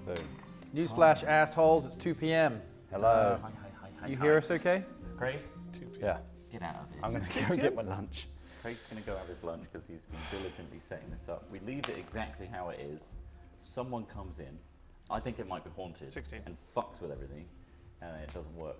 Boom. Newsflash, assholes, it's 2 p.m. Hello. Hi. You hear us okay? Craig? Yeah. Get out of here. I'm going to go get my lunch. Craig's going to go have his lunch because he's been diligently setting this up. We leave it exactly how it is. Someone comes in. I think it might be haunted. 16. And fucks with everything, and it doesn't work.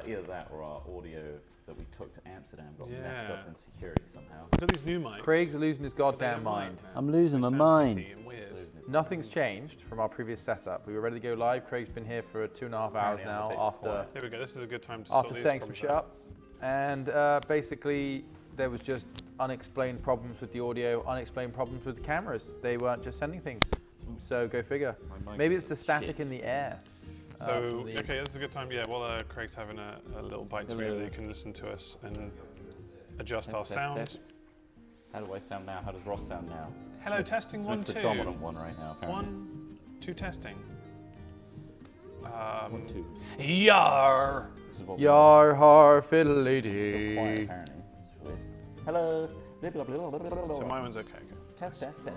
Either that or our audio that we took to Amsterdam got messed up in security somehow. Look at these new mics. Craig's losing his goddamn mind. I'm losing my Sound mind. messy and weird. Nothing's changed from our previous setup. We were ready to go live. Craig's been here for 2.5 hours now after Here we go. This is a good time to after sort these setting some problems shit up. And basically, there was just unexplained problems with the audio, unexplained problems with the cameras. They weren't just sending things. So go figure. My mic Maybe is it's the static in the air. So, from the- okay, this is a good time. Yeah, while Craig's having a little bite to eat, Hello. you can listen to us and adjust our Test, sound. test. How do I sound now? How does Ross sound now? Hello, testing, Smith's 1, 2. the dominant one right now, apparently. 1, 2, testing. 1, 2. Yar! This is what Yar har fiddly Still quiet, dee. apparently. It's weird. Hello. Blah, blah, blah, blah, blah, blah. So my one's okay. Good. Test. Yeah.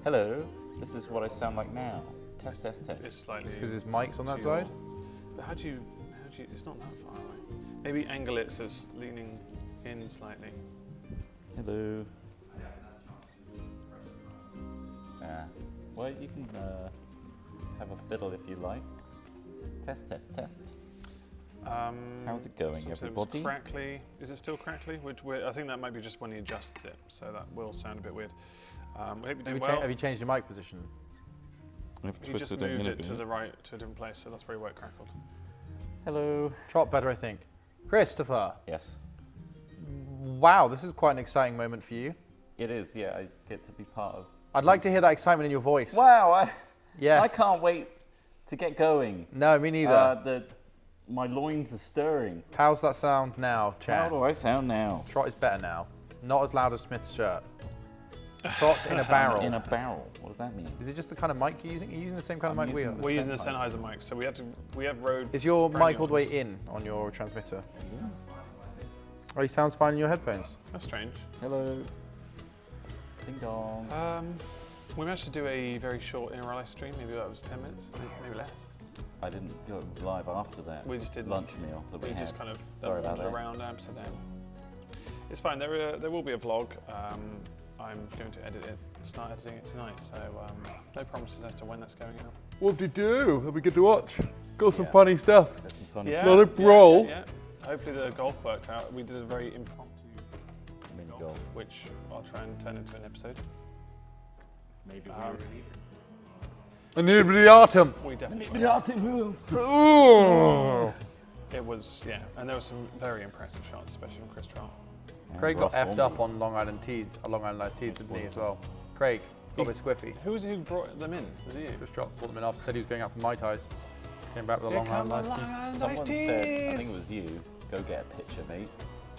Hello. This is what I sound like now. Test. It's slightly. Because his mic's on that too- side. But how do you? It's not that far away. Maybe angle it so it's leaning in slightly. Hello. Well, you can have a fiddle if you like. Test. How's it going, Sometimes everybody? Crackly. Is it still crackly? I think that might be just when he adjusts it, so that will sound a bit weird. We hope you're doing well. Have you changed your mic position? I've He just twisted it moved in a it to bit. the right, to a different place, so that's probably where it crackled. Hello. Trot better, I think. Christopher. Yes, Wow, this is quite an exciting moment for you. it is. Yeah, I get to be part of. I'd like to hear that excitement in your voice. Wow, Yes. I can't wait to get going. No, me neither. My loins are stirring. How's that sound now, How Chad? do I sound now? Trot is better now. Not as loud as Smith's shirt. Trot's in a barrel. In a barrel. What does that mean? Is it just the kind of mic you're using? Are you using the same kind of I'm mic we are? using We're using the Sennheiser. Sennheiser mic, so we have Rode. Is your brand mic all the way ones. in on your transmitter? Oh, he sounds fine in your headphones. That's strange. Hello. Ding dong. We managed to do a very short InReal stream. Maybe that was 10 minutes, maybe less. I didn't go live after that. We just did lunch meal that we We had. just kind of Sorry about wandered that. around Amsterdam. It's fine. There will be a vlog. I'm going to start editing it tonight. So no promises as to when that's going out. What did you do? It'll be good to watch. Got some Yeah. funny stuff. There's some funny Lot of brawl. Yeah. Hopefully the golf worked out. We did a very impromptu mini golf, golf. which I'll try and turn into an episode. Maybe And the autumn. We definitely. It was, yeah, and there were some very impressive shots, especially from Chris Trout. Craig got effed up on Long Island Teas, Long Island Iced Teas, didn't he, as well? Craig got a bit squiffy. Who was it who brought them in? Was it you? Just dropped, brought them in after, said he was going out for Mai Tais. Came back with a Long Island Iced Tea. Someone said, I think it was you, go get a picture, mate.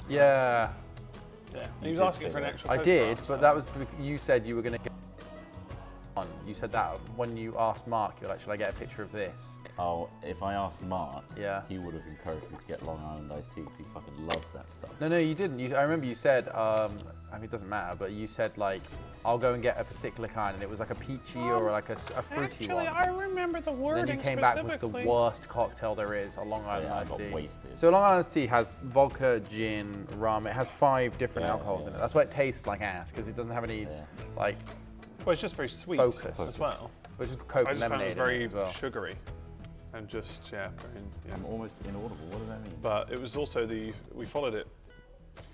Yeah, Yeah. You He was did asking say for an that. extra I did, photograph, but so- that was because you said you were going to get one. You said that when you asked Mark, you're like, should I get a picture of this? Oh, if I asked Mark, Yeah. he would have encouraged me to get Long Island iced tea because he fucking loves that stuff. No, you didn't. I remember you said, I mean, it doesn't matter, but you said, like, I'll go and get a particular kind, and it was like a peachy or like a fruity Actually, one. I remember the wording Then you came back with the specifically. worst cocktail there is, a Long Island Yeah, I Iced got Tea. wasted. So Long Island Iced Tea has vodka, gin, rum. It has 5 different Yeah, alcohols in yeah. it. That's why it tastes like ass, because it doesn't have any, Yeah. like, Well, it's just very sweet Focus. as well. which is Coke I and just found it lemonade was in very it as well. sugary and just, yeah, very, yeah. I'm almost inaudible. What does that mean? But it was also we followed it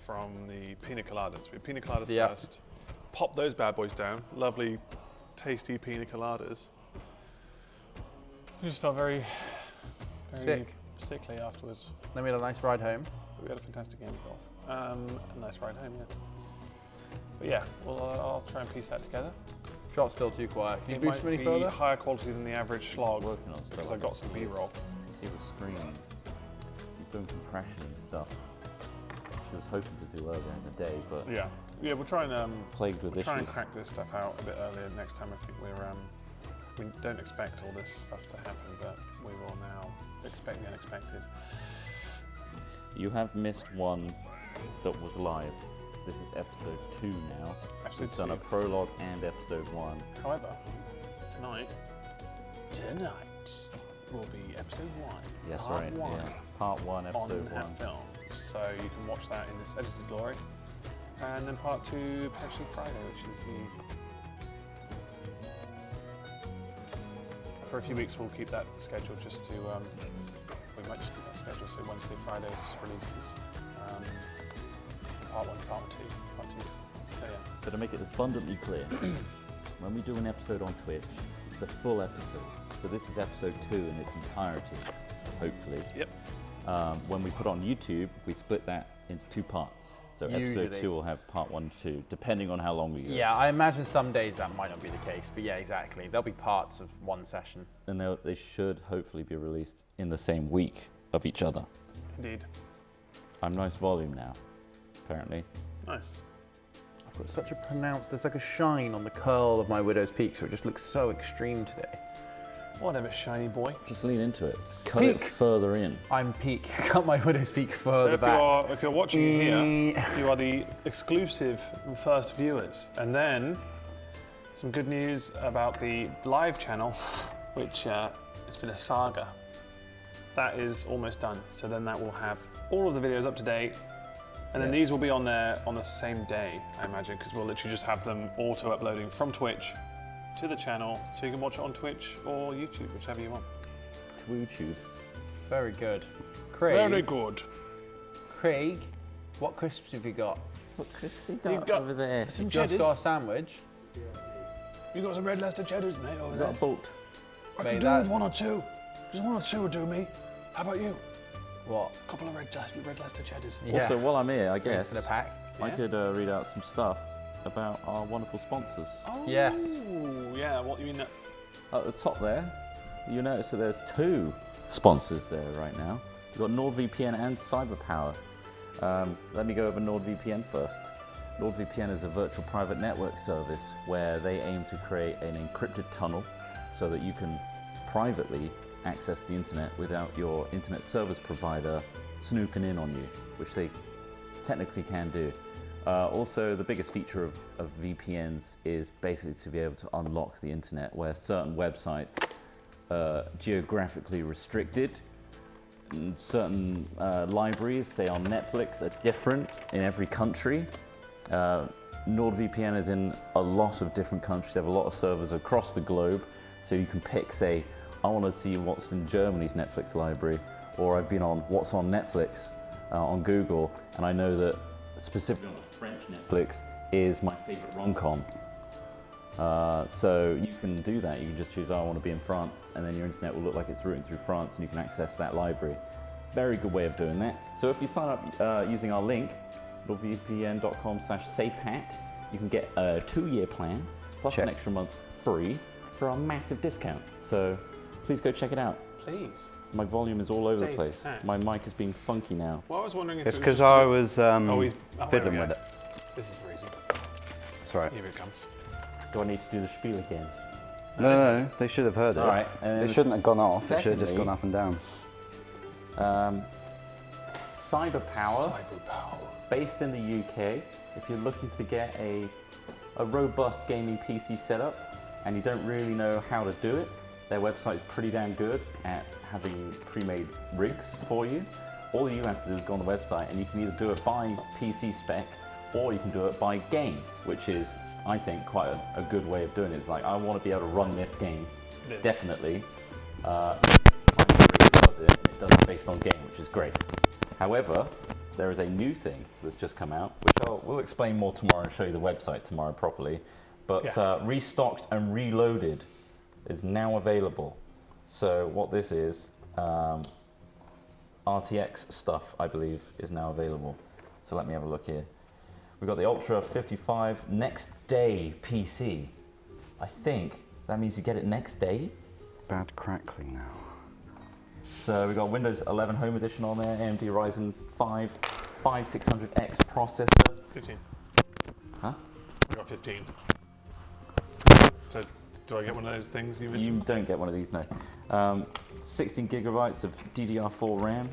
from the pina coladas. We had pina coladas Yeah. first. Pop those bad boys down. Lovely, tasty pina coladas. I just felt very Sick. sickly afterwards. Then we had a nice ride home. But we had a fantastic game of golf. A nice ride home, yeah. But yeah, well, I'll try and piece that together. Shot's still too quiet. Can you It boost might any be further? higher quality than the average slog Working on stuff. because I got some B-roll. See the screen. He's doing compression and stuff. She was hoping to do earlier in the day, but Yeah, we'll try and plagued with we'll try and issues. crack this stuff out a bit earlier next time. I think we don't expect all this stuff to happen, but we will now expect the unexpected. You have missed one that was live. This is episode 2 now. Episode We've done a 2. prologue and episode 1. However, tonight will be episode 1. Yes, part right. 1 Yeah. Part 1, on episode 1. Hat Films. So you can watch that in its edited glory. And then part 2 potentially Friday, which is the... For a few weeks we'll keep that schedule just to... we might just keep that schedule, so Wednesday, Fridays releases. Part 1, part 2, part 2. So yeah. So to make it abundantly clear, when we do an episode on Twitch, it's the full episode. So this is episode 2 in its entirety, hopefully. Yep. When we put on YouTube, we split that into 2 parts. So episode Usually. 2 will have part 1 and 2, depending on how long we go. Yeah, I imagine some days that might not be the case, but yeah, exactly. There'll be parts of one session. And they should hopefully be released in the same week of each other. Indeed. I'm nice volume now, apparently. Nice. I've got such a pronounced, there's like a shine on the curl of my widow's peak, so it just looks so extreme today. Whatever, shiny boy. Just lean into it. Cut it Peak. further in. I'm peak. Cut my widow's peak So further back. if you're watching it here, you are the exclusive first viewers. And then some good news about the live channel, which has been a saga. That is almost done. So then that will have all of the videos up to date. And then Yes. these will be on there on the same day, I imagine, because we'll literally just have them auto-uploading from Twitch to the channel, so you can watch it on Twitch or YouTube, whichever you want. To YouTube. Very good. Craig, Very good. Craig, what crisps have you got? What Chris you You've got over there? some Just cheddars. got a sandwich. You got some red Leicester cheddars, mate, over We've there. got a bolt. I Mate, can do that- with 1 or 2. Just 1 or 2 will do me. How about you? What? A couple of red Leicester cheddars. Yeah. Also, while I'm here, I guess In a pack. I Yeah. could read out some stuff about our wonderful sponsors. Oh, Yes. yeah, what you mean? At the top there, you notice that there's 2 sponsors there right now. We've got NordVPN and CyberPower. Let me go over NordVPN first. NordVPN is a virtual private network service where they aim to create an encrypted tunnel so that you can privately access the internet without your internet service provider snooping in on you, which they technically can do. Also, the biggest feature of VPNs is basically to be able to unlock the internet where certain websites are geographically restricted. Certain libraries, say on Netflix, are different in every country. NordVPN is in a lot of different countries. They have a lot of servers across the globe, so you can pick, say, I want to see what's in Germany's Netflix library, or I've been on what's on Netflix on Google, and I know that specifically on the French Netflix is my favorite rom-com. So you can do that. You can just choose, I want to be in France, and then your internet will look like it's routing through France, and you can access that library. Very good way of doing that. So if you sign up using our link, nordvpn.com/safehat, you can get a 2-year plan plus Check. an extra month free for a massive discount. So please go check it out. Please. My volume is all over the Safe place. hat. My mic is being funky now. Well, I was wondering if It's it was because just- I was there we fiddling go. with it. This is freezing. That's right. Here it comes. Do I need to do the spiel again? No, they should have heard it. All right. They shouldn't have gone off. It should have just secondly, gone up and down. CyberPower, Cyberpower. based in the UK. If you're looking to get a robust gaming PC setup and you don't really know how to do it, their website is pretty damn good at having pre-made rigs for you. All you have to do is go on the website and you can either do it by PC spec or you can do it by game, which is, I think, quite a good way of doing it. It's like, I want to be able to run this game, It is. definitely. It does it, and it does it based on game, which is great. However, there is a new thing that's just come out, which we'll explain more tomorrow and show you the website tomorrow properly. But Yeah. Restocked and Reloaded is now available. So what this is, RTX stuff, I believe, is now available. So let me have a look here. We've got the Ultra 55 next day PC. I think that means you get it next day. Bad crackling now. So we've got Windows 11 Home Edition on there, AMD Ryzen 5 5600X processor. 15. Huh? I got 15. So, do I get one of those things you You mentioned? don't get one of these, no. 16 gigabytes of DDR4 RAM.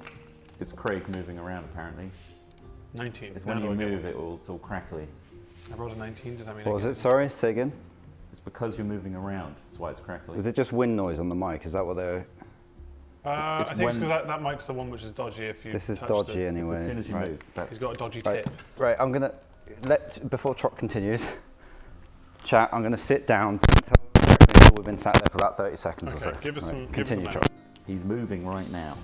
It's Craig moving around apparently. 19. It's Now when do you I get move one? it's all crackly. I rolled a 19. Does that mean What I was get it? Sorry, say again. It's because you're moving around. That's why it's crackling. Was it just wind noise on the mic? Is that what they're... I it's think it's when- because that mic's the one which is dodgy if you This is touch dodgy the, anyway. As soon as you right. move, that's He's got a dodgy Right. tip. Right, I'm gonna before Trot continues. Chat, I'm gonna sit down. Tell us exactly how we've been sat there for about 30 seconds or Okay, so. give us Right, some- give us Continue, some Trot. He's moving right now.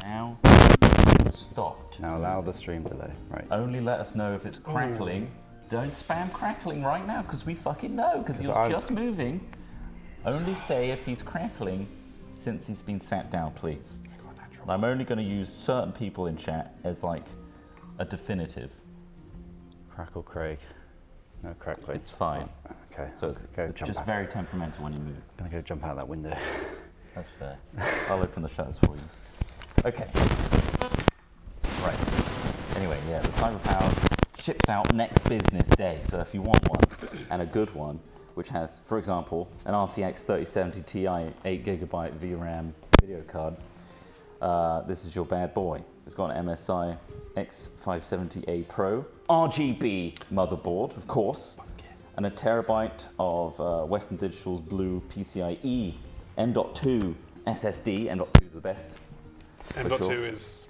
Now, it's stopped. Now allow the stream delay. Right. Only let us know if it's crackling. Don't spam crackling right now, because we fucking know, because you're I'm- just moving. Only say if he's crackling since he's been sat down, please. And I'm only going to use certain people in chat as like a definitive. Crackle Craig. No crackling. It's fine. Okay. So it's, go it's jump just out. very temperamental when you move. I'm gonna go jump out that window. That's fair. I'll open the shutters for you. Okay. Right. Anyway, yeah, the CyberPower ships out next business day. So if you want one, and a good one, which has, for example, an RTX 3070 Ti 8GB VRAM video card, this is your bad boy. It's got an MSI X570A Pro, RGB motherboard, of course, and a terabyte of Western Digital's Blue PCIe M.2 SSD. M.2 is the best. M.2 sure. is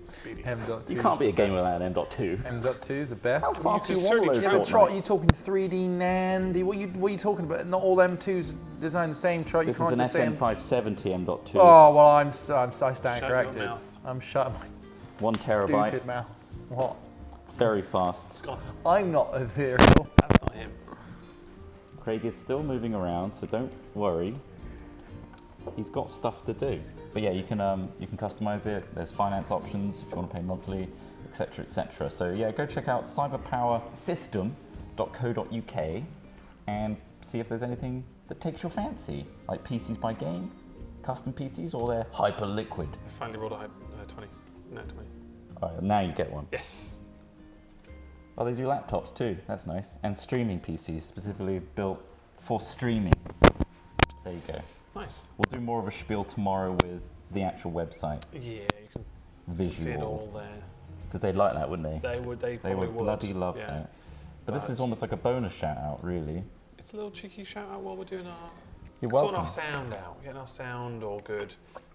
speedy. M.2. You can't be a gamer without an M.2. M.2 is the best. How fast do you can want certainly to Yeah, load but Trot, Fortnite? you talking 3D NAND? What are you talking about? Not all M2s designed the same, Trot. You This is can't an just say SN570 M.2. Oh, well, I stand Shut your corrected. mouth. I'm shutting my 1 terabyte, stupid mouth. What? very fast. Scott, I'm not a vehicle. that's not him. Craig is still moving around, so don't worry. He's got stuff to do. But yeah, you can customize it. There's finance options if you want to pay monthly, etc., etc. So yeah, go check out cyberpowersystem.co.uk and see if there's anything that takes your fancy, like PCs by game, custom PCs, or they're hyper liquid. I finally rolled a high 20. No, 20. All right, now you get one. Yes. Oh, they do laptops too. That's nice. And streaming PCs specifically built for streaming. There you go. Nice. We'll do more of a spiel tomorrow with the actual website Yeah, you can see it visual, all there. because they'd like that, wouldn't they? They would. They They probably would bloody love yeah. that. But this But- is almost like a bonus shout out, really. It's a little cheeky shout out while we're doing our. You're sorting welcome. our sound out, getting our sound all good.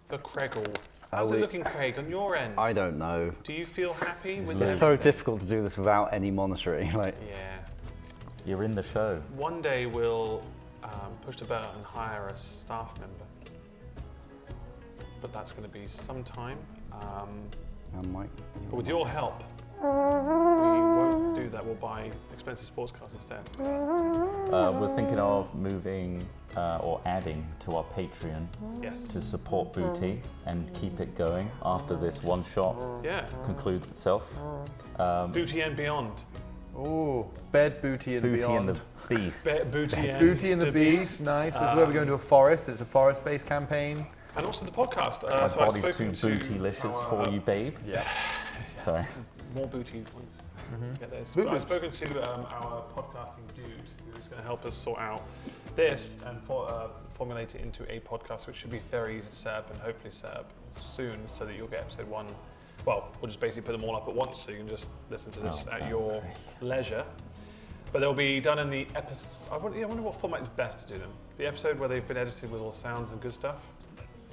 For Craigle. How's it we- looking, Craig, on your end? I don't know. Do you feel happy with It's everything? so difficult to do this without any monitoring. Like, Yeah. You're in the show. One day we'll push the button and hire a staff member. But that's going to be some time. I'm like, But with your help, we won't do that. We'll buy expensive sports cars instead. We're thinking of moving or adding to our Patreon Yes. to support Booty and keep it going after this one shot Yeah. concludes itself. Booty and beyond. Oh, bed booty and Booty beyond. and the Beast. Booty and Booty and the Beast, nice. This is where we're going to a forest. It's a forest-based campaign. And also the podcast. My so I've body's too spoken to bootylicious our, for you, babe. Yeah. Sorry. More booty ones. Get those. Boot I've boots. spoken to our podcasting dude who's going to help us sort out this and formulate it into a podcast, which should be very easy to set up and hopefully set up soon so that you'll get episode 1. Well, we'll just basically put them all up at once so you can just listen to this at your leisure. But they'll be done in the episode. I wonder what format is best to do them. The episode where they've been edited with all sounds and good stuff.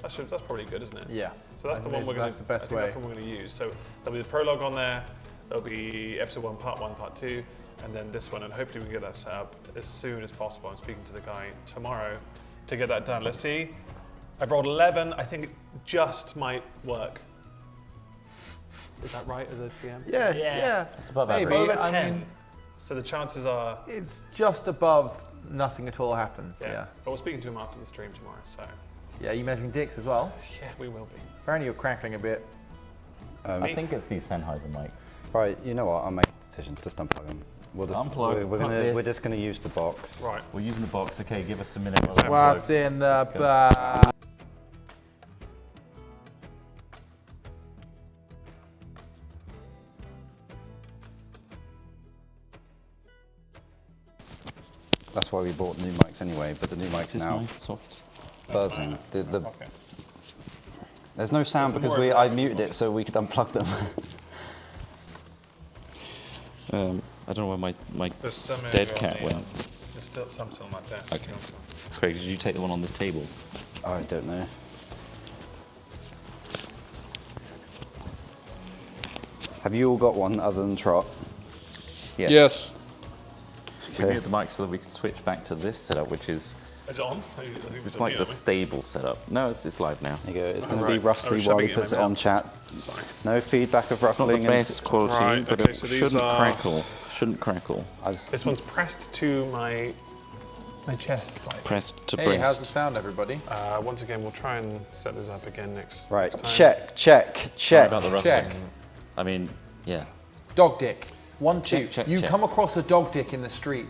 That's probably good, isn't it? Yeah. So that's I the think one we're going that's to. the best way. That's the one we're going to use. So there'll be the prologue on there. There'll be episode 1, part 2, and then this one. And hopefully we can get that set up as soon as possible. I'm speaking to the guy tomorrow to get that done. Let's see. I've rolled 11. I think it just might work. Is that right as a DM? Yeah, yeah. It's above Maybe. average. Over I 10. mean, So the chances are. it's just above nothing at all happens. Yeah. But we're speaking to him after the stream tomorrow. So Yeah, you measuring dicks as well? yeah, we will be. Apparently you're crackling a bit. I think it's these Sennheiser mics. right, you know what? I'll make a decision. Just unplug them. We'll just, Unplug, we're, cut this. we're just going to use the box. Right. We're using the box. Okay, give us a minute. while we Exactly. unplug. What's in the go. bag? That's why we bought new mics anyway. But the new Is mics this now nice, soft? buzzing. Okay. There's no sound There's because more I of that. muted it so we could unplug them. I don't know where my There's some dead over on cat the- went. There's still some still on my desk. Okay. Craig, did you take the one on this table? I don't know. Have you all got one other than Trot? Yes. We moved the mic so that we could switch back to this setup, which is Is it on? I think it's like the stable setup. No, it's live now. There you go. It's going to Right. be I rustly was while he shoving it in puts my it on mouth. chat. Sorry. No feedback of It's not the ruffling. best quality, Right, but okay, it so these shouldn't are- crackle. Shouldn't crackle. This one's pressed to my chest. Like. Pressed to Hey, breast. how's the sound, everybody? Once again, we'll try and set this up again next. Right, next time. check, check, Sorry check. about the rustling. Check. I mean, yeah. Dog dick. 1, 2. Check, check, you check. come across a dog dick in the street.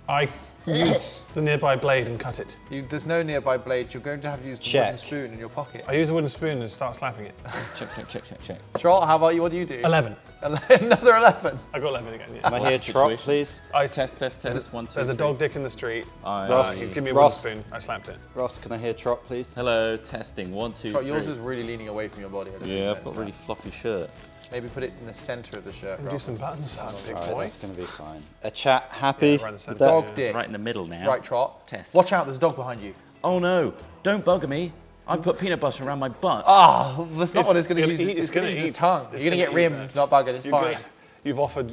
I use the nearby blade and cut it. There's no nearby blade. You're going to have to use the Check. wooden spoon in your pocket. I use a wooden spoon and start slapping it. Check, check, check, check, check. Trot, how about you? What do you do? 11. Another 11. I got 11 again. Am Yeah. I What's here, the Trot, situation? please? I Test. 1, 2, There's a 3. dog dick in the street. Ross, He gave me a wooden Ross. spoon. I slapped it. Ross, can I hear Trot, please? Hello, testing. 1, 2, Trot, 3. yours is really leaning away from your body. I don't know if Yeah, you I've got a noticed really floppy shirt. that. Maybe put it in the center of the shirt. Do some buttons up, big Alright, boy. that's going to be fine. A chat happy? Yeah, right in the with centre. that? Dog dick. Right in the middle now. Right, Trot. Test. Watch out, there's a dog behind you. Oh no! Don't bugger me. I've put peanut butter around my butt. Oh, that's not what it's going to gonna use. eat, It's it's going to gonna use his eat. tongue. It's You're going to get gonna eat rimmed, that. not buggered. It's fine. You've offered.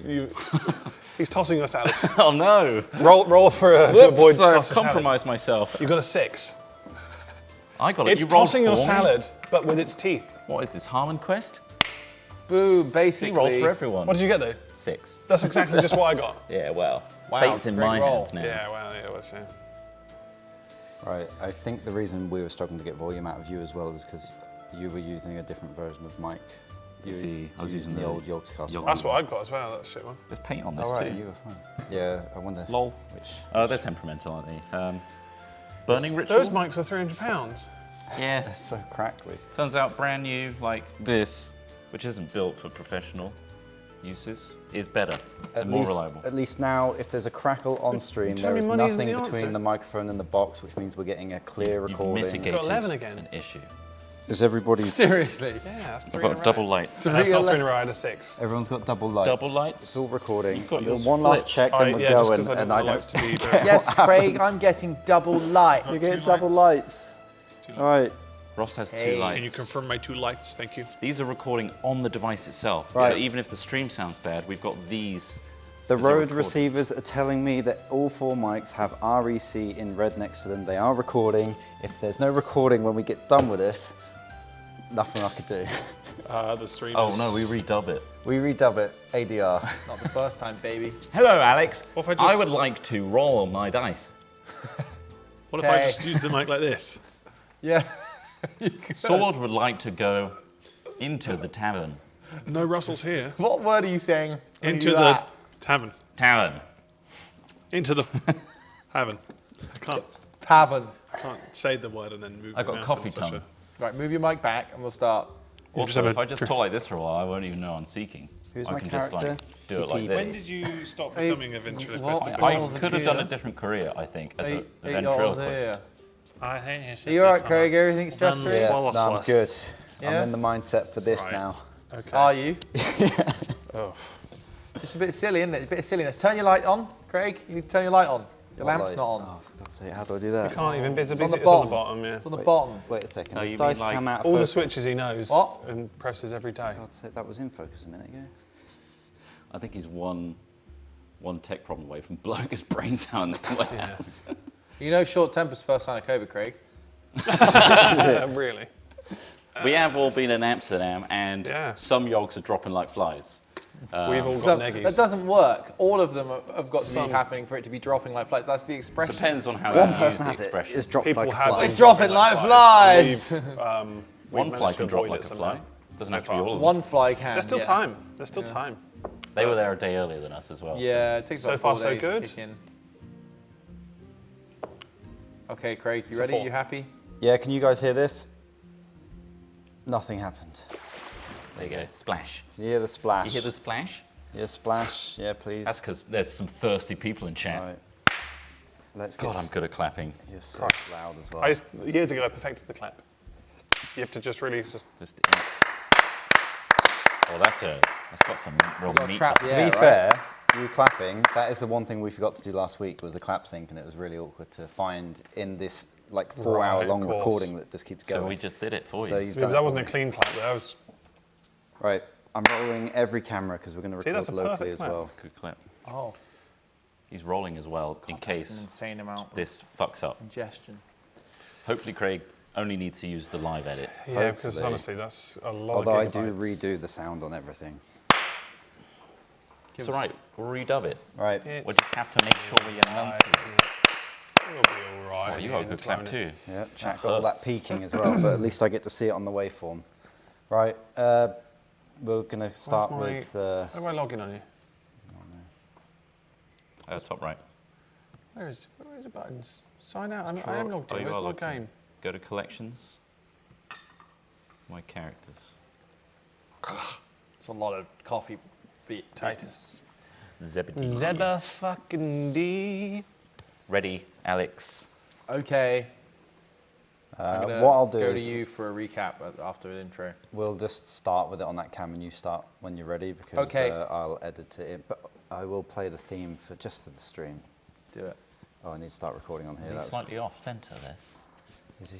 He's tossing your salad. Oh no! roll for to avoid Whoops, I've toss the salad. compromised myself. You've got a 6. I got it. It's You rolled tossing your for me? salad, but with its teeth. What is this, Harmon Quest? Boom, He basically. rolls for everyone. What did you get though? 6. That's exactly just what I got. Yeah, well, Wow, fate's in great my roll. hands now. Yeah, well, it was. Yeah. Right, I think the reason we were struggling to get volume out of you as well is because you were using a different version of mic. You See, I was using the the old Yogscast Yog- one. That's what I got as well. That shit one. There's paint on this Oh, right, too. you were fine. Yeah, I wonder Lol. which. Oh, they're temperamental, aren't they? Burning ritual. Those mics are £300. Yeah. They're so crackly. Turns out brand new, like this, which isn't built for professional uses, is better and more reliable. At least now, if there's a crackle on stream, tell there me is money isn't nothing the between answer. the microphone and the box, which means we're getting a clear You've recording. mitigated Got 11 again. an issue. Is everybody? Seriously. Yeah, that's 3 I've in a got row. double lights. That's not 3 in a row. I had a 6. Everyone's got double lights. Double lights? It's all recording. You've got We'll do yours one last flipped. check, then we're yeah, just going, 'cause I and don't I want the don't. lights to be very Yes, Craig, I'm getting double light. You're getting double lights. All right. Ross has Hey. two lights. Can you confirm my 2 lights? Thank you. These are recording on the device itself. Right. So even if the stream sounds bad, we've got these. The as a Rode recorder. receivers are telling me that all 4 mics have REC in red next to them. They are recording. If there's no recording when we get done with this, nothing I could do. The stream Oh is... no, we redub it. We redub it, ADR. Not the first time, baby. Hello, Alex. What if I just- I would like to roll my dice. What if I Hey. just use the mic like this? Yeah. Sword would like to go into the tavern. No Russells here. What word are you saying? when you Into do the that? tavern. Tavern. Into the tavern. I Tavern. can't say the word and then move I've my got mouth coffee in such tongue. Right, move your mic back and we'll start. Also, have if a I just talk like this for a while, I won't even know I'm seeking. Who's I my can just like character? do it like Pee-pee. this. When did you stop Hey, becoming a ventriloquist? what? and I Balls and could have done a gear. different career, I think, as a Eight ventriloquist. here. becoming- Are you alright, Craig? Everything's stress free? Yeah, Well, no, I'm that's- good. Yeah? I'm in the mindset for this Right. now. Okay. Are you? Oh. Just a bit silly, isn't it? A bit of silliness. Turn your light on, Craig. You need to turn your light on. Your What lamp's light? not on. Oh, for God's sake, how do I do that? Can't even visibly on the see. It's on the bottom. bottom, yeah. It's on the bottom. Wait a second. Oh, Does you dice mean like come out All the focus? switches he knows What? and presses every day. For God's sake, that was in focus a minute ago. I think he's one tech problem away from blowing his brains out in the warehouse. You know short temper's first sign of COVID, Craig. Really? We have all been in Amsterdam, and Yeah. some yogs are dropping like flies. We've all So, got neggies. that doesn't work. All of them have got to Some- be happening for it to be dropping like flies. That's the expression. Depends on how One you use person the has it. expression. It's dropped People like a have fly. been We're dropping like flies. We've, One we've fly managed to can drop avoid like it a somehow. fly. Doesn't So have to be far. all of them. One fly can. There's still yeah. time. There's still time. They were there a day earlier than us as well. Yeah, it takes So about far, 4 so days good. to kick in. Okay, Craig, you So ready? 4. You happy? Yeah, can you guys hear this? Nothing happened. There you go. Splash. You hear the splash? You hear the splash? Yeah, splash. Yeah, please. That's because there's some thirsty people in chat. Right. Let's God, get I'm good at clapping. You're so loud as well. Years ago, I perfected the clap. You have to just really just. Just, oh, that's got some real got a meat. trap to it. To Yeah, be right. fair, you clapping, that is the one thing we forgot to do last week was the clap sync, and it was really awkward to find in this like 4-hour-long of course. recording that just keeps going. So we just did it for So you. you've Yeah, done but it that wasn't a for me. clean clap. That was. Right, I'm rolling every camera because we're going to See, record that's a locally perfect as clap. well. Good clip. Oh, He's rolling as well in that's case an insane amount of this fucks up. ingestion. Hopefully, Craig only needs to use the live edit. Yeah, because Hopefully. honestly, that's a lot Although I of do gigabytes. redo the sound on everything. It's all right. We'll redub it. Right, We'll just have to make sure we enunciate. It'll be all right. Oh, you got a good clap too. yeah, That check all that hurts. peaking as well, but at least I get to see it on the waveform. Right, we're going to start my- with... How do I log in on you? Top right. Where is the buttons? Sign out. I am logged in. you Where's are my logged in. game? Go to collections. My characters. It's a lot of coffee beat. Titus. Zebedee. Zeba fucking D. Ready, Alex. Okay. I'm gonna what I'll do go is to you for a recap after the intro. we'll just start with it on that cam and you start when you're ready because Okay. I'll edit it in. But I will play the theme just for the stream. Do it. Oh, I need to start recording on here. He's That's slightly off centre there. is he?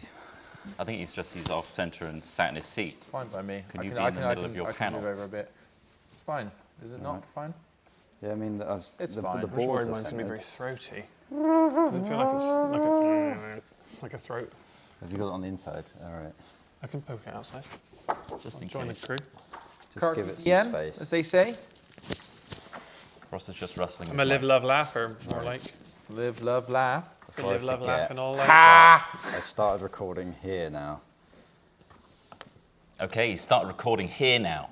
I think he's off centre and sat in his seat. It's fine by me. Can I you can, be I in the can, middle I of can, your I can panel? move over a bit. It's fine. Is it not fine? Yeah, I mean, It's the fine. the I'm I'm sure boards are mine's gonna be very centered. throaty. Does it feel like it's like a throat? Have you got it on the inside? All right. I can poke it outside. Just in Join the case. crew. Just give it some Yen, space. as they say. Ross is just rustling. I'm his a live, mic. love, laugher, more like. Live, love, laugh. Before I Live, love, forget, laugh, and all that. I've started recording here now. Okay, start recording here now.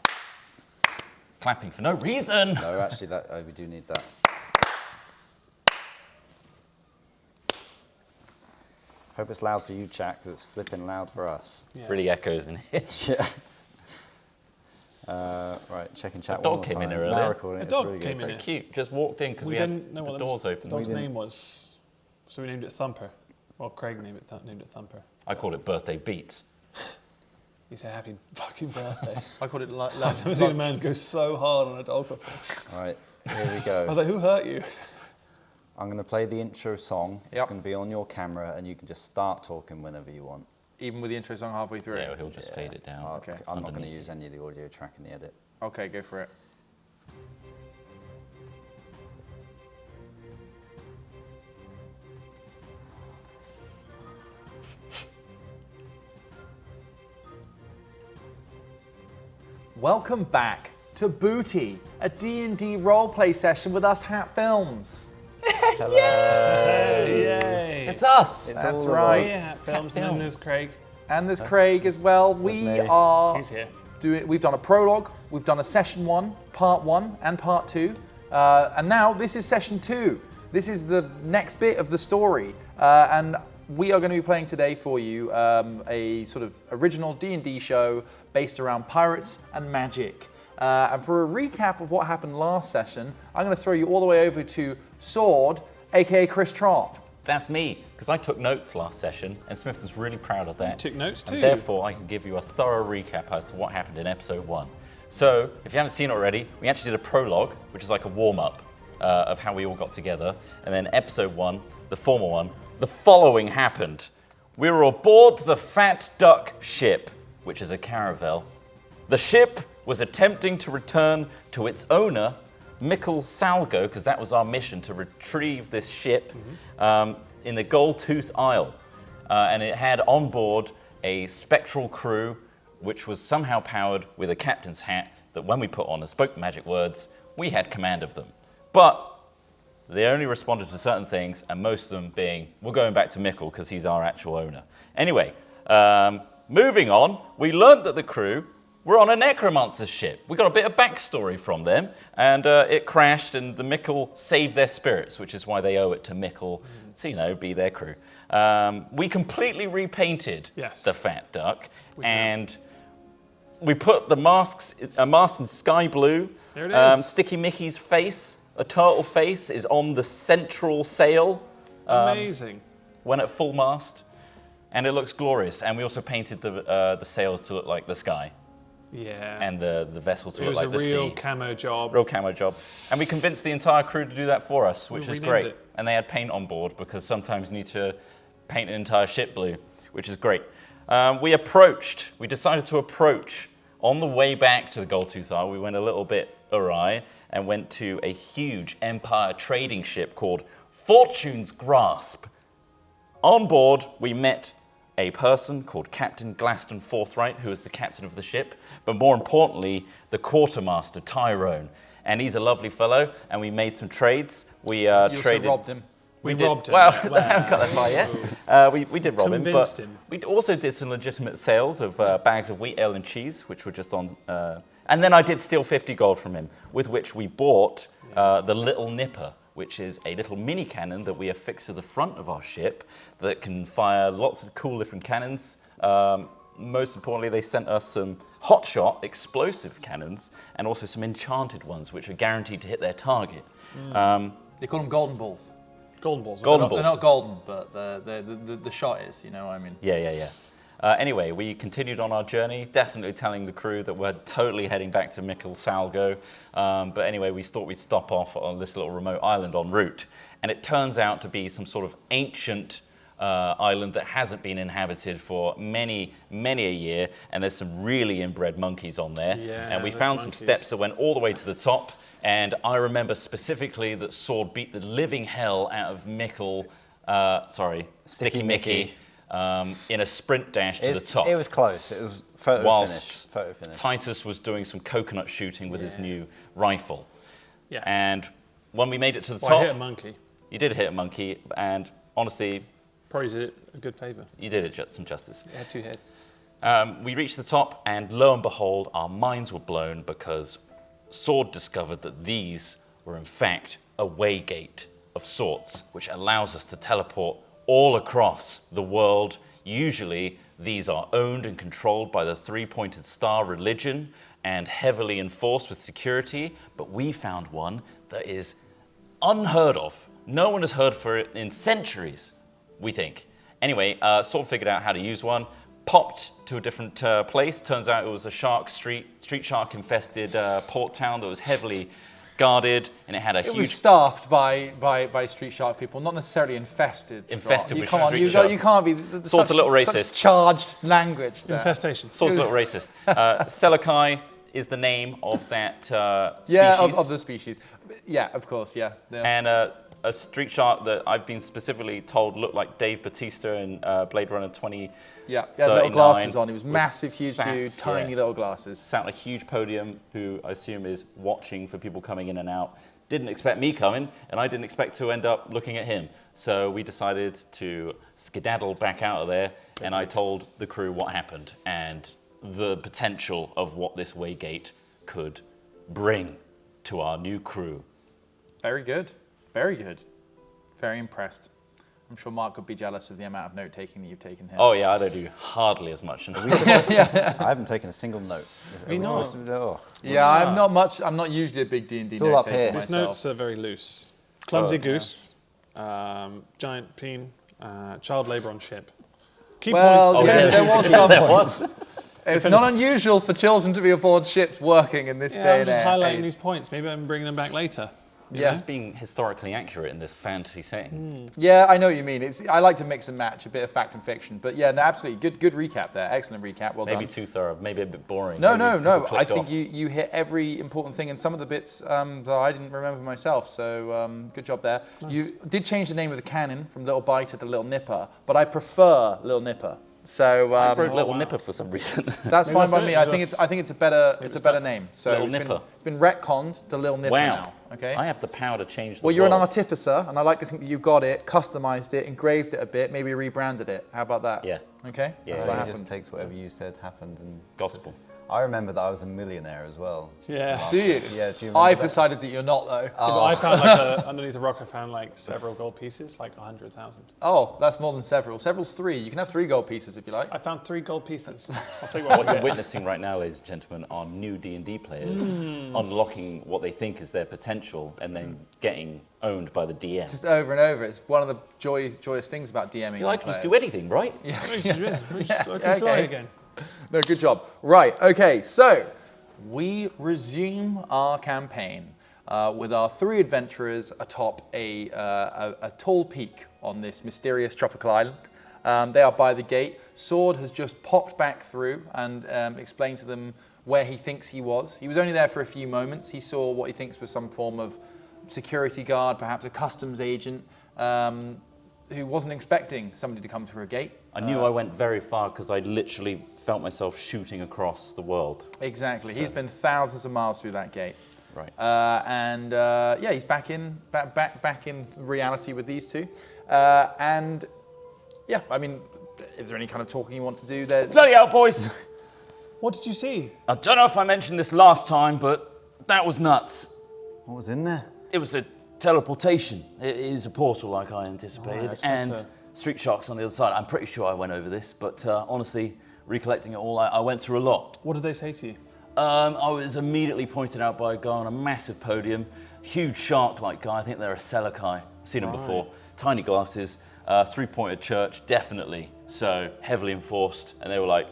Clapping for no reason. No, actually, we do need that. Hope it's loud for you, Jack, because it's flipping loud for us. Yeah. Really echoes in here. Yeah. Right, checking chat. A dog one more came in time. earlier. Now recording. A It's dog really came good. in. So cute. Just walked in because We we had didn't know the what doors the open. dog's name was, so we named it Thumper. Well, Craig named it Thumper. I called it Birthday Beats. He said happy fucking birthday. I called it I've never seen a man go so hard on a dog before. All right, here we I was go. like, who hurt you? I'm going to play the intro song. It's Yep. going to be on your camera, and you can just start talking whenever you want. Even with the intro song halfway through. Yeah, he'll just fade it down. Okay. I'm not going to underneath use any of the audio track in the edit. Okay, go for it. Welcome back to Booty, a D&D roleplay session with us Hat Films. Yay! It's us. It's That's all of right. us. Yeah, films, and then there's Craig. And there's Craig as well. We me. are He's here. we've done a prologue, we've done a session 1, part 1 and part 2. And now this is session 2. This is the next bit of the story. And we are going to be playing today for you a sort of original D&D show based around pirates and magic. And for a recap of what happened last session, I'm going to throw you all the way over to Sword, aka Chris Trott. That's me, because I took notes last session, and Smith was really proud of that. took notes too. And therefore, I can give you a thorough recap as to what happened in episode 1. So, if you haven't seen it already, we actually did a prologue, which is like a warm-up of how we all got together. And then episode 1, the formal one, the following happened. We were aboard the Fat Duck ship, which is a caravel. The ship was attempting to return to its owner, Mikkel Salgo, because that was our mission, to retrieve this ship in the Gold Tooth Isle. And it had on board a spectral crew, which was somehow powered with a captain's hat that when we put on and spoke magic words, we had command of them. But they only responded to certain things, and most of them being, we're going back to Mikkel because he's our actual owner. Anyway, moving on, we learned that the crew were on a necromancer ship. We got a bit of backstory from them, and it crashed, and the Mikkel saved their spirits, which is why they owe it to Mikkel to, be their crew. We completely repainted Yes. the Fat Duck, and we put the masks in sky blue. There it is. Sticky Mickey's face, a turtle face, is on the central sail Amazing. when at full mast, and it looks glorious. And we also painted the sails to look like the sky. Yeah. and the vessel to it look was like a the real sea. camo job. Real camo job. And we convinced the entire crew to do that for us, which is renamed great. it. And they had paint on board because sometimes you need to paint an entire ship blue, which is great. We decided to approach on the way back to the Goldtooth Isle. We went a little bit awry and went to a huge Empire trading ship called Fortune's Grasp. On board, we met a person called Captain Glaston Forthright, who is the captain of the ship, but more importantly, the quartermaster, Tyrone. And he's a lovely fellow, and we made some trades. We You also traded. robbed him. We did- robbed him. Well, yeah. I haven't got that far yet. We did rob him, but Convinced him. we also did some legitimate sales of bags of wheat, ale, and cheese, which were just on. And then I did steal 50 gold from him, with which we bought the Little Nipper, which is a little mini cannon that we affix to the front of our ship that can fire lots of cool different cannons. Most importantly, they sent us some hotshot explosive cannons and also some enchanted ones, which are guaranteed to hit their target. They call them golden balls. Golden balls. Golden They're balls. not golden, but the shot is, you know what I mean? Yeah. Anyway, we continued on our journey, definitely telling the crew that we're totally heading back to Mikkel Salgo. But anyway, we thought we'd stop off on this little remote island en route. And it turns out to be some sort of ancient island that hasn't been inhabited for many a year. And there's some really inbred monkeys on there. Yeah, and we those found monkeys. some steps that went all the way to the top. And I remember specifically that Sword beat the living hell out of Sticky Mickey. In a sprint dash to the top. It was close. It was photo Whilst finish. Titus was doing some coconut shooting with his new rifle. Yeah. And when we made it to the Well, I top, hit a monkey. you did hit a monkey, and honestly, Probably did it a good favour. you did it some justice. It had two heads. We reached the top, and lo and behold, our minds were blown because Sword discovered that these were in fact a waygate of sorts, which allows us to teleport all across the world. Usually, these are owned and controlled by the Three-Pointed Star religion and heavily enforced with security, but we found one that is unheard of. No one has heard for it in centuries, we think. Anyway, Sword figured out how to use one, popped to a different place. Turns out it was a street shark infested port town that was heavily guarded, and it had a It was huge. staffed by street shark people, not necessarily infested. Infested You with come on, street you sharks. can't be. Sword's a little such racist. charged language there. Infestation. Sword's a little racist. Selakai is the name of that species. Yeah, of the species. Yeah, of course, yeah. And a street shark that I've been specifically told looked like Dave Bautista in Blade Runner 20. Yeah, he had little 39 glasses on. He was was massive, huge sat- dude, tiny yeah. little glasses. Sat on a huge podium, who I assume is watching for people coming in and out. Didn't expect me coming, and I didn't expect to end up looking at him. So we decided to skedaddle back out of there, and I told the crew what happened and the potential of what this waygate could bring to our new crew. Very good. Very good. Very impressed. I'm sure Mark could be jealous of the amount of note-taking that you've taken here. Oh yeah, I don't do hardly as much. I haven't taken a single note. We know. Oh. Yeah, I'm not usually a big D&D It's all up note-taker here. These myself. notes are very loose. Clumsy Oh, goose, giant peen, child labour on ship. Key Well, points. yeah, there was some. There was. It's not unusual for children to be aboard ships working in this Yeah, day I'm and just highlighting age. these points. Maybe I'm bringing them back later. Yeah. Just being historically accurate in this fantasy setting. Yeah, I know what you mean. I like to mix and match a bit of fact and fiction, but yeah, no, absolutely good recap there. Excellent recap. Well Maybe done. too thorough, maybe a bit boring. No, maybe no, people no. I clicked think off. you hit every important thing, and some of the bits that I didn't remember myself. So good job there. Nice. You did change the name of the cannon from Little Biter to Little Nipper, but I prefer Little Nipper. So I wrote Little wow. Nipper for some reason. that's Maybe fine by that's me. it. I Maybe think it's a better that. name. So Little it's Nipper. been retconned to Little Nipper Wow. now. Okay. I have the power to change the Well, you're an world. artificer, and I like to think that you got it, customized it, engraved it a bit, maybe rebranded it. How about that? Yeah. Okay. Yeah. That's So what he happened. just takes whatever you said happened and Gospel. I remember that I was a millionaire as well. Yeah. Do you? Yeah, do you remember I've that? decided that you're not, though. Yeah, but I found underneath the rock, I found like several gold pieces, like 100,000. Oh, that's more than several. Several's 3. You can have 3 gold pieces if you like. I found 3 gold pieces. I'll take What what you're you witnessing right now, ladies and gentlemen, are new D&D players unlocking what they think is their potential and then getting owned by the DM. Just over and over. It's one of the joyous things about DMing. I can just do anything, right? I can try okay. again. No, good job. Right, okay, so we resume our campaign with our 3 adventurers atop a tall peak on this mysterious tropical island. They are by the gate. Sword has just popped back through and explained to them where he thinks he was. He was only there for a few moments. He saw what he thinks was some form of security guard, perhaps a customs agent, who wasn't expecting somebody to come through a gate. I knew I went very far because I literally felt myself shooting across the world. Exactly. He's been thousands of miles through that gate. Right. Yeah, he's back in reality with these 2. And yeah, I mean, is there any kind of talking you want to do there? Bloody hell, boys! What did you see? I don't know if I mentioned this last time, but that was nuts. What was in there? It was a teleportation. It is a portal like I anticipated, it's and not Street Shark's on the other side. I'm pretty sure I went over this, but honestly, recollecting it all, I went through a lot. What did they say to you? I was immediately pointed out by a guy on a massive podium, huge shark-like guy. I think they're a Selakai. I've seen them before. Tiny glasses, 3-pointed church, definitely. So heavily enforced, and they were like,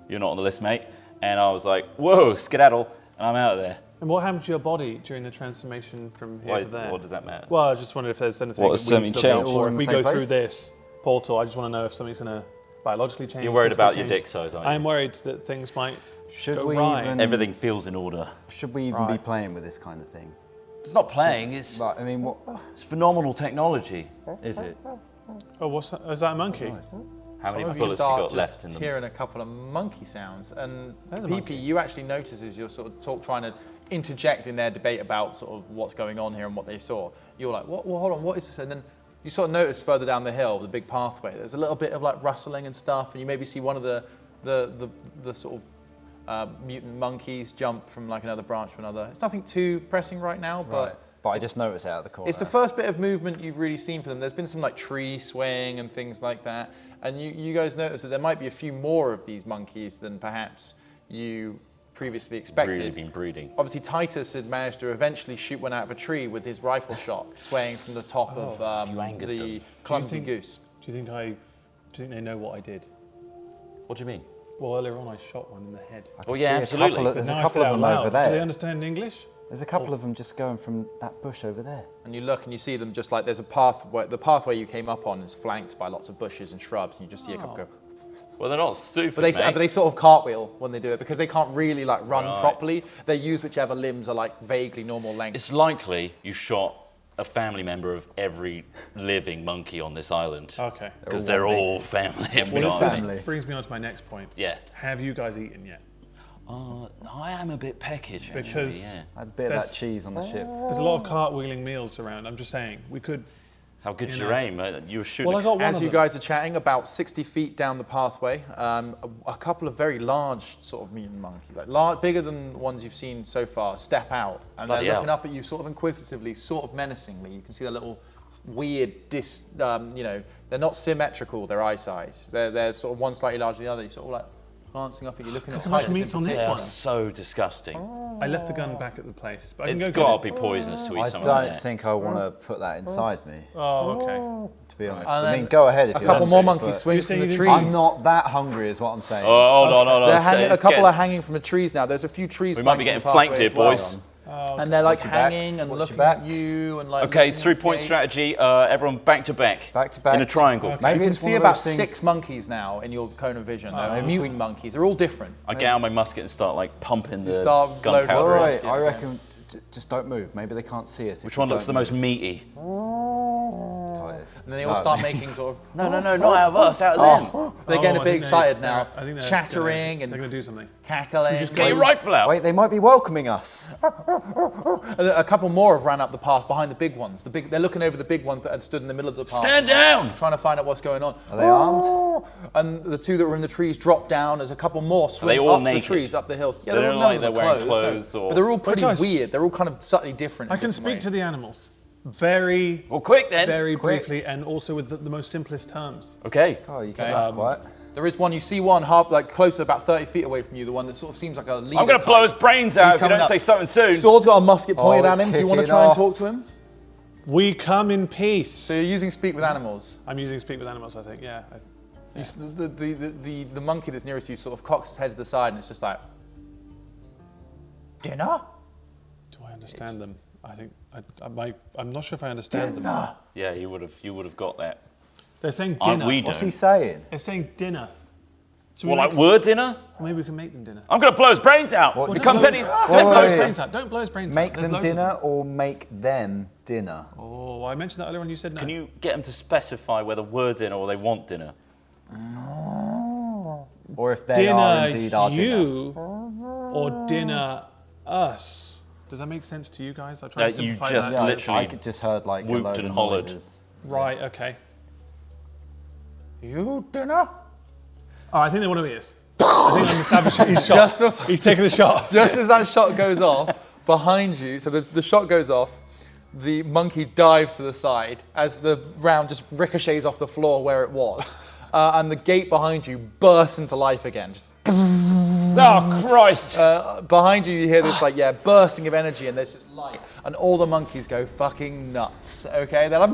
"You're not on the list, mate." And I was like, "Whoa, skedaddle!" And I'm out of there. And what happened to your body during the transformation from here to there? What does that matter? Well, I just wondered if there's anything What, we has something need to look out changed? for. All If in we the go same through place? this portal, I just want to know if something's going to biologically change. You're worried physically about your change. dick size, aren't I you? am worried that things might Should go we right. even Everything feels in order. Should we even be playing with this kind of thing? It's not playing. It's Like, I mean, what phenomenal technology. is it? Oh, what's that? Is that a monkey? How many Some of you bullets you start got just left in them? hearing a couple of monkey sounds, and There's a PP, monkey. you actually notice as you're sort of trying to interject in their debate about sort of what's going on here and what they saw. You're like, what? Well, hold on, what is this? And then you sort of notice further down the hill, the big pathway, there's a little bit of like rustling and stuff, and you maybe see one of the sort of mutant monkeys jump from like another branch to another. It's nothing too pressing right now, but. But I just noticed it out of the corner. It's the first bit of movement you've really seen for them. There's been some like tree swaying and things like that. And you guys notice that there might be a few more of these monkeys than perhaps you previously expected. Really been breeding. Obviously, Titus had managed to eventually shoot one out of a tree with his rifle shot, swaying from the top of you angered the them. clumsy think- goose. Do you think they know what I did? What do you mean? Well, earlier on I shot one in the head. I can Oh, yeah, see a couple absolutely. of- there's Now a I couple said of out them loud. over Do they there. understand English? There's a couple of them just going from that bush over there. And you look and you see them just like there's a pathway. The pathway you came up on is flanked by lots of bushes and shrubs, and you just see a couple go. Well, they're not stupid, But they, mate. but they sort of cartwheel when they do it because they can't really like run Right. properly. They use whichever limbs are like vaguely normal length. It's likely you shot a family member of every living monkey on this island. Okay. Because they're all family, if Well, not. this family. Brings me on to my next point. Yeah. Have you guys eaten yet? I am a bit peckish, actually, Because- yeah. I had a bit of There's- that cheese on the ship. There's a lot of cartwheeling meals around. I'm just saying, we could. How good's You your know. aim? You were shooting Well, I got one As of you them. guys are chatting, about 60 feet down the pathway, a couple of very large sort of mutant monkeys, like bigger than ones you've seen so far, step out, and Bloody they're looking hell. up at you sort of inquisitively, sort of menacingly. You can see their little weird, they're not symmetrical, their eye size. They're sort of one slightly larger than the other. You're sort of like glancing up at you, looking at How much Titus meat's in on this They particular. are so disgusting. I left the gun back at the place, but I can It's go got get to it. be poisonous to eat I some don't of that. think I want to put that inside me, Oh, okay. to be honest. And I mean, then go ahead if A you couple want more to, monkeys but swing You from say the you trees. didn't- I'm not that hungry, is what I'm saying. Oh, hold on. They're So hanging, a it's couple getting- are hanging from the trees now. There's a few trees. We might be flanking getting the flanked pathway here, as well. boys. And they're like Watch your backs, hanging and watch your looking backs. at you and like. Okay, looking it's at 3-point the gate. strategy. Everyone back to back. Back to back. In a triangle. Okay. Maybe You can it's see one of about those things- 6 monkeys now in your cone of vision. maybe Mutant monkeys. They're all different. I get out my musket and start like pumping the start loading gunpowder. up. in. Right, Yeah, I yeah. reckon just don't move. Maybe they can't see us. if Which we one looks don't the most move. meaty? Tired. And then they all start making sort of. No, not out of us, out of them. They're getting Oh, a I bit think excited they're- now, I think they're chattering They're going and to do something. cackling. Get your rifle out. Wait, they might be welcoming us. A couple more have ran up the path behind the big ones. They're looking over the big ones that had stood in the middle of the path. Stand down. Trying to find out what's going on. Are they armed? And the 2 that were in the trees drop down. There's a couple more swing they all up naked? the trees, up the hills. Yeah, They they're don't none like of them they're are wearing clothes, clothes or- But they're all pretty guys- weird. They're all kind of subtly different. I in can different speak ways. to the animals very, Well, quick then. very Quick. briefly and also with the most simplest terms. Okay. Oh, you kept Okay. that quiet. There is one. You see one closer, about 30 feet away from you. The one that sort of seems like a leader. I'm going to blow his brains out He's if you coming don't up. say something soon. Sword's got a musket pointed it's at him. Do you want to kicking try and off. talk to him? We come in peace. So you're using speak with animals. I'm using speak with animals, I think, yeah. The monkey that's nearest you sort of cocks its head to the side and it's just like, dinner? Do I understand them? I think I'm not sure if I understand them. Yeah, you would have got that. They're saying Aren't dinner. we What's don't? he saying? They're saying dinner. So Well, like word dinner? maybe we can make them dinner. I'm gonna blow his brains out. What- He Well, comes don't in, he's blow- Wait, Don't blow wait, his wait. brains out. Don't blow his brains Make out. There's them loads of dinner or make them dinner? Oh, I mentioned that earlier when you said no. Can you get them to specify whether we're dinner or they want dinner? Or if they are indeed dinner our dinner? you or dinner us? Does that make sense to you guys? I tried to You simplify just that. Yeah, literally I just heard like a whooped load and of hollered. noises. Right, okay. You dinner? Oh, I think they want to be us. I think I'm establishing he's shot. Just before, He's taking a shot. just as that shot goes off, behind you, so the shot goes off, the monkey dives to the side as the round just ricochets off the floor where it was, and the gate behind you bursts into life again. Just Oh Christ! behind you, you hear this bursting of energy, and there's just light, and all the monkeys go fucking nuts. Okay, they're like,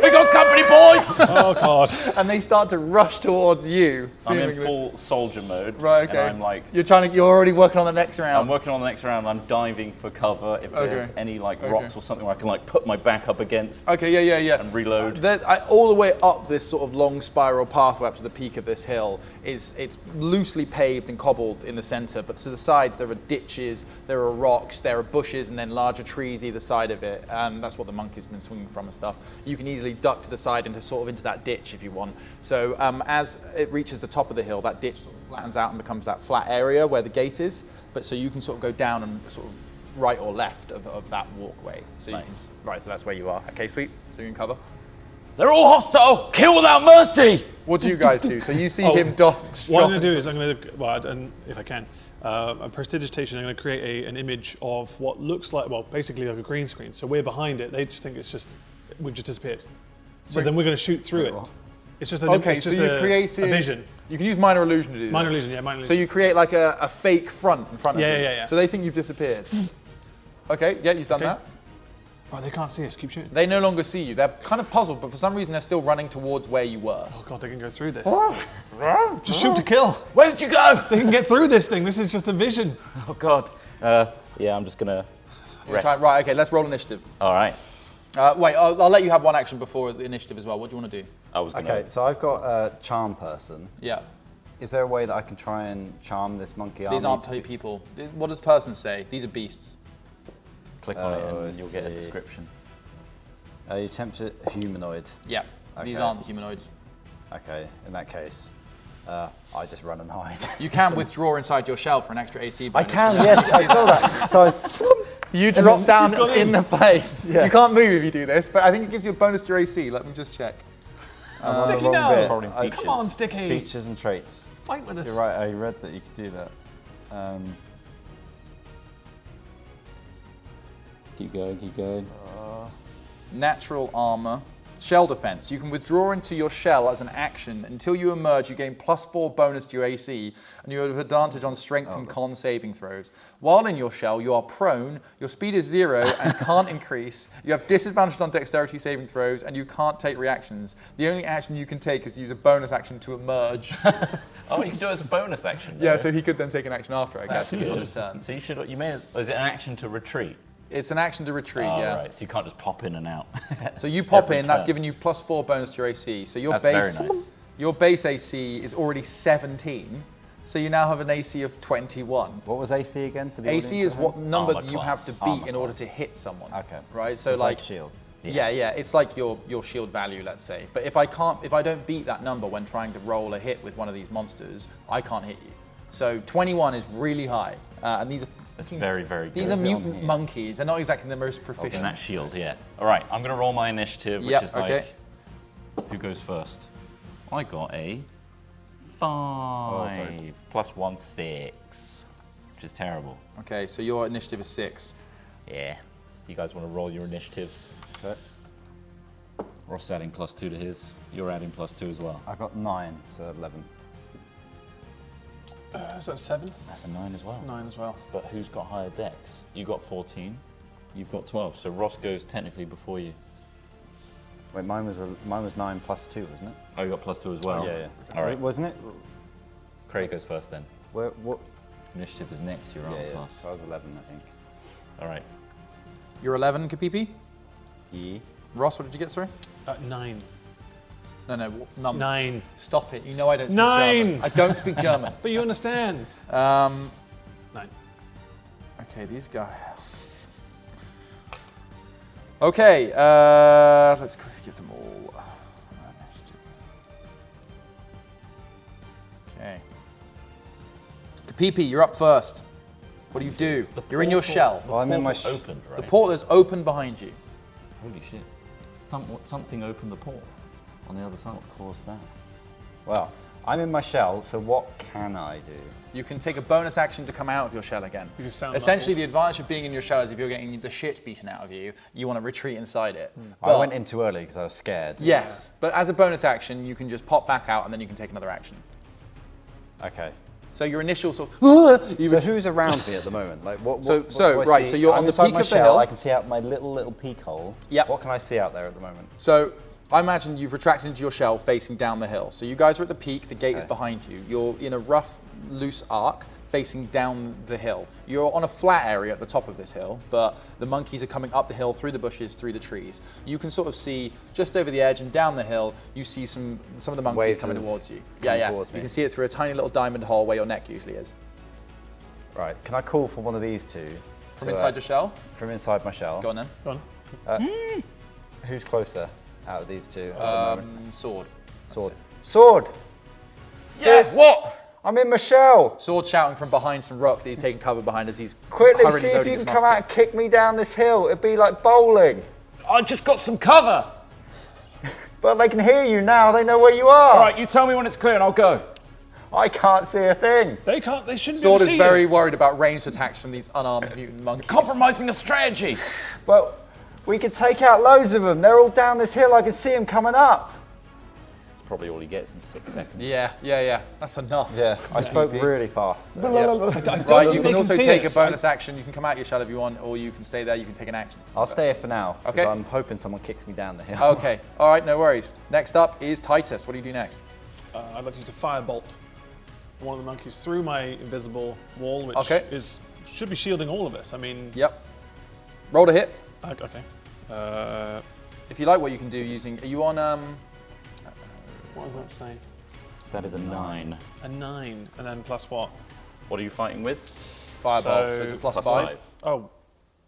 We got company, boys! Oh God. and they start to rush towards you. I'm in seemingly. full soldier mode. Right. Okay. And I'm like, you're already working on the next round. I'm working on the next round. I'm diving for cover. If there's Okay. any like rocks or something where I can like put my back up against Okay, yeah. and reload. All the way up this sort of long spiral pathway up to the peak of this hill it's loosely paved and cobbled in the center, but to the sides there are ditches, there are rocks, there are bushes, and then larger trees either side of it. And that's what the monkey's been swinging from and stuff. You can easily duck to the side into that ditch if you want. So as it reaches the top of the hill, that ditch sort of flattens out and becomes that flat area where the gate is. But so you can sort of go down and sort of right or left of that walkway. So Nice. so that's where you are. Okay, sweet. So you can cover. They're all hostile! Kill without mercy! What do you guys do? So you see him doff. What I'm going to do is I'm going to, well, and if I can, a prestidigitation. I'm going to create an image of what looks like, well, basically like a green screen. So we're behind it. They just think we've just disappeared. So then we're going to shoot through it. It's just Okay, so you created a vision. You can use minor illusion to do Minor this. illusion, yeah, minor So illusion. you create like a fake front in front of you. Yeah. So they think you've disappeared. Okay, yeah, you've done Okay. that. Oh, they can't see us. Keep shooting. They no longer see you. They're kind of puzzled, but for some reason they're still running towards where you were. Oh God, they can go through this. Just shoot to kill. Where did you go? They can get through this thing. This is just a vision. Oh God. Yeah, I'm just gonna rest. Right, okay, let's roll initiative. All right. Wait, I'll let you have one action before the initiative as well. What do you want to do? I was gonna. Okay, so I've got a charm person. Yeah. Is there a way that I can try and charm this monkey army? These aren't people. What does person say? These are beasts. Click on it Oh, and I you'll get a see. description. You tempted humanoid. Yeah. These Okay. aren't humanoids. Okay, in that case, I just run and hide. You can withdraw inside your shell for an extra AC I bonus. can, yes, I saw that. So You drop down in the face. Yeah. You can't move if you do this, but I think it gives you a bonus to your AC. Let me just check. I'm on the Sticky wrong now. bit. Probably I- features. Come on, Sticky. Features and traits. Fight with us. You're right, I read that you could do that. Keep going. Natural armor. Shell defense. You can withdraw into your shell as an action. Until you emerge, you gain +4 bonus to your AC, and you have advantage on strength and con saving throws. While in your shell, you are prone, your speed is 0 and can't increase. You have disadvantage on dexterity saving throws, and you can't take reactions. The only action you can take is use a bonus action to emerge. Oh, you can do it as a bonus action. Yeah, though. so he could then take an action after, I guess, if he's on Good. his turn. So you may. Is it an action to retreat? It's an action to retreat, Oh, yeah. right. So you can't just pop in and out. So you pop Every in, that's turn. giving you +4 bonus to your AC. So your That's base, very nice. your base AC is already 17. So you now have an AC of 21. What was AC again for the AC audience is at what home? number Armor you have class. to beat Armor in order class. to hit someone. Okay. Right. So It's like shield. Yeah, it's like your shield value, let's say. But if I don't beat that number when trying to roll a hit with one of these monsters, I can't hit you. So 21 is really high, and these are. That's very, very good. These are Is it on mutant here? monkeys. They're not exactly the most In proficient. that shield, yeah. All right, I'm going to roll my initiative, which Yep, is like, okay. who goes first? I got a 5 plus 1, 6, which is terrible. Okay, so your initiative is 6. Yeah. You guys want to roll your initiatives? Okay. Ross adding +2 to his. You're adding +2 as well. I got 9, so 11. Is that 7? That's a 9 as well. 9 as well. But who's got higher dex? You got 14. You've got 12. So Ross goes technically before you. Wait, mine was 9 plus 2, wasn't it? Oh, you got +2 as well? Yeah. All right. Wasn't it? Craig goes first then. What? Initiative is next, you're on Yeah. plus. So I was 11, I think. All right. You're 11, Kapipi. Yeah. Ross, what did you get, sorry? 9. No, number. 9. Stop it. You know I don't speak 9. German. I don't speak German. But you understand. 9. 9. Okay, these guys. Okay, let's give them all. Okay. Kapipi, you're up first. What do you do? You're in your shell. Well, I'm in my Opened, right? The portal is open behind you. Holy shit. Something opened the port on the other side. Of course that. Well, I'm in my shell, so what can I do? You can take a bonus action to come out of your shell again. You can sound Essentially, muffled. the advantage of being in your shell is if you're getting the shit beaten out of you, you want to retreat inside it. I went in too early because I was scared. Yes, but as a bonus action, you can just pop back out and then you can take another action. Okay. So your initial sort of... So who's around me at the moment? Like what? So- what so, do I right, see? so you're I'm on the inside peak my of the shell. hill. I can see out my little peak hole. Yep. What can I see out there at the moment? So I imagine you've retracted into your shell facing down the hill. So you guys are at the peak, the gate is Okay. behind you. You're in a rough, loose arc facing down the hill. You're on a flat area at the top of this hill, but the monkeys are coming up the hill, through the bushes, through the trees. You can sort of see just over the edge and down the hill, you see some of the monkeys Waves coming of towards you. coming Yeah. towards You me. can see it through a tiny little diamond hole where your neck usually is. Right. Can I call for one of these two? From to, inside your shell? From inside my shell. Go on then. Go on. Who's closer out of these two? at the moment? Sword. Sword. Sword! Yeah, what? I'm in my shell! Sword shouting from behind some rocks that he's taking cover behind as he's Quickly, hurriedly see if loading you his can come out musket. and kick me down this hill. It'd be like bowling. I just got some cover. But they can hear you now. They know where you are. All right, you tell me when it's clear and I'll go. I can't see a thing. They can't. They shouldn't Sword be is able to see very you. worried about ranged attacks from these unarmed mutant monkeys. Compromising the strategy. Well, we could take out loads of them. They're all down this hill. I can see them coming up. That's probably all he gets in 6 seconds. Yeah. That's enough. Yeah, I spoke really fast. Yeah. I don't Right, you think can they also see take a us. bonus action. You can come out your shell if you want, or you can stay there. You can take an action. I'll stay here for now. Okay. Okay. I'm hoping someone kicks me down the hill. Okay. All right. No worries. Next up is Titus. What do you do next? I'd like to use a firebolt. One of the monkeys through my invisible wall, which Okay. should be shielding all of us. I mean, Yep. Roll to hit. okay. If you like what you can do using. Are you on? What does that say? That is a 9. A 9, and then plus what? What are you fighting with? Firebolt. So, So it's a plus Plus 5. 5. Oh,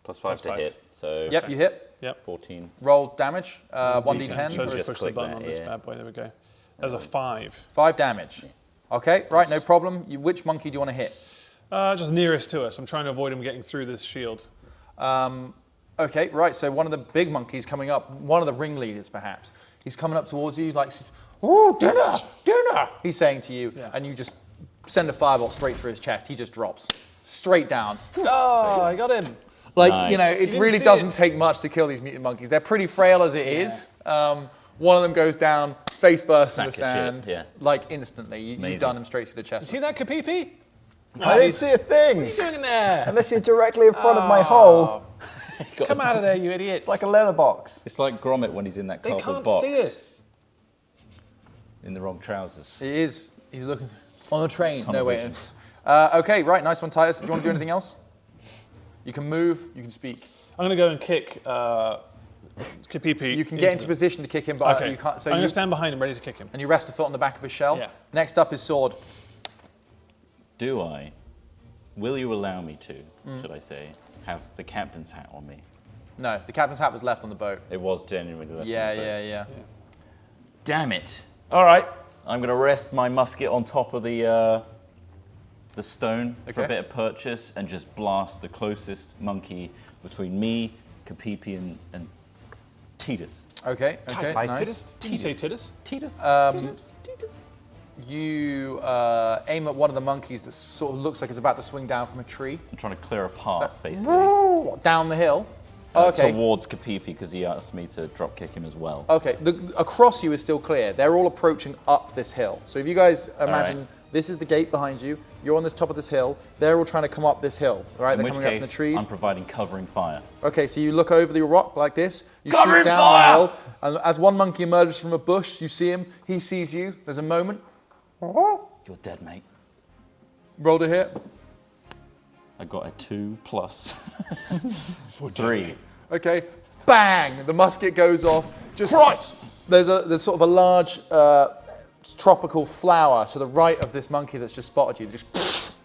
Plus 5 Plus to 5. hit. So Yep. You hit. 14. Roll damage. 1d10. So Just just push the click button that, on this yeah. bad boy. There we go. There's a 5. 5 damage. Okay. Right. No problem. Which monkey do you want to hit? Just nearest to us. I'm trying to avoid him getting through this shield. Okay, right, so one of the big monkeys coming up, one of the ringleaders perhaps, he's coming up towards you like, "Ooh, dinner!" He's saying to you, and you just send a firebolt straight through his chest. He just drops straight down. Oh, I got him. Like, you know, Nice. it didn't really see doesn't it. take much to kill these mutant monkeys. They're pretty frail as it is. One of them goes down, face bursts in the Sack of shit, sand, yeah. like instantly. You've Amazing. done him straight through the chest. See that, Kapipi? I didn't see a thing. What are you doing in there? Unless you're directly in front of my hole. Come out of there, you idiot. It's like a leather box. It's like Gromit when he's in that They cardboard can't box. see us. In the wrong trousers. It is. He's looking on the train. Tunnel No, wait. vision. Okay, right, nice one, Titus. Do you want to do anything else? You can move, you can speak. I'm going to go and kick Kapipi. You can get into position to kick him, but Okay. you can't. So I'm going you, to stand behind him, ready to kick him. and you rest a foot on the back of his shell. Yeah. Next up is sword. Do I? Will you allow me to, should I say, have the captain's hat on me? No, the captain's hat was left on the boat. It was genuinely left Yeah, on the boat. yeah. Damn it. All right. I'm going to rest my musket on top of the stone for Okay. a bit of purchase and just blast the closest monkey between me, Kapipi, and Titus. Okay, nice. Did you say Titus? Titus? You aim at one of the monkeys that sort of looks like it's about to swing down from a tree. I'm trying to clear a path, basically. Down the hill. Okay. Towards Kapipi, because he asked me to drop kick him as well. Okay, across you is still clear. They're all approaching up this hill. So if you guys imagine This is the gate behind you. You're on this top of this hill. They're all trying to come up this hill, right? In They're which coming up in the case, trees. I'm providing covering fire. Okay, so you look over the rock like this. You Cover shoot in down fire! the hill, and as one monkey emerges from a bush, you see him. He sees you. There's a moment. You're dead, mate. Roll to hit. I got a 2 plus 3. Okay, bang! The musket goes off. Just Christ! there's sort of a large tropical flower to the right of this monkey that's just spotted you. Just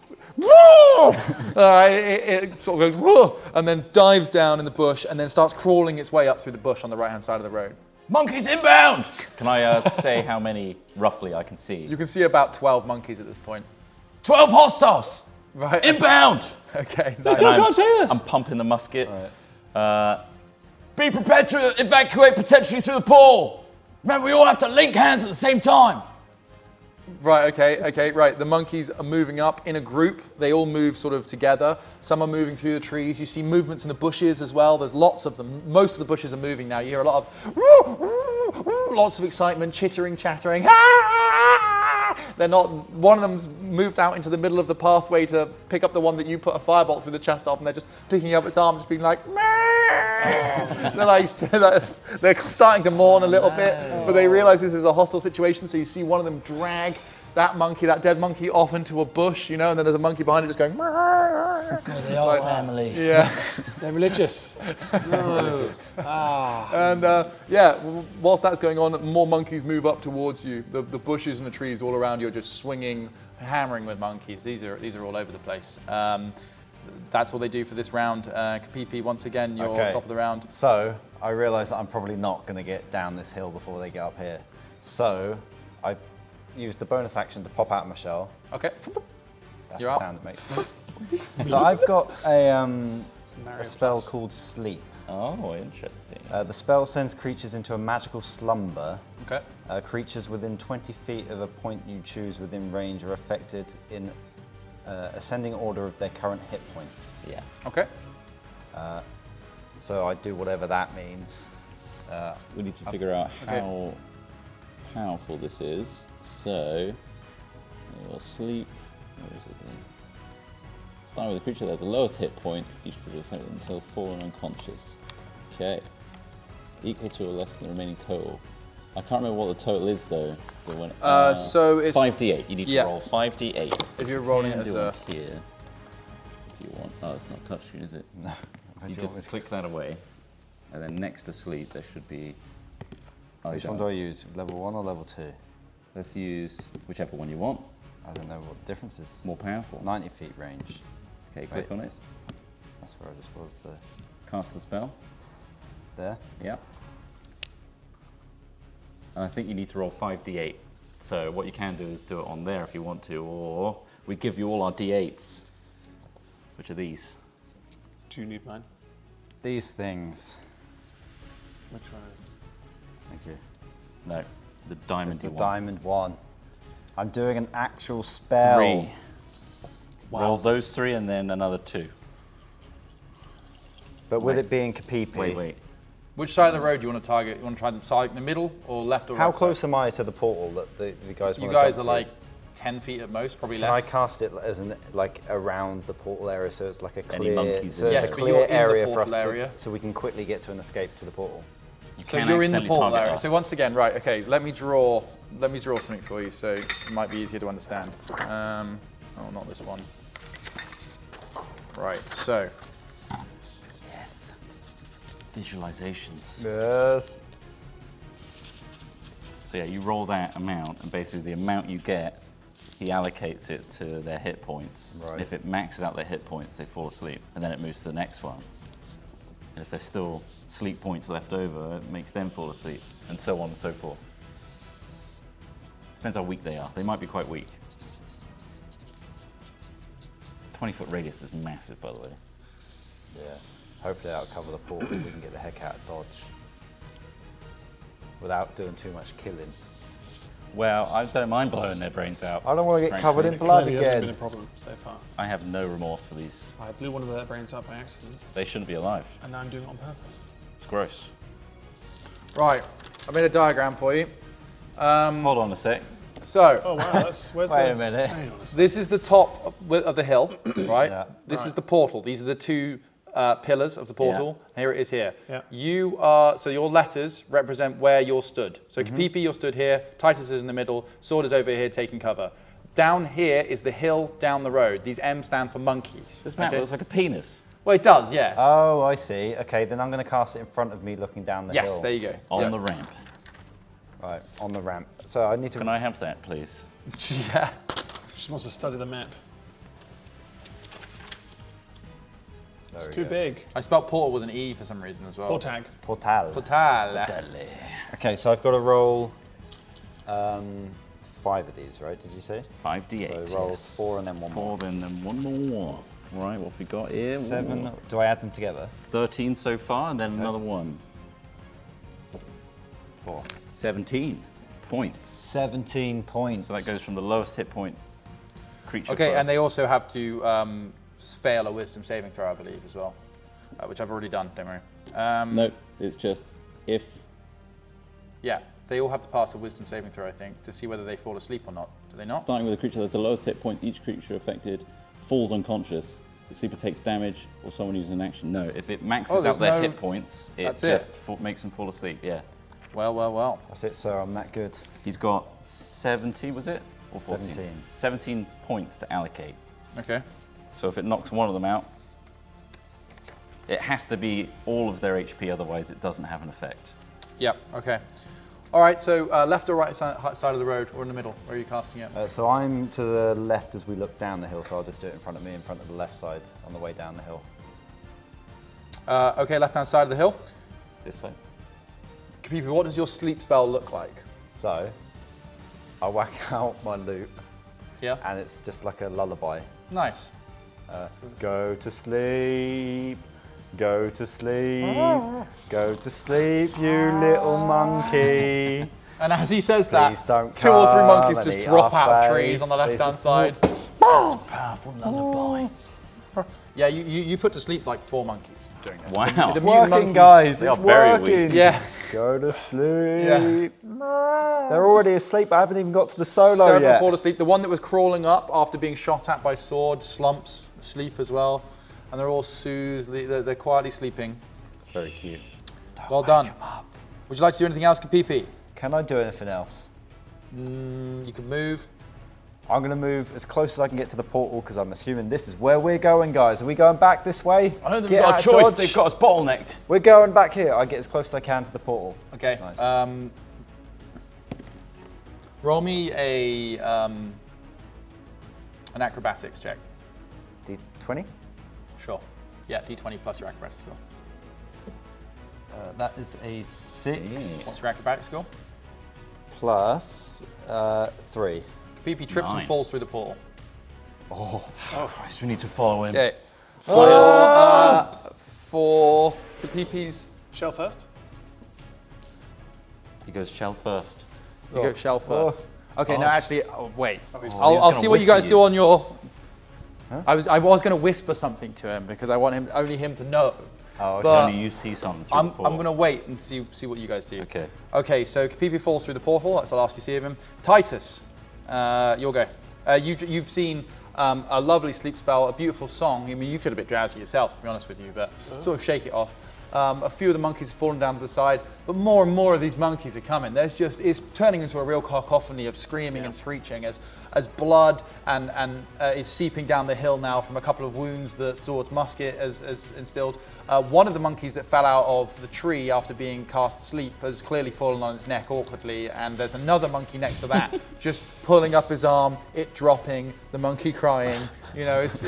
it sort of goes whoa, and then dives down in the bush and then starts crawling its way up through the bush on the right hand side of the road. Monkeys inbound! Can I say how many roughly I can see? You can see about 12 monkeys at this point. 12 hostiles! Right. Inbound! Okay. They nice. still can't see us. I'm pumping the musket. Be prepared to evacuate potentially through the pool. Remember, we all have to link hands at the same time. Right, okay, right. The monkeys are moving up in a group. They all move sort of together. Some are moving through the trees. You see movements in the bushes as well. There's lots of them. Most of the bushes are moving now. You hear a lot of lots of excitement, chittering, chattering. They're not, one of them's moved out into the middle of the pathway to pick up the one that you put a firebolt through the chest of, and they're just picking up its arm, just being like, they're starting to mourn a little bit, but they realize this is a hostile situation, so you see one of them drag that monkey, that dead monkey, off into a bush, you know, and then there's a monkey behind it just going, They are family. yeah. They're religious. And whilst that's going on, more monkeys move up towards you. The bushes and the trees all around you are just swinging, hammering with monkeys. These are all over the place. That's all they do for this round. Kapipi, once again, you're Okay. top of the round. So I realise that I'm probably not going to get down this hill before they get up here. So I used the bonus action to pop out of my shell. Okay. That's You're the out. sound it makes. So I've got a spell called Sleep. Oh, interesting. The spell sends creatures into a magical slumber. Okay. Creatures within 20 feet of a point you choose within range are affected in ascending order of their current hit points. Yeah. Okay. So I do whatever that means. We need to figure out Okay. how powerful this is. So, we'll sleep. Where is it then? Start with a creature that has the lowest hit point. Each creature is affected until fallen unconscious. Okay. Equal to or less than the remaining total. I can't remember what the total is though. But when, So it's 5d8. You need yeah. to roll 5d8. if you're rolling it Can as do a one here. If you want. Oh, it's not touchscreen, is it? No. You do you want me just to- click that away, and then next to sleep there should be. Oh, Which you one don't. do I use? Level 1 or level 2? Let's use whichever one you want. I don't know what the difference is. More powerful. 90 feet range. Okay, click Right. on it. That's where I just was Cast the spell. there. Yep. And I think you need to roll 5d8. So what you can do is do it on there if you want to, or we give you all our d8s, which are these. Do you need mine? These things. Which one is? Thank you. No, the It's diamond the one. diamond one. I'm doing an actual spell. 3. Roll those 3 and then another 2. But with it being Kapipi. Wait. which side of the road do you want to target? You want to try the side in the middle or left or right? How side? close am I to the portal that the guys You want guys to are jump to? like 10 feet at most, probably Can I less. cast it as an like around the portal area so it's like a Any clear, monkeys so in it's there? a Yes, but you're clear in the area for us portal area. so we can quickly get to an escape to the portal. You So can you're in the accidentally portal target area. us. So once again, right, okay, let me draw something for you so it might be easier to understand. Oh, not this one. Right, so Yes. Visualizations. Yes. So yeah, you roll that amount, and basically the amount you get, he allocates it to their hit points. Right. If it maxes out their hit points, they fall asleep, and then it moves to the next one. And if there's still sleep points left over, it makes them fall asleep, and so on and so forth. Depends how weak they are. They might be quite weak. 20-foot radius is massive, by the way. Yeah. Hopefully that'll cover the portal. We can get the heck out of Dodge without doing too much killing. Well, I don't mind blowing their brains out. I don't want to get frankly. covered in blood Clearly hasn't been a again. problem so far. I have no remorse for these. I blew one of their brains up by accident, They shouldn't be alive. and now I'm doing it on purpose. It's gross. right, I made a diagram for you. Hold on a sec. So, Oh wow, where's Wait the... a minute. Hang on a second. this is the top of the hill, right? Yeah. This is the portal. These are the two pillars of the portal. Here it is here. Yeah. So your letters represent where you're stood. So Kapipi, you're stood here. Titus is in the middle. Sword is over here taking cover. Down here is the hill down the road. These M stand for monkeys. This map looks like a penis. Well, it does, yeah. Oh, I see. Okay, then I'm going to cast it in front of me looking down the hill. Yes, there you go. On Yeah. the ramp. Right, on the ramp. So I need to... Can I have that, please? Yeah. She wants to study the map. There It's we too go. big. I spelled portal with an E for some reason as well. Portag. Portal. Portal. Okay, so I've got to roll 5 of these, right? Did you say? 5d8. So roll yes. 4 and then one more. 4 and then one more. Right, what have we got here? 7. Do I add them together? 13 so far, and then another one. 4. 17 points. 17 points. So that goes from the lowest hit point creature Okay, first. and they also have to fail a wisdom saving throw, I believe, as well. Which I've already done, don't worry. No, it's just if... Yeah, they all have to pass a wisdom saving throw, I think, to see whether they fall asleep or not. Do they not? Starting with a creature that's the lowest hit points, each creature affected falls unconscious. The sleeper takes damage, or someone uses an action. No, if it maxes there's out their no- hit points, it That's just it. makes them fall asleep, yeah. Well, well, well. That's it, sir. I'm that good. He's got 70, was it? Or 14? 17. 17 points to allocate. Okay. So if it knocks one of them out, it has to be all of their HP, otherwise it doesn't have an effect. Yep, okay. All right, so left or right side of the road, or in the middle? Where are you casting it? So I'm to the left as we look down the hill, so I'll just do it in front of me, in front of the left side on the way down the hill. Okay, left-hand side of the hill. This side. Kapipi, what does your sleep spell look like? So I whack out my lute, Yeah. and it's just like a lullaby. Nice. Go to sleep, go to sleep, go to sleep, you little monkey. And as he says Please that, don't 2 or 3 come monkeys and just eat drop our out of trees face. on the left-hand It's a side. That's a powerful lullaby. Yeah, you put to sleep like 4 monkeys doing this. Wow. The It's mutant working, monkeys- guys. They It's are very working. weak. Yeah. Go to sleep. They're already asleep. I haven't even got to the solo Several yet. fall asleep. The one that was crawling up after being shot at by sword slumps asleep as well. And they're all soothed. They're quietly sleeping. It's very cute. Well done. Would you like to do anything else, Kapipi? Can I do anything else? You can move. I'm going to move as close as I can get to the portal because I'm assuming this is where we're going, guys. Are we going back this way? I don't think Get we've got out a of choice, dodge. they've got us bottlenecked. We're going back here. I get as close as I can to the portal. Okay. Nice. Roll me an acrobatics check. D20? Sure. Yeah, D20 plus your acrobatics skill. That is a 6 What's your acrobatics skill? plus 3. Kapipi trips and 9. falls through the portal. Oh Christ, we need to follow him. Okay. For Kapipi's, Shell first. He goes shell first. you go shell first. Okay, no, actually, wait. He's I'll gonna see what you whisper guys do on your. I was going to whisper something to him because I want only him to know. Oh, okay. But Only you see something through I'm the portal. going to wait and see what you guys do. Okay. Okay, so Kapipi falls through the portal. That's the last you see of him. Titus, you'll go. You've seen a lovely sleep spell, a beautiful song. I mean, you feel a bit drowsy yourself, to be honest with you, but sort of shake it off. A few of the monkeys have fallen down to the side, but more and more of these monkeys are coming. It's turning into a real cacophony of screaming and screeching as blood and is seeping down the hill now from a couple of wounds that Sword's musket has instilled. One of the monkeys that fell out of the tree after being cast asleep has clearly fallen on its neck awkwardly, and there's another monkey next to that just pulling up his arm, it dropping, the monkey crying. You know, it's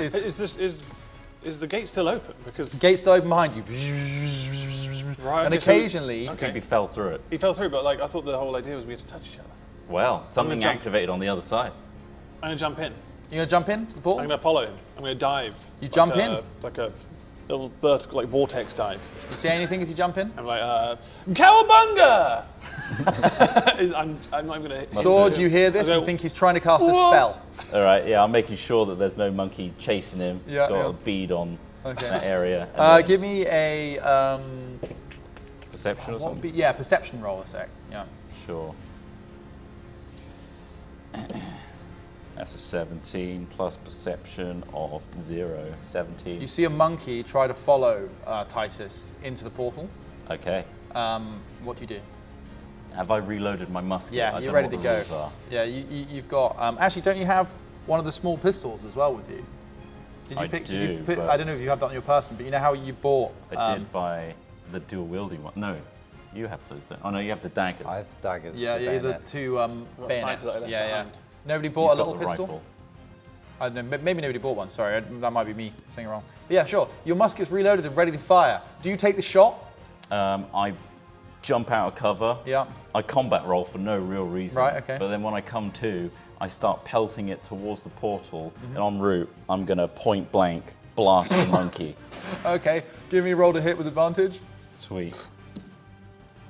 Is the gate still open? Because gate's still open behind you. Right, And okay, so- occasionally, Kapipi fell through it. he fell through, but like I thought the whole idea was we had to touch each other. Well, something jump. activated on the other side. I'm gonna jump in. you're gonna jump into the I'm portal? gonna follow him. I'm gonna dive. You jump in? Like a little vertical, like vortex dive. You say anything as you jump in? I'm like, Cowabunga! I'm not even gonna hit. Sword, you hear this I go, and think he's trying to cast a spell. All right, yeah, I'm making sure that there's no monkey chasing him. Yeah, Got yeah. a bead on Okay. that area. and then Give me a perception or what would something. be, perception roll a sec. Yeah. Sure. That's a 17 plus perception of 0. 17. You see a monkey try to follow Titus into the portal. Okay. What do you do? Have I reloaded my musket? Yeah, I you're don't ready know to what the go. rules are. Yeah, you've got. Actually, don't you have one of the small pistols as well with you? Did you I pick? do, Did you pick, but- I don't know if you have that on your person, but you know how you bought. I did buy the dual wielding one. No, you have those, don't? Oh no, you have the daggers. I have the daggers. Yeah, the yeah, the bayonets. two Got snipers bayonets. that I left Yeah, yeah. behind. Nobody You've bought a got little the pistol. rifle. I don't know, maybe nobody bought one. Sorry, that might be me saying it wrong. But yeah, sure. Your musket's reloaded and ready to fire. Do you take the shot? I jump out of cover. Yeah. I combat roll for no real reason. Right, okay. But then when I come to, I start pelting it towards the portal, Mm-hmm. and en route, I'm gonna point blank blast the monkey. Okay. Give me a roll to hit with advantage. Sweet.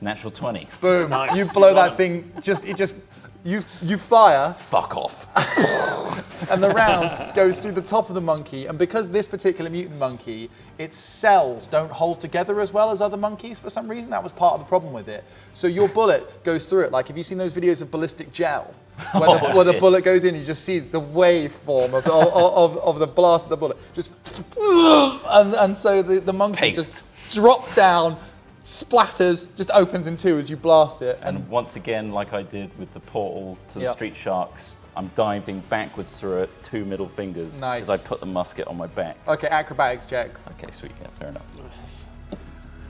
Natural 20. Boom. Nice. You blow You got that thing. You fire. Fuck off. And the round goes through the top of the monkey, and because this particular mutant monkey, its cells don't hold together as well as other monkeys for some reason. That was part of the problem with it. So your bullet goes through it. Like, have you seen those videos of ballistic gel? Where the bullet goes in, you just see the waveform of the blast of the bullet. Just, and so the monkey Paste. just drops down, splatters, just opens in two as you blast it. And once again, like I did with the portal to the Yep. street sharks, I'm diving backwards through it, 2 middle fingers, Nice. as I put the musket on my back. Okay, acrobatics check. Okay, sweet, yeah, fair enough.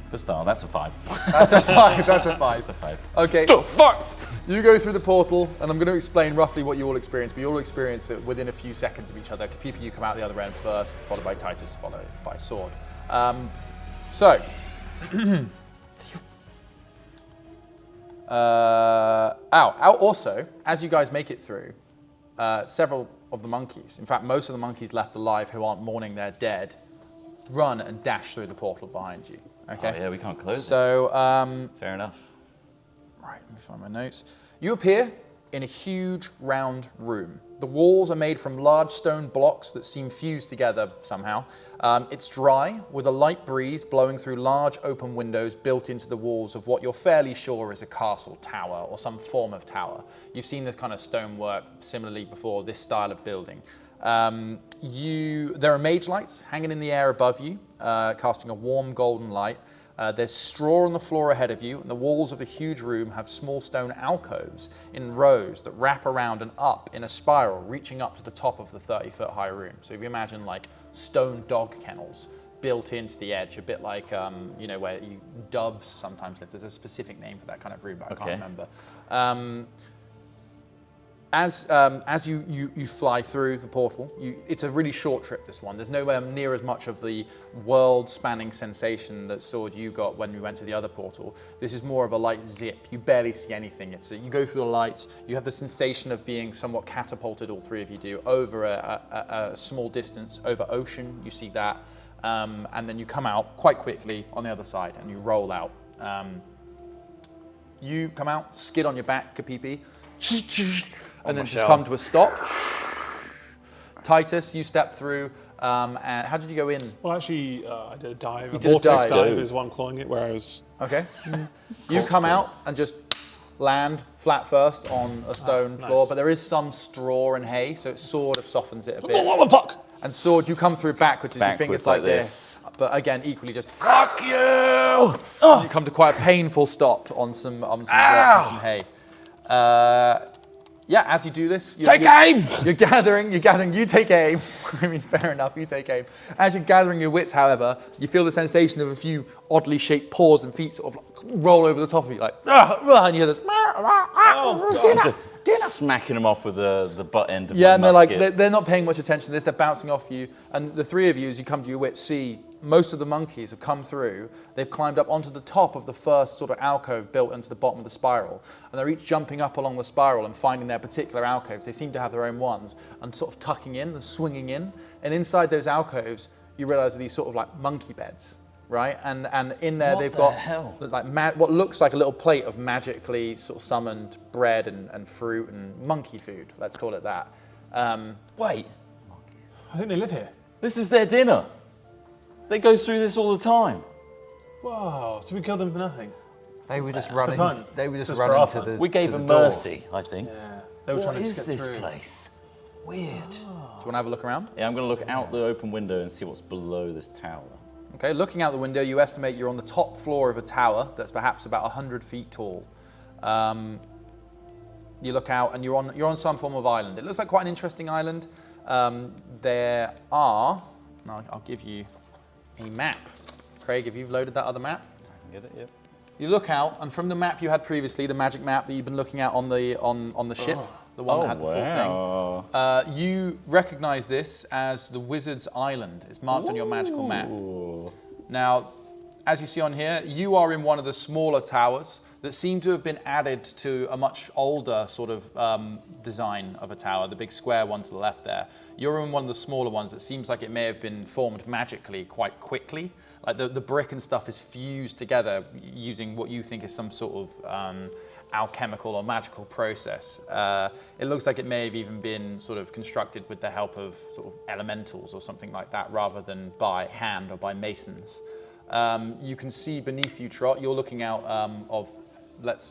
The star, that's a 5. That's a 5. That's a 5. That's a 5. Okay. The fuck? You go through the portal, and I'm going to explain roughly what you all experience, but you all experience it within a few seconds of each other. People, you come out the other end first, followed by Titus, followed by Sword. Also, as you guys make it through, several of the monkeys, in fact, most of the monkeys left alive who aren't mourning their dead, run and dash through the portal behind you. Okay. Oh yeah, we can't close So, it. Fair enough. right, let me find my notes. You appear in a huge round room. The walls are made from large stone blocks that seem fused together somehow. It's dry, with a light breeze blowing through large open windows built into the walls of what you're fairly sure is a castle tower or some form of tower. You've seen this kind of stonework similarly before, this style of building. There are mage lights hanging in the air above you, casting a warm golden light. There's straw on the floor ahead of you, and the walls of the huge room have small stone alcoves in rows that wrap around and up in a spiral, reaching up to the top of the 30-foot high room. So if you imagine like stone dog kennels built into the edge, a bit like where doves sometimes live. There's a specific name for that kind of room, but I can't remember. As you fly through the portal, it's a really short trip, this one. There's nowhere near as much of the world-spanning sensation that Sword you got when we went to the other portal. This is more of a light zip. You barely see anything. You go through the lights, you have the sensation of being somewhat catapulted, all three of you do, over a small distance, over ocean, you see that, and then you come out quite quickly on the other side, and you roll out. You come out, skid on your back, Kapipi, and then just come to a stop. Titus, you step through, and how did you go in? Well, actually, I did a dive. You did a vortex dive. dive is what I'm calling it, where I was. Okay. You come out and just land flat first on a stone floor, but there is some straw and hay, so it sort of softens it a bit. What the fuck? And Sword, you come through backwards with your fingers like this. But again, equally just fuck you! You come to quite a painful stop on some dirt and some hay. As you do this, Take aim! You're gathering, you take aim. I mean, fair enough, you take aim. As you're gathering your wits, however, you feel the sensation of a few oddly shaped paws and feet sort of like roll over the top of you, like, and you hear this, I'm just smacking them off with the butt end of my and they're like, musket. they're not paying much attention to this, they're bouncing off you. And the three of you, as you come to your wits, see most of the monkeys have come through. They've climbed up onto the top of the first sort of alcove built into the bottom of the spiral. And they're each jumping up along the spiral and finding their particular alcoves. They seem to have their own ones and sort of tucking in and swinging in. And inside those alcoves, you realize are these sort of like monkey beds, right? And in there they've got like what looks like a little plate of magically sort of summoned bread and fruit and monkey food. Let's call it that. Wait, I think they live here. this is their dinner. They go through this all the time. Whoa, so we killed them for nothing? They were just running. fun. They were just Just for running our to fun. the. We gave to the them door. mercy, I think. Yeah. They were What trying to is skip this through. place? Weird. Do you want to have a look around? Yeah, I'm going to look out the open window and see what's below this tower. Okay, looking out the window, you estimate you're on the top floor of a tower that's perhaps about 100 feet tall. You look out and you're on some form of island. It looks like quite an interesting island. There are, I'll give you a map. Craig, if you've loaded that other map. I can get it, yeah. You look out, and from the map you had previously, the magic map that you've been looking at on the ship, the one that had the full thing, you recognize this as the Wizard's Island. It's marked on your magical map. Now, as you see on here, you are in one of the smaller towers that seem to have been added to a much older sort of design of a tower, the big square one to the left there. You're in one of the smaller ones that seems like it may have been formed magically quite quickly. Like the brick and stuff is fused together using what you think is some sort of alchemical or magical process. It looks like it may have even been sort of constructed with the help of sort of elementals or something like that, rather than by hand or by masons. You can see beneath you, Trot. You're looking out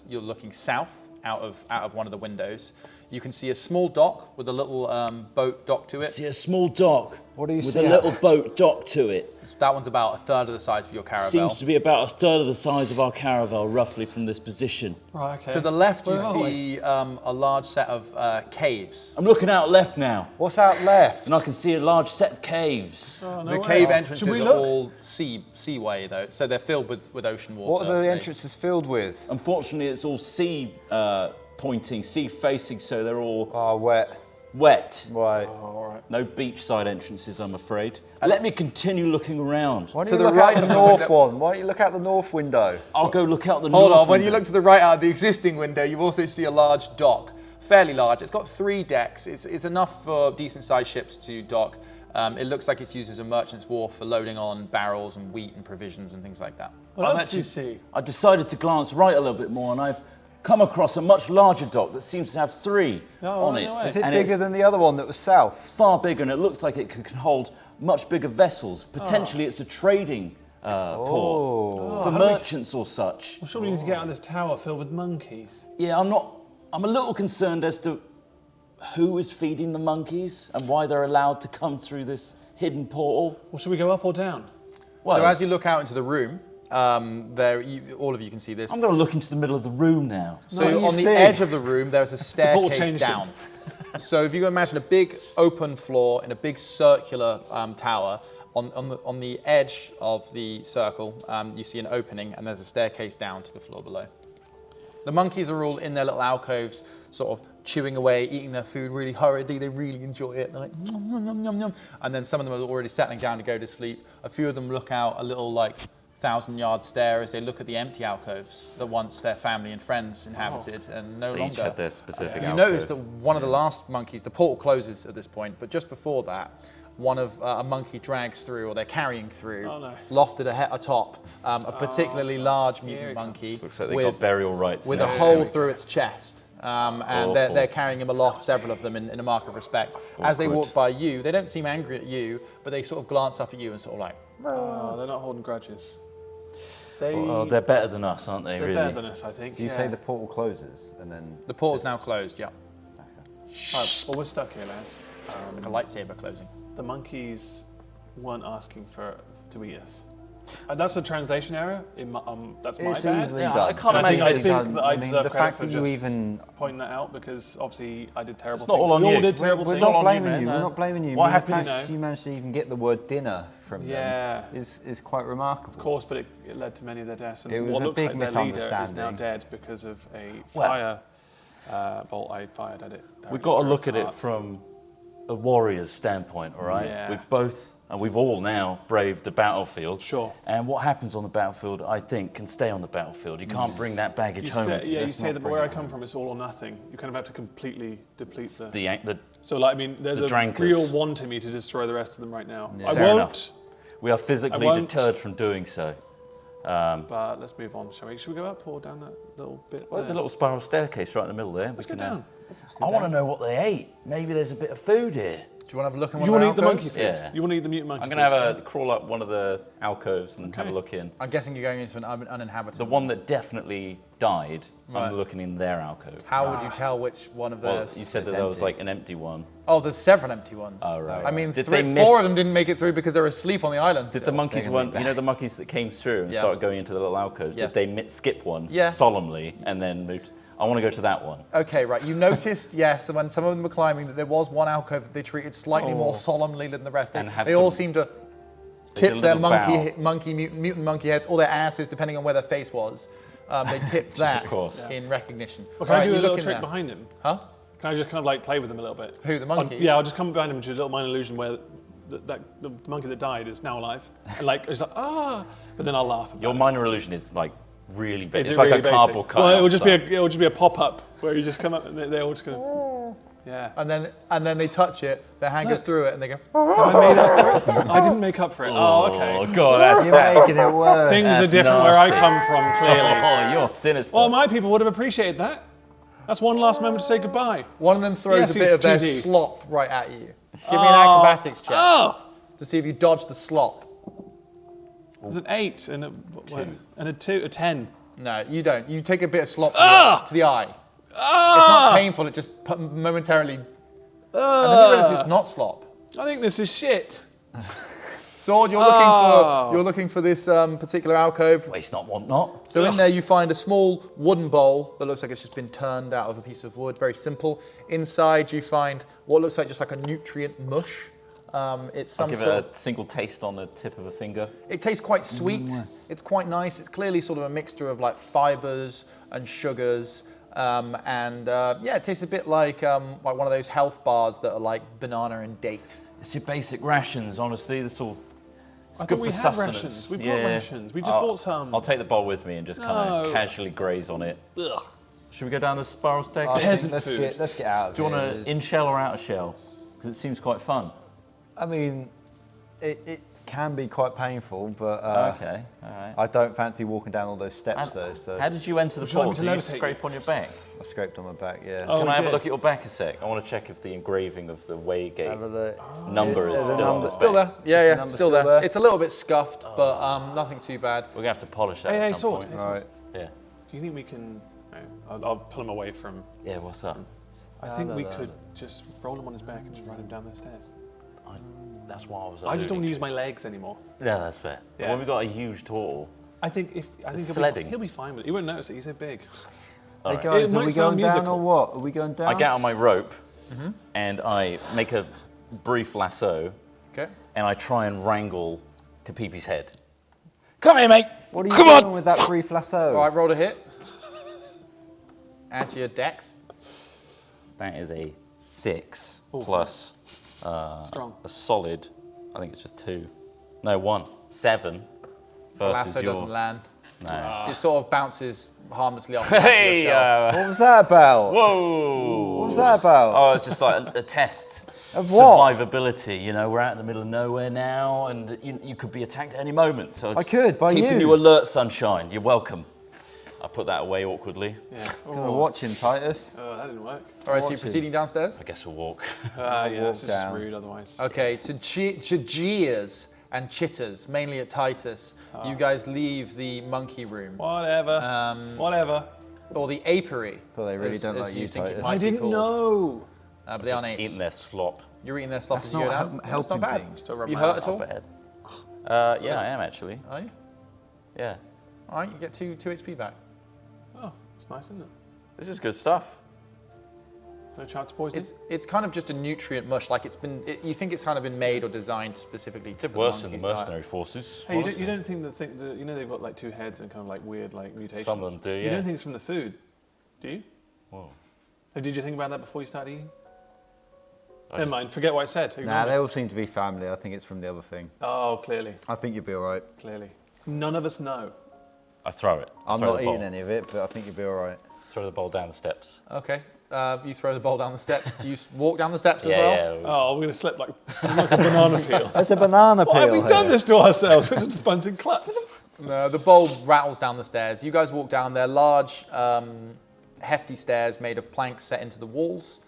you're looking south out of one of the windows. You can see a small dock with a little boat docked to it. See a small dock. What do you with see? a little boat docked to it. That one's about a third of the size of your caravel. Seems to be about a third of the size of our caravel, roughly, from this position. Right, okay. To the left, you Where are we? see a large set of caves. I'm looking out left now, What's out left? and I can see a large set of caves. Oh, no The way. cave entrances Should we are look? all seaway, though, so they're filled with ocean water. What are the They- entrances filled with? Unfortunately, it's all sea pointing, sea facing, so they're all Oh, wet. wet. Right. All right. No beachside entrances, I'm afraid. Let me continue looking around. Why don't To you the look right out of the the north window- one? Why don't you look out the north window? I'll go look out the Hold north on, when you window. look to the right out of the existing window, you also see a large dock. Fairly large. It's got 3 decks. It's enough for decent-sized ships to dock. It looks like it's used as a merchant's wharf for loading on barrels and wheat and provisions and things like that. What else do you see? I decided to glance right a little bit more, and I've come across a much larger dock that seems to have 3 Oh, on no it. way. Is it And bigger it's than the other one that was south? far bigger, and it looks like it can hold much bigger vessels. Potentially, it's a trading port for merchants or such. Well, surely we need to get out of this tower filled with monkeys. Yeah, I'm a little concerned as to who is feeding the monkeys and why they're allowed to come through this hidden portal. Well, should we go up or down? Well, So as you look out into the room, all of you can see this. I'm going to look into the middle of the room now. So What do you on the see? edge of the room, there's a all staircase changed it. down. So if you can imagine a big open floor in a big circular tower, on the edge of the circle, you see an opening, and there's a staircase down to the floor below. The monkeys are all in their little alcoves, sort of chewing away, eating their food really hurriedly. They really enjoy it. They're like, nom, nom, nom, nom, nom. And then some of them are already settling down to go to sleep. A few of them look out a little like 1,000-yard stare as they look at the empty alcoves that once their family and friends inhabited and no They each longer. had their specific You alcove. notice that one of the last monkeys, the portal closes at this point, but just before that, one of a monkey drags through, or they're carrying through, Oh, no. lofted atop, a particularly large mutant monkey Looks like they with, got burial rights. with now. a hole through its chest. And Awful. they're carrying him aloft, several of them, in a mark of respect. As they Awkward. walk by you, they don't seem angry at you, but they sort of glance up at you and sort of like, Oh, they're not holding grudges. They, Oh, they're better than us, aren't they, they're really? better than us, I think. Do you say the portal closes and then... the portal's now closed, yeah. Right, well, we're stuck here, lads. Like a lightsaber closing. The monkeys weren't asking to eat us. That's a translation error. That's my It's bad. easily Yeah, done. I can't I think, imagine I it's think that I mean, deserve the credit fact for that you just even... pointing that out, because obviously I did terrible It's not things. all on We you. all did terrible We're things. not on you, blaming man. you. We're not blaming you. What I mean, happened the fact is- you managed to even get the word dinner from Yeah. them is quite remarkable. Of course, but it led to many of their deaths. And It was what a looks big like their leader is now misunderstanding. dead because of a Well- fire bolt I fired at it. We've got to through look its at it heart. from a warrior's standpoint, all right? Yeah. We've both, and we've all now braved the battlefield. Sure. And what happens on the battlefield, I think, can stay on the battlefield. You can't bring that baggage You home. say, with you. yeah, you Let's say not that bring where I it come home. from, it's all or nothing. You kind of have to completely deplete the. The So, like, I mean, there's the a Drankers. real want in me to destroy the rest of them right now. I Fair won't, enough. We are physically I won't. deterred from doing so. but let's move on, shall we? Should we go up or down that little bit? Well, there's a there? little spiral staircase right in the middle there. Let's go down. I want to know what they ate. Maybe there's a bit of food here. Do you want to have a look in one You of want to the eat the alcoves? monkey food? Yeah. You want to eat the mutant monkey I'm food? going to have a crawl up one of the alcoves and have a Okay. look in. I'm guessing you're going into an uninhabited. The one that definitely died, Right. I'm looking in their alcove. How would you tell which one of Well, theirs? you said It's that there was empty. like an empty one. Oh, there's several empty ones. Oh, right. I mean, Did they four miss- of them didn't make it through because they were asleep on the island. Did the still. monkeys They're gonna weren't, be you know, the monkeys that came through and Yeah. started going into the little alcoves? Yeah. Did they skip one Yeah. solemnly and then moved? I want to go to that one. Okay, right. You noticed, yes, when some of them were climbing, that there was one alcove that they treated slightly more solemnly than the rest. And have They all some- seemed to They did tip a their little bow. mutant monkey heads, or their asses, depending on where their face was. They tipped that course. in recognition. Well, can All I do you a little look in trick there. behind him? Huh? Can I just kind of like play with them a little bit? Who, the monkeys? Yeah, I'll just come behind him and do a little mind illusion where the monkey that died is now alive. And like, it's like, ah, but then I'll laugh. About Your it. minor illusion is like really basic. Is It's it like really a basic? cardboard cutout. Well, it stuff. will just be a pop-up where you just come up and they all just kind of, yeah. And then they touch it, their hand goes through it, and they go, I didn't make up for it. Oh, okay. Oh god, that's You're making it worse. Things are that's different where I nasty. come from, clearly. Oh, you're sinister. Well, my people would have appreciated that. That's one last moment to say goodbye. one of them throws Yes, a bit he's of their 2D. slop right at you. Give me an acrobatics check Oh! to see if you dodge the slop. It was an 8 and a 2, a 10. No, you don't. You take a bit of slop to the eye. It's not painful, it just momentarily. And then you realize it's not slop. I think this is shit. Sword, you're looking for this particular alcove. Waste not, want not. So in there you find a small wooden bowl that looks like it's just been turned out of a piece of wood, very simple. Inside you find what looks like just like a nutrient mush. It's some I'll give sort it a single taste on the tip of a finger. It tastes quite sweet. It's quite nice. It's clearly sort of a mixture of like fibers and sugars. Yeah, it tastes a bit like one of those health bars that are like banana and date. It's your basic rations, honestly. It's all. It's I good thought we for had sustenance. rations. We've got rations. We just I'll- bought some. I'll take the bowl with me and just kind No. of casually graze on it. Ugh. Should we go down the spiral staircase? Peasant let's food. let's get out of Do you here. want to in shell or out of shell? Because it seems quite fun. I mean, it can be quite painful, but Okay, all right. I don't fancy walking down all those steps though, so How did you enter the Would you like pool? me to Did you levitate scrape on your back? I scraped on my back, yeah. Oh, Can we I have a did. look at your back a sec? I want to check if the engraving of the Have a Waygate look. number is There's a still on number. the Still back. there. Yeah, number still still there. there? It's a little bit scuffed, but nothing too bad. We're gonna have to polish that Hey, at hey, some sword. point. Hey, sword. Right. Yeah. Do you think we can... No, I'll pull him away from... Yeah. What's up? I think we could just roll him on his back and just ride him down those stairs. That's why I was. I just don't alluding use to. my legs anymore. Yeah, that's fair. Yeah. When we got a huge turtle. I think sledding. he'll be fine with it. He won't notice it. He's so big. Hey right. guys, It are might we sound going down musical. or what? Are we going down? I get on my rope and I make a brief lasso Okay. and I try and wrangle Kapipi's head. Come here, mate. What are you doing with that brief lasso? All right, roll a hit. Add to your dex. That is a 6 plus Strong. a solid. I think it's just 2. No, 1. 7 versus Lasso your. doesn't land. No. It sort of bounces harmlessly off the back of Hey. your shell. What was that about? Whoa. What was that about? Oh, it's just like a test. Of what? Survivability, you know, we're out in the middle of nowhere now and you could be attacked at any moment. So I could, by keeping you. you alert, sunshine. You're welcome. I put that away awkwardly. Yeah. Gonna watch him, Titus. Oh, that didn't work. All right, so you're proceeding downstairs? I guess we'll walk. Yeah, this is just down. rude otherwise. Okay, to jeers and chitters, mainly at Titus, you guys leave the monkey room. Whatever. Whatever. Or the apiary. Well, they really as- don't as like you, think it Titus. might I be didn't called. know. But they aren't Just apes. eating their slop. You're eating their slop That's as you go not down? help- That's not helping bad. things. Still rub You my hurt hand at all? Bad. Yeah, I am actually. Are you? Yeah. All right, you get 2 HP back. Oh, it's nice, isn't it? This is good stuff. No chance of poisoning. It's kind of just a nutrient mush, like you think it's kind of been made or designed specifically It's for the worse than the monkey's diet. mercenary forces. Hey, honestly. you don't think you know they've got like 2 heads and kind of like weird like mutations? Some of them do, You yeah. don't think it's from the food, do you? Whoa. Or did you think about that before you started eating? I Never just- mind, forget what I said. Ignore Nah, me. they all seem to be family. I think it's from the other thing. Oh, clearly, I think you'll be all right. clearly. None of us know. I throw it. I I'm throw not the bowl. eating any of it, but I think you'll be all right. Throw the bowl down the steps. Okay, you throw the bowl down the steps. Do you walk down the steps as Yeah, well? yeah. Oh, we're gonna slip like a banana peel. That's a banana peel. Why have we done here. this to ourselves? We're just a bunch of klutz. No, the bowl rattles down the stairs. You guys walk down. They're large, hefty stairs made of planks set into the walls.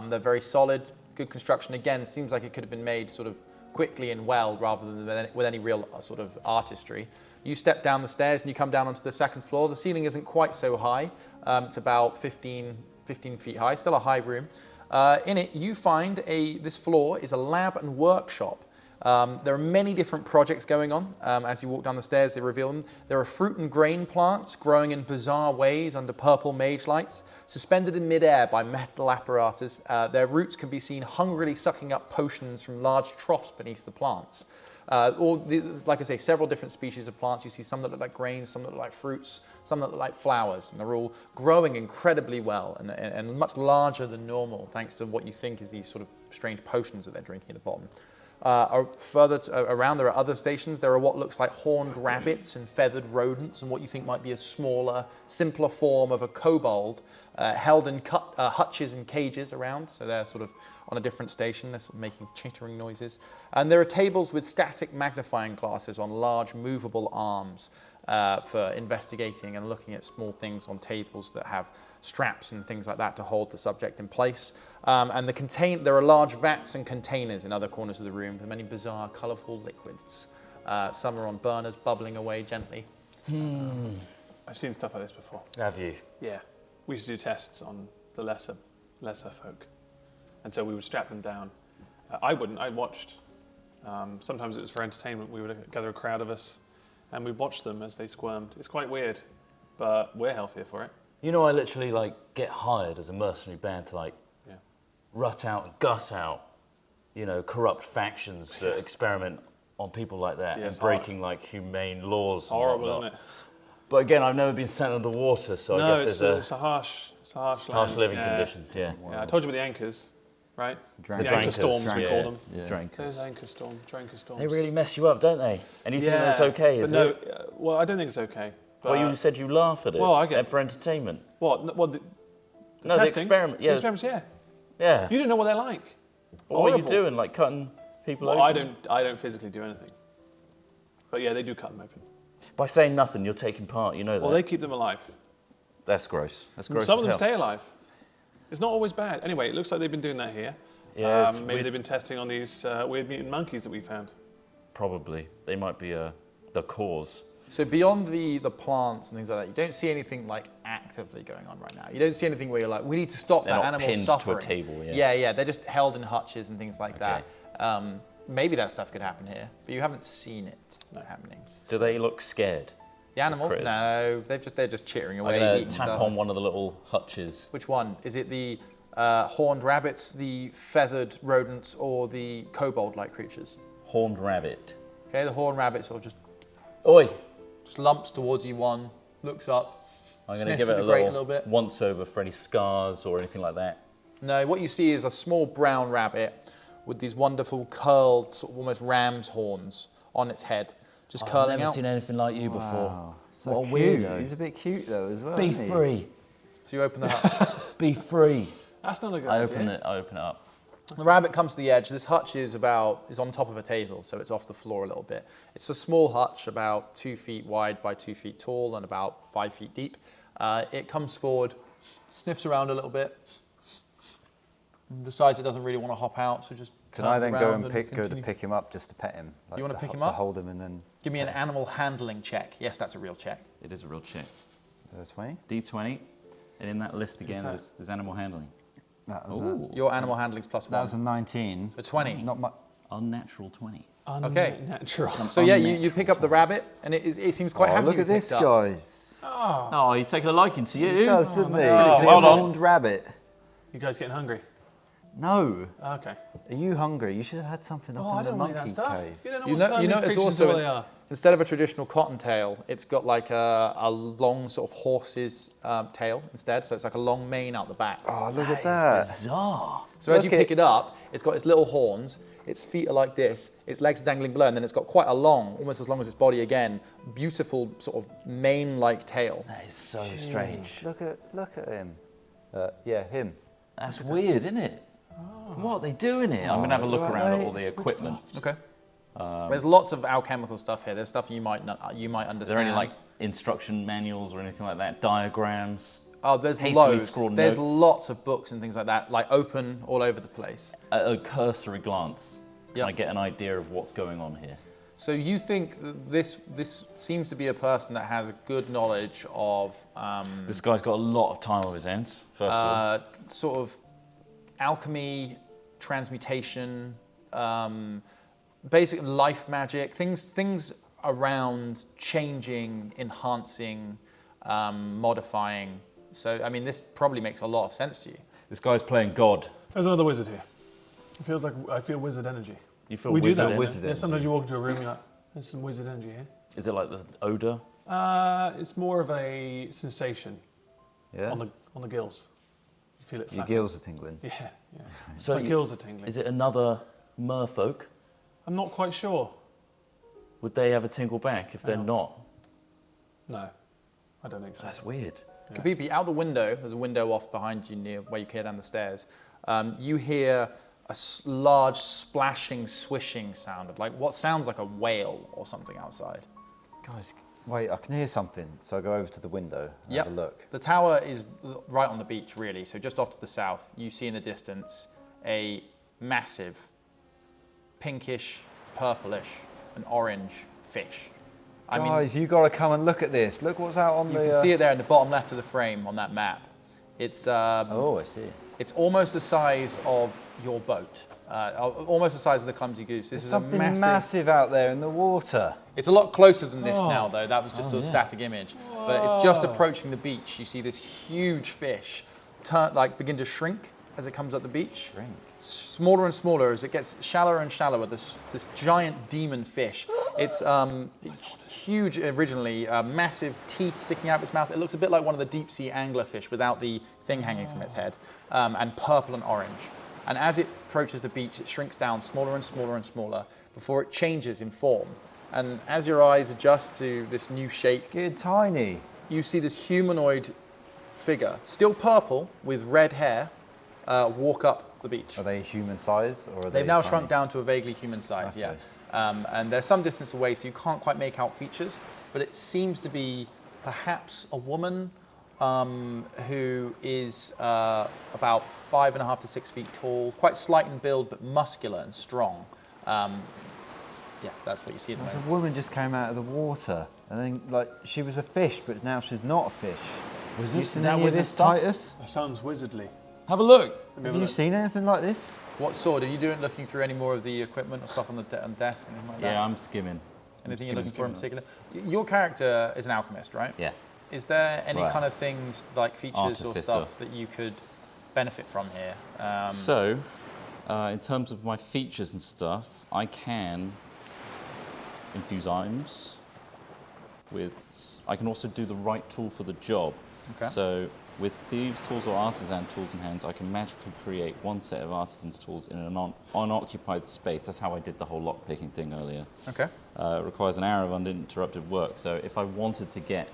They're very solid, good construction. Again, seems like it could have been made sort of quickly and well rather than with any real sort of artistry. You step down the stairs and you come down onto the second floor. The ceiling isn't quite so high. It's about 15 feet high, still a high room. In it, you find this floor is a lab and workshop. There are many different projects going on. As you walk down the stairs, they reveal them. There are fruit and grain plants growing in bizarre ways under purple mage lights, suspended in midair by metal apparatus. Their roots can be seen hungrily sucking up potions from large troughs beneath the plants. Like I say, several different species of plants. You see some that look like grains, some that look like fruits, some that look like flowers, and they're all growing incredibly well and much larger than normal, thanks to what you think is these sort of strange potions that they're drinking at the bottom. Further around, there are other stations. There are what looks like horned rabbits and feathered rodents, and what you think might be a smaller, simpler form of a kobold, held in hutches and cages around. So they're sort of on a different station. They're sort of making chittering noises. And there are tables with static magnifying glasses on large movable arms for investigating and looking at small things on tables that have straps and things like that to hold the subject in place. And there are large vats and containers in other corners of the room with many bizarre, colourful liquids. Some are on burners, bubbling away gently. I've seen stuff like this before. Have you? Yeah. We used to do tests on the lesser folk. And so we would strap them down. I wouldn't. I watched. Sometimes it was for entertainment. We would gather a crowd of us and we'd watch them as they squirmed. It's quite weird, but we're healthier for it. You know, I literally get hired as a mercenary band to rut out and gut out, corrupt factions that experiment on people like that and breaking humane laws. Horrible, isn't it? But again, I've never been sent underwater, so I guess it's a harsh harsh living conditions. Yeah. Yeah, I told you about the anchors, right? The anchor drankers. storms, we call them. Drankers. There's anchor storms. They really mess you up, don't they? And you think that's okay, is it? Well, I don't think it's okay. But, Well, you said you laugh at it. Well, I get for entertainment. What? Well, the No, testing? the experiment. Yeah. The experiments, yeah. Yeah. You don't know what they're like. What are you doing? Cutting people Well, open? I don't physically do anything. But yeah, they do cut them open. By saying nothing, you're taking part. You know that. Well, they keep them alive. That's gross. That's gross. Some as of them hell. stay alive. It's not always bad. Anyway, it looks like they've been doing that here. Yeah, maybe they've been testing on these weird mutant monkeys that we found. Probably. They might be the cause. So beyond the plants and things like that, you don't see anything actively going on right now. You don't see anything where you're like, we need to stop They're that not animal pinned suffering. to a table, yeah. Yeah, they're just held in hutches and things like that. Maybe that stuff could happen here, but you haven't seen it happening. Do they look scared? The animals? critters? No, they're just chittering I'm away, gonna eating tap stuff. on one of the little hutches. Which one? Is it the horned rabbits, the feathered rodents, or the kobold-like creatures? Horned rabbit. Okay, the horned rabbit sort of Oi! just lumps towards you one, looks up, I'm going to sniffs give it at a the grate little bit. once over for any scars or anything like that. No, what you see is a small brown rabbit with these wonderful curled, sort of almost ram's horns on its head, just I've curling never out. seen anything like you Wow, before. so What a cute. weirdo. He's a bit cute though as well. Be isn't he? free. So you open the hutch. Be free. That's not a good I idea. open it up. The rabbit comes to the edge. This hutch is on top of a table, so it's off the floor a little bit. It's a small hutch, about 2 feet wide by 2 feet tall and about 5 feet deep. It comes forward, sniffs around a little bit, and decides it doesn't really want to hop out, so just Can turns I then around go and and go to continue. pick him up just to pet him? You wanna pick him To up? hold him and then. Give me an animal handling check. Yes, that's a real check. It is a real check. 20? D20. And in that list again, there's animal handling. That was, Ooh. Your animal handling's +1. that was a 19. A 20. Not much. Unnatural 20. Okay. Natural. So yeah, you pick up the rabbit, and it seems quite happy Look to at be this, picked up. guys. Oh, he's taking a liking to you. He does, doesn't he? Oh, Is he well a done. horned rabbit? You guys getting hungry? No. Okay. Are you hungry? You should have had something up I in the don't want that monkey stuff. cave. You don't know You what's know, turning you these notice creatures also, into what they are. instead of a traditional cottontail, it's got like a long sort of horse's tail instead. So it's like a long mane out the back. Oh, look at that. Bizarre. So as you look pick it up, it's got its little horns, its feet are like this, its legs are dangling below, and then it's got quite a long, almost as long as its body again, beautiful sort of mane-like tail. That is so strange. Look at him. Yeah, him. That's weird, isn't it? What are they doing here? I'm going to have a look around at all the equipment. Okay. There's lots of alchemical stuff here. There's stuff you might understand. Are there any instruction manuals or anything like that? Diagrams? Oh, there's hastily loads. scrawled There's notes. lots of books and things like that, like open all over the place. At a cursory glance, can Yep. I get an idea of what's going on here? So you think that this seems to be a person that has a good knowledge of This guy's got a lot of time on his hands, first of all. sort of alchemy, transmutation, basic life magic, things around changing, enhancing, modifying. So I mean, this probably makes a lot of sense to you. This guy's playing God. There's another wizard here. It feels like I feel wizard energy. You feel We do wizard that. in wizard it? Yeah, sometimes you walk into a room and you're like, there's some wizard energy here. Is it like the odor? It's more of a sensation Yeah. on the gills. You feel it. Your flapping. gills are tingling. Yeah, yeah. So My gills are tingling. Is it another merfolk? I'm not quite sure. Would they have a tingle back if they're not? No, I don't think so. That's weird. Kapipi, out the window, there's a window off behind you near where you came down the stairs. You hear a large splashing, swishing sound of like what sounds like a whale or something outside. Guys, wait, I can hear something. So I go over to the window and have a look. The tower is right on the beach, really. So just off to the south, you see in the distance a massive pinkish, purplish, and orange fish. I mean, Guys, you got to come and look at this. Look what's out on you the... can see it there in the bottom left of the frame on that map. It's Oh, I see. it's almost the size of your boat, almost the size of the Clumsy Goose. This There's is something a massive out there in the water. It's a lot closer than this now, though. That was just sort of static image. But it's just approaching the beach. You see this huge fish begin to shrink as it comes up the beach. Shrink. Smaller and smaller as it gets shallower and shallower. This giant demon fish. It's huge originally, massive teeth sticking out of its mouth. It looks a bit like one of the deep sea anglerfish without the thing hanging from its head, and purple and orange. And as it approaches the beach, it shrinks down smaller and smaller and smaller before it changes in form. And as your eyes adjust to this new shape, Good tiny. you see this humanoid figure, still purple with red hair, walk up the beach. Are they human size or are they They've now tiny? shrunk down to a vaguely human size, Okay. yeah. And they're some distance away, so you can't quite make out features, but it seems to be perhaps a woman who is about 5.5 to 6 feet tall, quite slight in build, but muscular and strong. Yeah, that's what you see at the There's a moment. woman just came out of the water and then like she was a fish, but now she's not a fish. Wizard? You seen Is that any of wizard this, stuff? Titus? That sounds wizardly. Have a look. Have you seen anything like this? What sword? Are you looking through any more of the equipment or stuff on the desk? Anything like that? Yeah, I'm skimming. Anything you're looking for in particular? Your character is an alchemist, right? Yeah. Is there any Right. kind of things like features or Artificer. stuff that you could benefit from here? So, in terms of my features and stuff, I can infuse items with. I can also do the right tool for the job. Okay. So, with thieves' tools or artisan tools in hands, I can magically create one set of artisan's tools in an unoccupied space. That's how I did the whole lockpicking thing earlier. Okay. It requires an hour of uninterrupted work. So, if I wanted to get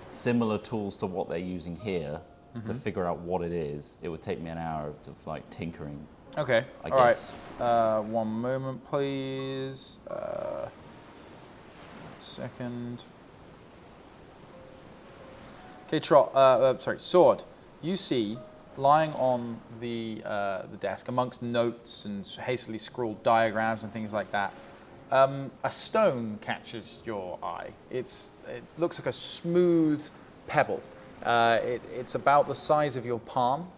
similar tools to what they're using here to figure out what it is, it would take me an hour of like tinkering. Okay. I All right. guess. One moment, please. Second. Okay, Sword. You see, lying on the desk, amongst notes and hastily scrawled diagrams and things like that, a stone catches your eye. It looks like a smooth pebble. It's about the size of your palm,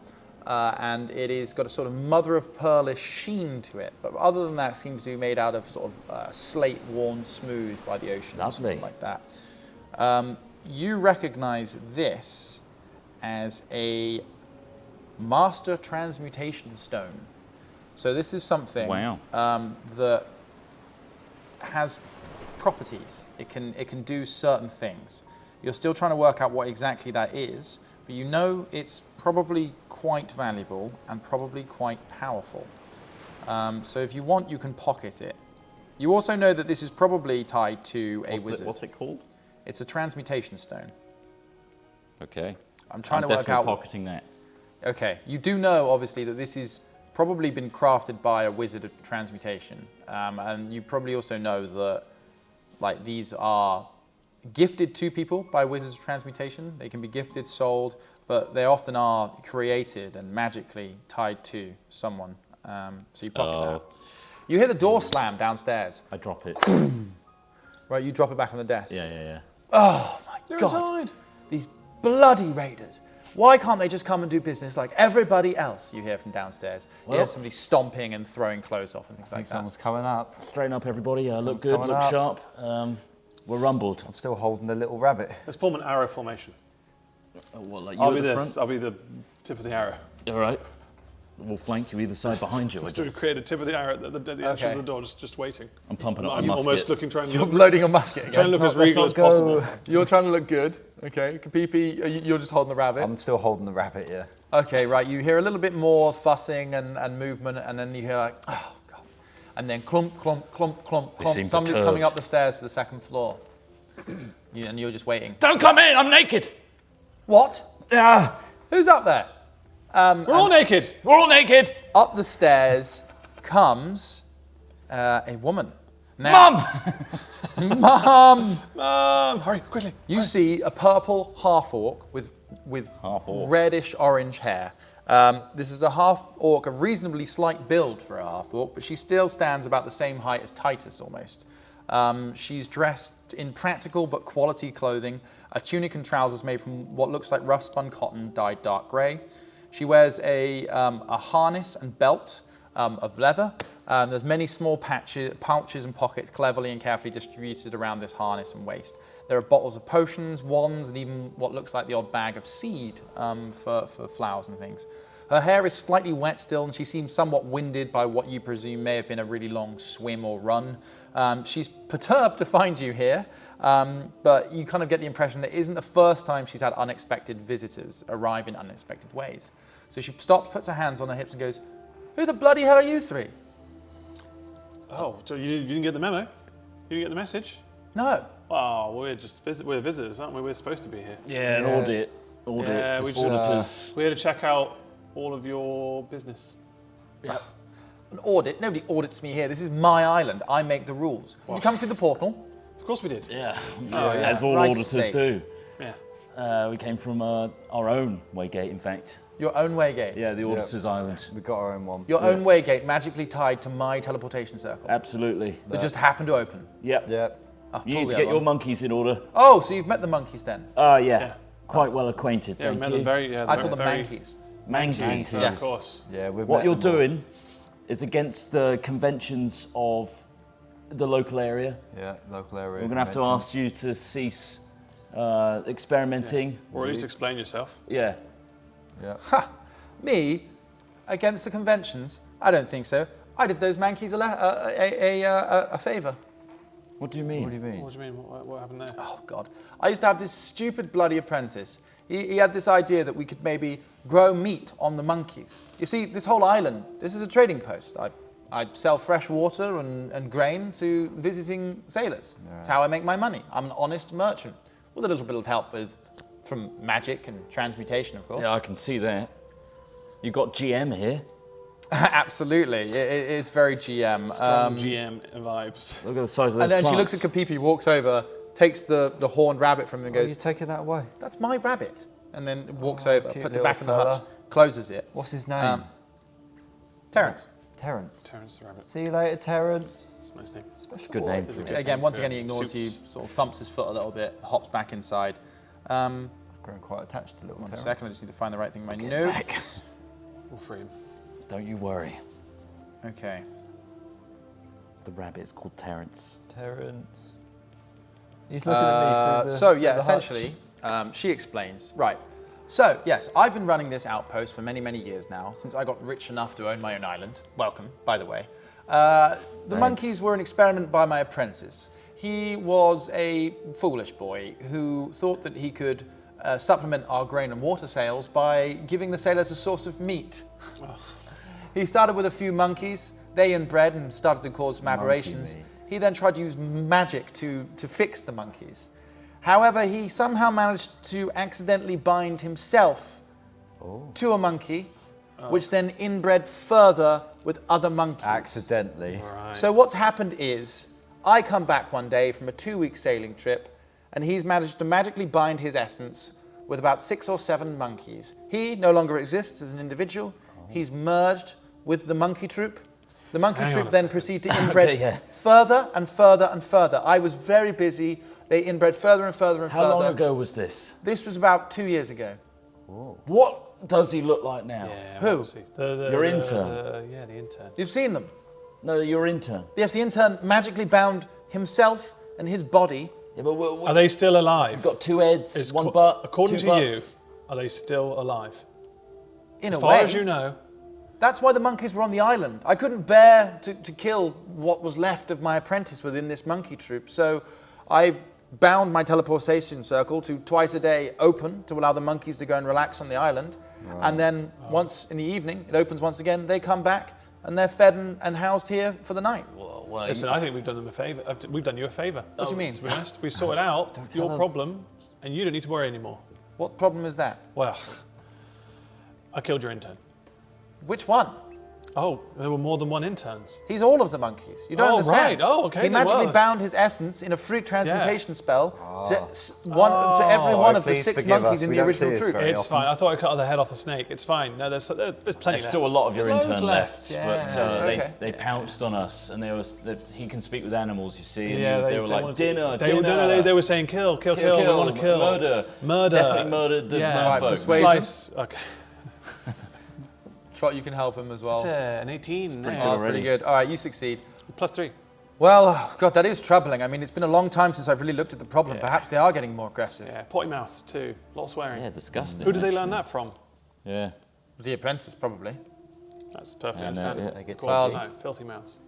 and it is got a sort of mother-of-pearlish sheen to it. But other than that, it seems to be made out of sort of slate worn smooth by the ocean. or Lovely. something like that. You recognize this as a master transmutation stone. So this is something Wow. that has properties. It can do certain things. You're still trying to work out what exactly that is, but you know it's probably quite valuable and probably quite powerful. So if you want, you can pocket it. You also know that this is probably tied to a wizard. What's it called? It's a transmutation stone. Okay. I'm trying to work definitely out. pocketing that. Okay, you do know obviously that this is probably been crafted by a wizard of transmutation, and you probably also know that like these are gifted to people by Wizards of Transmutation. They can be gifted, sold, but they often are created and magically tied to someone. So you pocket that. You hear the door slam downstairs. I drop it. Right, you drop it back on the desk. Yeah. Oh my They're God. inside. These bloody raiders. Why can't they just come and do business like everybody else? You hear from downstairs. You hear somebody stomping and throwing clothes off and things like that. Someone's coming up. Straighten up, everybody. Look good, coming look up. sharp. We're rumbled. I'm still holding the little rabbit. Let's form an arrow formation. What, like you I'll at be the this. front? I'll be the tip of the arrow. All right. We'll flank you either side behind you. So we create a tip of the arrow at the entrance Okay. of the door, just waiting. I'm pumping up my I'm musket. almost looking, trying to You're look, loading a musket trying to again. look as regal as possible. You're trying to look good. Okay. Kapipi, you're just holding the rabbit. I'm still holding the rabbit, yeah. Okay, right. You hear a little bit more fussing and movement, and then you hear like, oh God. And then clump, clump, clump, clump, They clump. seem Somebody's perturbed. coming up the stairs to the second floor. And you're just waiting. Don't come in. I'm naked. What? Ah, Who's up there? We're all naked. we're all naked. Up the stairs comes a woman. Now, Mum. Mum! Hurry, quickly. You see a purple half-orc with Half-orc. reddish-orange hair. This is a half-orc of reasonably slight build for a half-orc, but she still stands about the same height as Titus almost. She's dressed in practical but quality clothing, a tunic and trousers made from what looks like rough spun cotton dyed dark grey. She wears a harness and belt of leather. There's many small pouches and pockets cleverly and carefully distributed around this harness and waist. There are bottles of potions, wands, and even what looks like the odd bag of seed for flowers and things. Her hair is slightly wet still, and she seems somewhat winded by what you presume may have been a really long swim or run. She's perturbed to find you here, but you kind of get the impression that it isn't the first time she's had unexpected visitors arrive in unexpected ways. So she stops, puts her hands on her hips, and goes, "Who the bloody hell are you three?" Oh, so you didn't get the memo? You didn't get the message? No. Oh, we're visitors, aren't we? We're supposed to be here. Yeah, an audit. Yeah, we just auditors. we're here to check out all of your business. An audit? Nobody audits me here. This is my island. I make the rules. Did you come through the portal? Of course we did. Yeah, yeah. as all Christ's auditors sake. do. Yeah. We came from our own Waygate, in fact. Your own waygate. Yeah, the Auditor's Island. We got our own one. Your own waygate magically tied to my teleportation circle. Absolutely. That just happened to open. Yep. Yeah. Oh, You pull need to the get other your one. monkeys in order. Oh, so you've met the monkeys then? Yeah. Quite well acquainted, Yeah, we thank met you. them very. Yeah, I they're call them very, mankeys. Mankeys. Yeah. Of course. Yeah, we've What met you're them all. doing is against the conventions of the local area. Yeah, local area. We're going to have to ask you to cease experimenting. Or at least explain yourself. Yeah. Yeah. Ha! Me? Against the conventions? I don't think so. I did those mankeys a favour. What do you mean? What do you mean? What do you mean? What happened there? Oh, God. I used to have this stupid bloody apprentice. He had this idea that we could maybe grow meat on the monkeys. You see, this whole island, this is a trading post. I sell fresh water and grain to visiting sailors. That's how I make my money. I'm an honest merchant, with a little bit of help from magic and transmutation, of course. Yeah, I can see that. You've got GM here. Absolutely. It's very GM. Strong GM vibes. Look at the size of those And then she plants. looks at Kapipi, walks over, takes the horned rabbit from him and Are you goes, taking that away? "That's my rabbit." And then walks over, cute puts it little back in the hutch, fella. closes it. What's his name? Terence. Terence. Terence the rabbit. See you later, Terence. It's a nice name. That's a good name for it. Again, once again, he ignores Suits. you, sort of thumps his foot a little bit, hops back inside. One Growing quite attached to little Terence. second, I just need to find the right thing in my notes. We'll free him. Don't you worry. Okay. The rabbit is called Terence. Terence. He's looking at me through the. So, through yeah, the hutch. essentially, she explains. Right. So, yes, I've been running this outpost for many, many years now, since I got rich enough to own my own island. Welcome, by the way. The monkeys were an experiment by my apprentice. He was a foolish boy who thought that he could supplement our grain and water sales by giving the sailors a source of meat. He started with a few monkeys. They inbred and started to cause some aberrations. meat. He then tried to use magic to fix the monkeys. However, he somehow managed to accidentally bind himself to a monkey, which then inbred further with other monkeys. Accidentally. Right. So what's happened is, I come back one day from a 2-week sailing trip, and he's managed to magically bind his essence with about 6 or 7 monkeys. He no longer exists as an individual. He's merged with the monkey troop. The monkey Hang on troop a then second. proceed to inbred Okay, yeah. further and further and further. I was very busy. They inbred further and further and How further. long ago was this? This was about 2 years ago. What does he look like now? Yeah, Who? obviously. The Your intern. Yeah, the intern. You've seen them. No, your intern. Yes, the intern magically bound himself and his body. Yeah, but Are they still alive? Got 2 heads, Is 1 co- butt, According 2 to you, butts. are they still alive? In As a far way. as you know, That's why the monkeys were on the island. I couldn't bear to kill what was left of my apprentice within this monkey troop, so I bound my teleportation circle to twice a day open to allow the monkeys to go and relax on the island. And then once in the evening, it opens once again, they come back and they're fed and housed here for the night. Well, listen, I think we've done them a favour. We've done you a favour. What do you mean? To be honest, we've sorted out your problem, and you don't need to worry anymore. What problem is that? Well, I killed your intern. Which one? Oh, there were more than one interns. He's all of the monkeys. You don't Oh, understand. right. Oh, okay, He there magically was. bound his essence in a fruit transmutation spell to every Sorry, one of the please 6 forgive monkeys us. in We the don't original see this troop. very It's often. fine. I thought I cut the head off the snake. It's fine. No, there's plenty There's left. still a lot of your There's intern loads left, Yeah. but Okay. they pounced on us, and he can speak with animals, you see, and Yeah, they were like, wanted to- dinner, they, dinner. No, they were saying kill, we want to kill. Murder. Definitely murdered the Yeah. Right, folks. persuasion. Slice. Okay. Trot, you can help him as well. An 18. pretty there. good Oh, already. pretty good. All right, you succeed. +3. Well, God, that is troubling. I mean, it's been a long time since I've really looked at the problem. Perhaps they are getting more aggressive. Yeah, potty mouths too. A lot of swearing. Yeah, disgusting. Who did they learn actually. that from? Yeah. The apprentice, probably. That's perfectly Yeah, no, understandable. yeah, they get Of course, touchy. no, filthy mouths.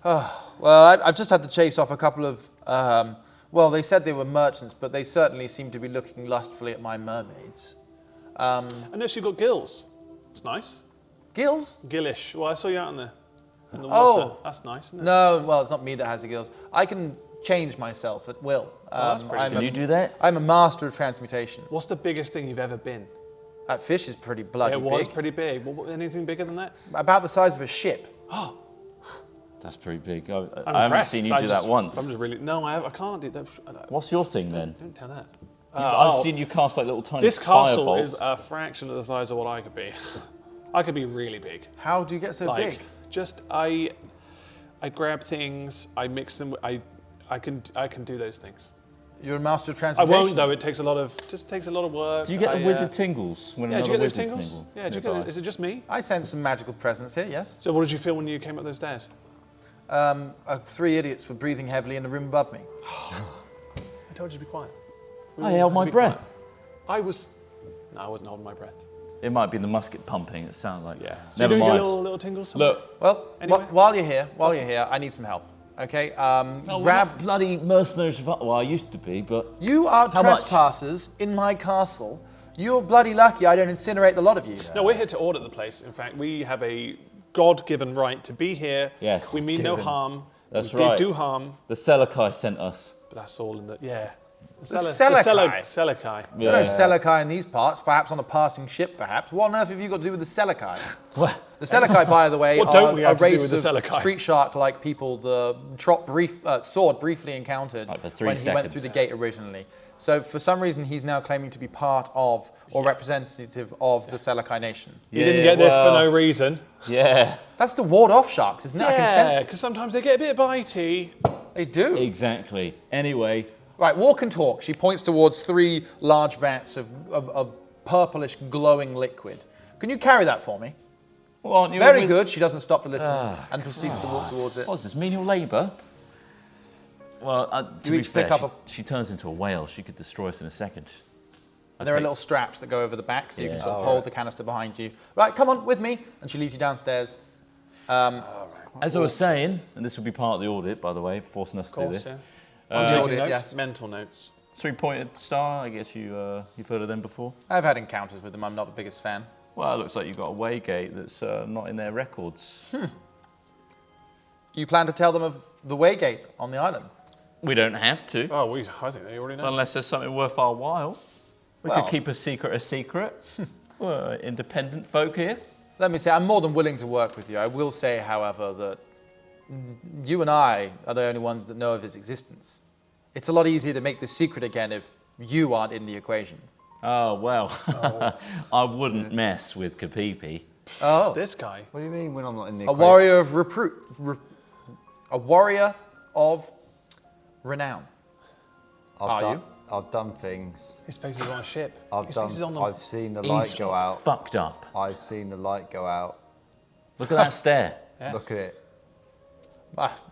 Well, I've just had to chase off a couple of. Well, they said they were merchants, but they certainly seem to be looking lustfully at my mermaids. Unless you've got gills. It's nice. Gills? Gillish. Well, I saw you out in the water. Oh. That's nice, isn't it? No, well, it's not me that has the gills. I can change myself at will. that's pretty I'm Can a- you do that? I'm a master of transmutation. What's the biggest thing you've ever been? That fish is pretty bloody It was big. pretty big. Anything bigger than that? About the size of a ship. That's pretty big. I I'm haven't impressed. seen you I do just- that once. I'm just really. No, I can't do that. What's your thing then? Don't tell that. I've seen you cast like little tiny This castle firebolts. is a fraction of the size of what I could be. I could be really big. How do you get so Like, big? just I grab things, I mix them. I can do those things. You're a master of I transmutation. won't though. It takes a lot of work. Do you get I, the wizard tingles when Yeah, do another you get those wizard's tingles? tingle? Yeah, do you get nearby? it? Is it just me? I sense some magical presence here, yes. So what did you feel when you came up those stairs? 3 idiots were breathing heavily in the room above me. I told you to be quiet. I held my Be breath. I wasn't holding my breath. It might be the musket pumping. It sounded like. Yeah. So Never you mind. get little tingles. somewhere? Look, Well, Anyway. while you're here, I need some help. Okay. we're Grab. not bloody mercenaries. Well, I used to be, but You are How much? trespassers in my castle. You're bloody lucky I don't incinerate the lot of you. No, we're here to audit the place. In fact, we have a God-given right to be here. Yes. We mean no Given. harm. That's we right. did do harm, the Selakai sent us. but that's all in the The Selakai. Selakai. There are no Selakai in these parts, perhaps on a passing ship, perhaps. What on earth have you got to do with the Selakai? The Selakai, by the way, What are don't we have a to do race with the of Selakai? street shark-like people the Sword briefly encountered Like for 3 when he went seconds. through the gate originally. So for some reason, he's now claiming to be part of or representative of the Selakai nation. You didn't get this for no reason. Yeah, That's to ward off sharks, isn't it? I can Yeah, sense it. because sometimes they get a bit bitey. They do. exactly. Anyway, Right, walk and talk. She points towards 3 large vats of purplish glowing liquid. Can you carry that for me? well, aren't you? Very good. She doesn't stop to listen and proceeds to walk towards it. What is this, menial labour? Well, to You be each fair, pick up she turns into a whale. She could destroy us in a second. And there are take- little straps that go over the back so you can Yeah. sort of hold the canister behind you. Right, come on with me. And she leads you downstairs. As I was saying, and this will be part of the audit, by the way, forcing us to do this. I'm taking audit, notes, yes. mental notes. 3-pointed star. I guess you've heard of them before. I've had encounters with them. I'm not the biggest fan. Well, it looks like you've got a waygate that's not in their records. You plan to tell them of the Waygate on the island? We don't have to, Oh, I think they already know. unless there's something worth our while. We Well- could keep a secret. We're independent folk here. Let me say, I'm more than willing to work with you. I will say, however, that you and I are the only ones that know of his existence. It's a lot easier to make this secret again if you aren't in the equation. Oh, well, I wouldn't mess with Kapipi. Oh, This guy. What do you mean when I'm not in the a equation? warrior of a warrior of renown. I've done things. His face is on a ship. I've His done. face is on the. I've seen the light go out. Fucked up. I've seen the light go out. Look at that stare. Yeah. Look at it.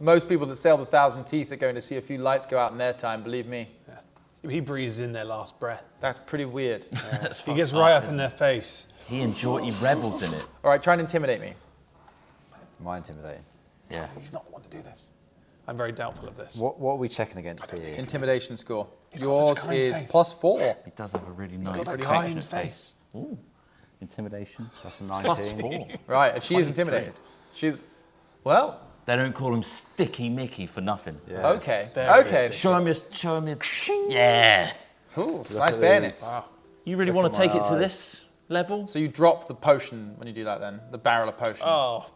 Most people that sail the Thousand Teeth are going to see a few lights go out in their time, believe me. He breathes in their last breath. That's pretty weird. That's He gets fucked right up isn't in their face. it? He revels in it. All right, try and intimidate me. Am I intimidating? Yeah. He's not the one to do this. I'm very doubtful of this. What are we checking against here? Intimidation score. He's got Yours such a kind is face. +4. He does have a really nice, got that affectionate kind face. Ooh. Intimidation. That's a +4. 19. Right, and she is 23. intimidated. She's, well, They don't call him Sticky Mickey for nothing. Yeah. okay. Very Okay. sticky. Show him your. Yeah. Ooh, nice at bayonet. these. You really want to at take my it to eyes. this level? So you drop the potion when you do that then, the barrel of potion. Oh,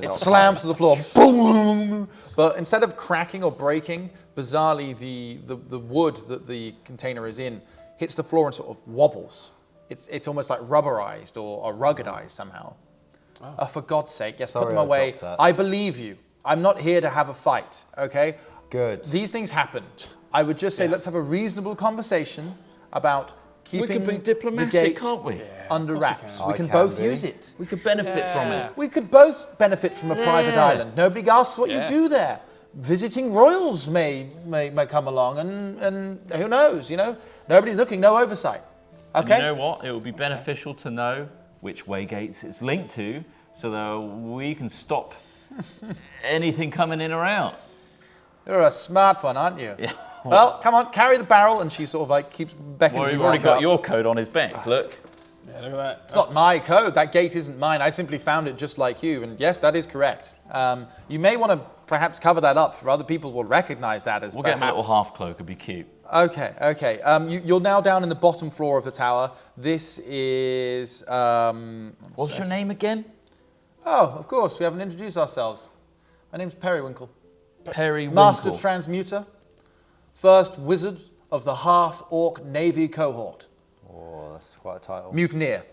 It slams to the floor, boom! But instead of cracking or breaking, bizarrely the wood that the container is in hits the floor and sort of wobbles. It's almost like rubberized or ruggedized somehow. Oh, for God's sake, yes, put Sorry them I away. dropped that. I believe you. I'm not here to have a fight, okay? Good. These things happen. I would just say let's have a reasonable conversation about keeping We could be the diplomatic, gate can't we? under wraps. can. We I can can both be. use it. We could benefit from it. We could both benefit from a private Yeah. island. Nobody asks what Yeah. you do there. Visiting royals may come along, and who knows? You know, nobody's looking, no oversight. And Okay. you know what? It would be beneficial to know which way gates it's linked to so that we can stop anything coming in or out. You're a smart one, aren't you? Yeah. Well, come on, carry the barrel, and she sort of like keeps beckoning Well, you you've already off got up. your code on his back. Look. yeah, look at that. It's not my code. That gate isn't mine. I simply found it just like you. And yes, that is correct. You may want to perhaps cover that up, for other people will recognize that as We'll get him a perhaps. little half cloak. It'd be cute. Okay, okay. You're now down in the bottom floor of the tower. This is. What's your name again? Oh, of course, we haven't introduced ourselves. My name's Periwinkle. Perry Master Winkle. Transmuter. First wizard of the Half-Orc Navy Cohort. Oh, that's quite a title. Mutineer.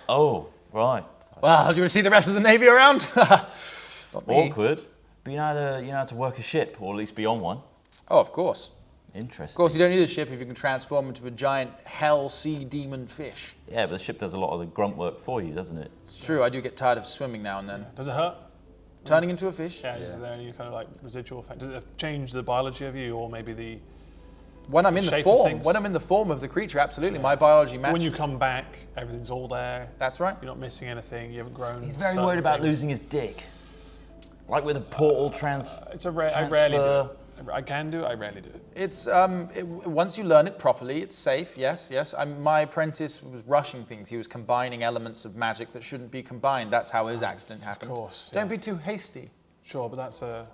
Oh, right. Well, do you want to see the rest of the Navy around? Not me. Awkward. But you know how to work a ship, or at least be on one. Oh, of course. Interesting. Of course, you don't need a ship if you can transform into a giant hell sea demon fish. Yeah, but the ship does a lot of the grunt work for you, doesn't it? It's true, I do get tired of swimming now and then. Does it hurt? Turning into a fish? Yeah, is there any kind of like residual effect? Does it change the biology of you, or maybe the When I'm in the shape of form, things? when I'm in the form of the creature, absolutely, my biology matches. when you come back, everything's all there. That's right. You're not missing anything. You haven't grown. He's very certain worried about things. losing his dick. Like with a portal It's a rare. I rarely do transfer. it. I can do it. I rarely do it. It's once you learn it properly, it's safe. Yes, yes. My apprentice was rushing things. He was combining elements of magic that shouldn't be combined. That's how his accident happened. course, Don't yeah. be too hasty. Sure, but it's a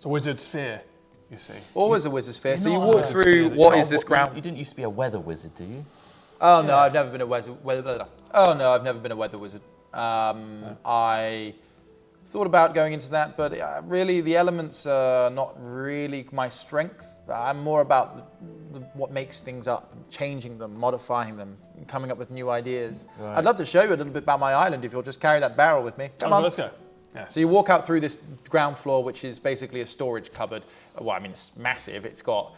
wizard's fear. You see. Always a wizard's fear. So you not walk a through wizard's fear. what Oh, is this ground? You didn't used to be a weather wizard, do you? Oh no, I've never been a weather. Oh no, I've never been a weather wizard. I thought about going into that, but really the elements are not really my strength. I'm more about what makes things up, changing them, modifying them, coming up with new ideas. I'd love to show you a little bit about my island if you'll just carry that barrel with me. Come on. Let's go. Yes. So you walk out through this ground floor, which is basically a storage cupboard. Well, I mean, it's massive. It's got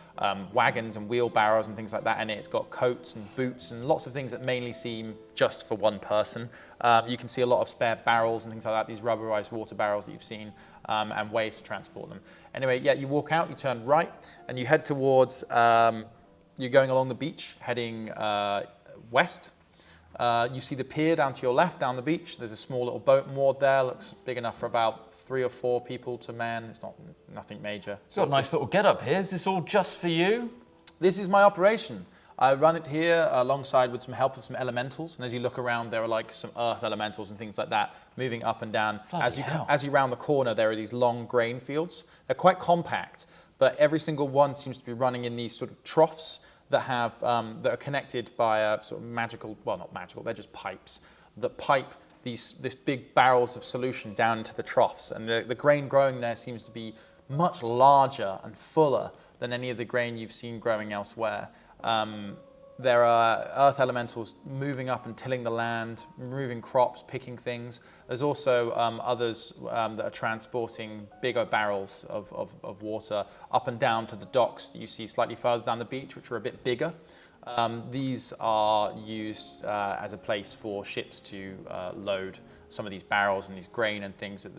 wagons and wheelbarrows and things like that in it. It's got coats and boots and lots of things that mainly seem just for one person. You can see a lot of spare barrels and things like that, these rubberized water barrels that you've seen, and ways to transport them. Anyway, yeah, you walk out, you turn right, and you head towards, you're going along the beach, heading west. You see the pier down to your left, down the beach. There's a small little boat moored there. Looks big enough for about 3 or 4 people to man. It's nothing major. It's got a nice little get up here. Is this all just for you? This is my operation. I run it here alongside with some help of some elementals. And as you look around, there are like some earth elementals and things like that moving up and down. Bloody hell. As you round the corner, there are these long grain fields. They're quite compact, but every single one seems to be running in these sort of troughs that have that are connected by a sort of magical, well, not magical, they're just pipes that pipe this big barrels of solution down into the troughs. And the grain growing there seems to be much larger and fuller than any of the grain you've seen growing elsewhere. There are earth elementals moving up and tilling the land, moving crops, picking things. There's also others that are transporting bigger barrels of water up and down to the docks that you see slightly further down the beach, which are a bit bigger. These are used as a place for ships to load some of these barrels and these grain and things that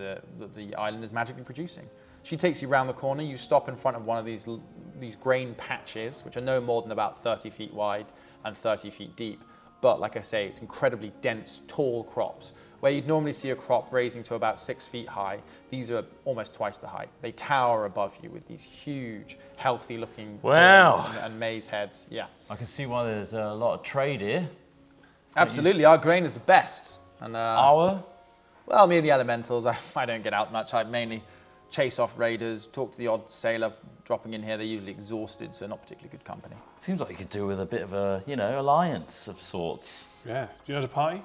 the island is magically producing. She takes you around the corner. You stop in front of one of these grain patches, which are no more than about 30 feet wide and 30 feet deep. But like I say, it's incredibly dense, tall crops. Where you'd normally see a crop raising to about 6 feet high, these are almost twice the height. They tower above you with these huge, healthy-looking Wow. corn and maize heads. Yeah, I can see why there's a lot of trade here. absolutely. Our grain is the best. And Our? well, me and the elementals, I don't get out much. I mainly chase off raiders, talk to the odd sailor dropping in here. They're usually exhausted, so not particularly good company. Seems like you could do with a bit of a, alliance of sorts. Yeah. Do you know how to party?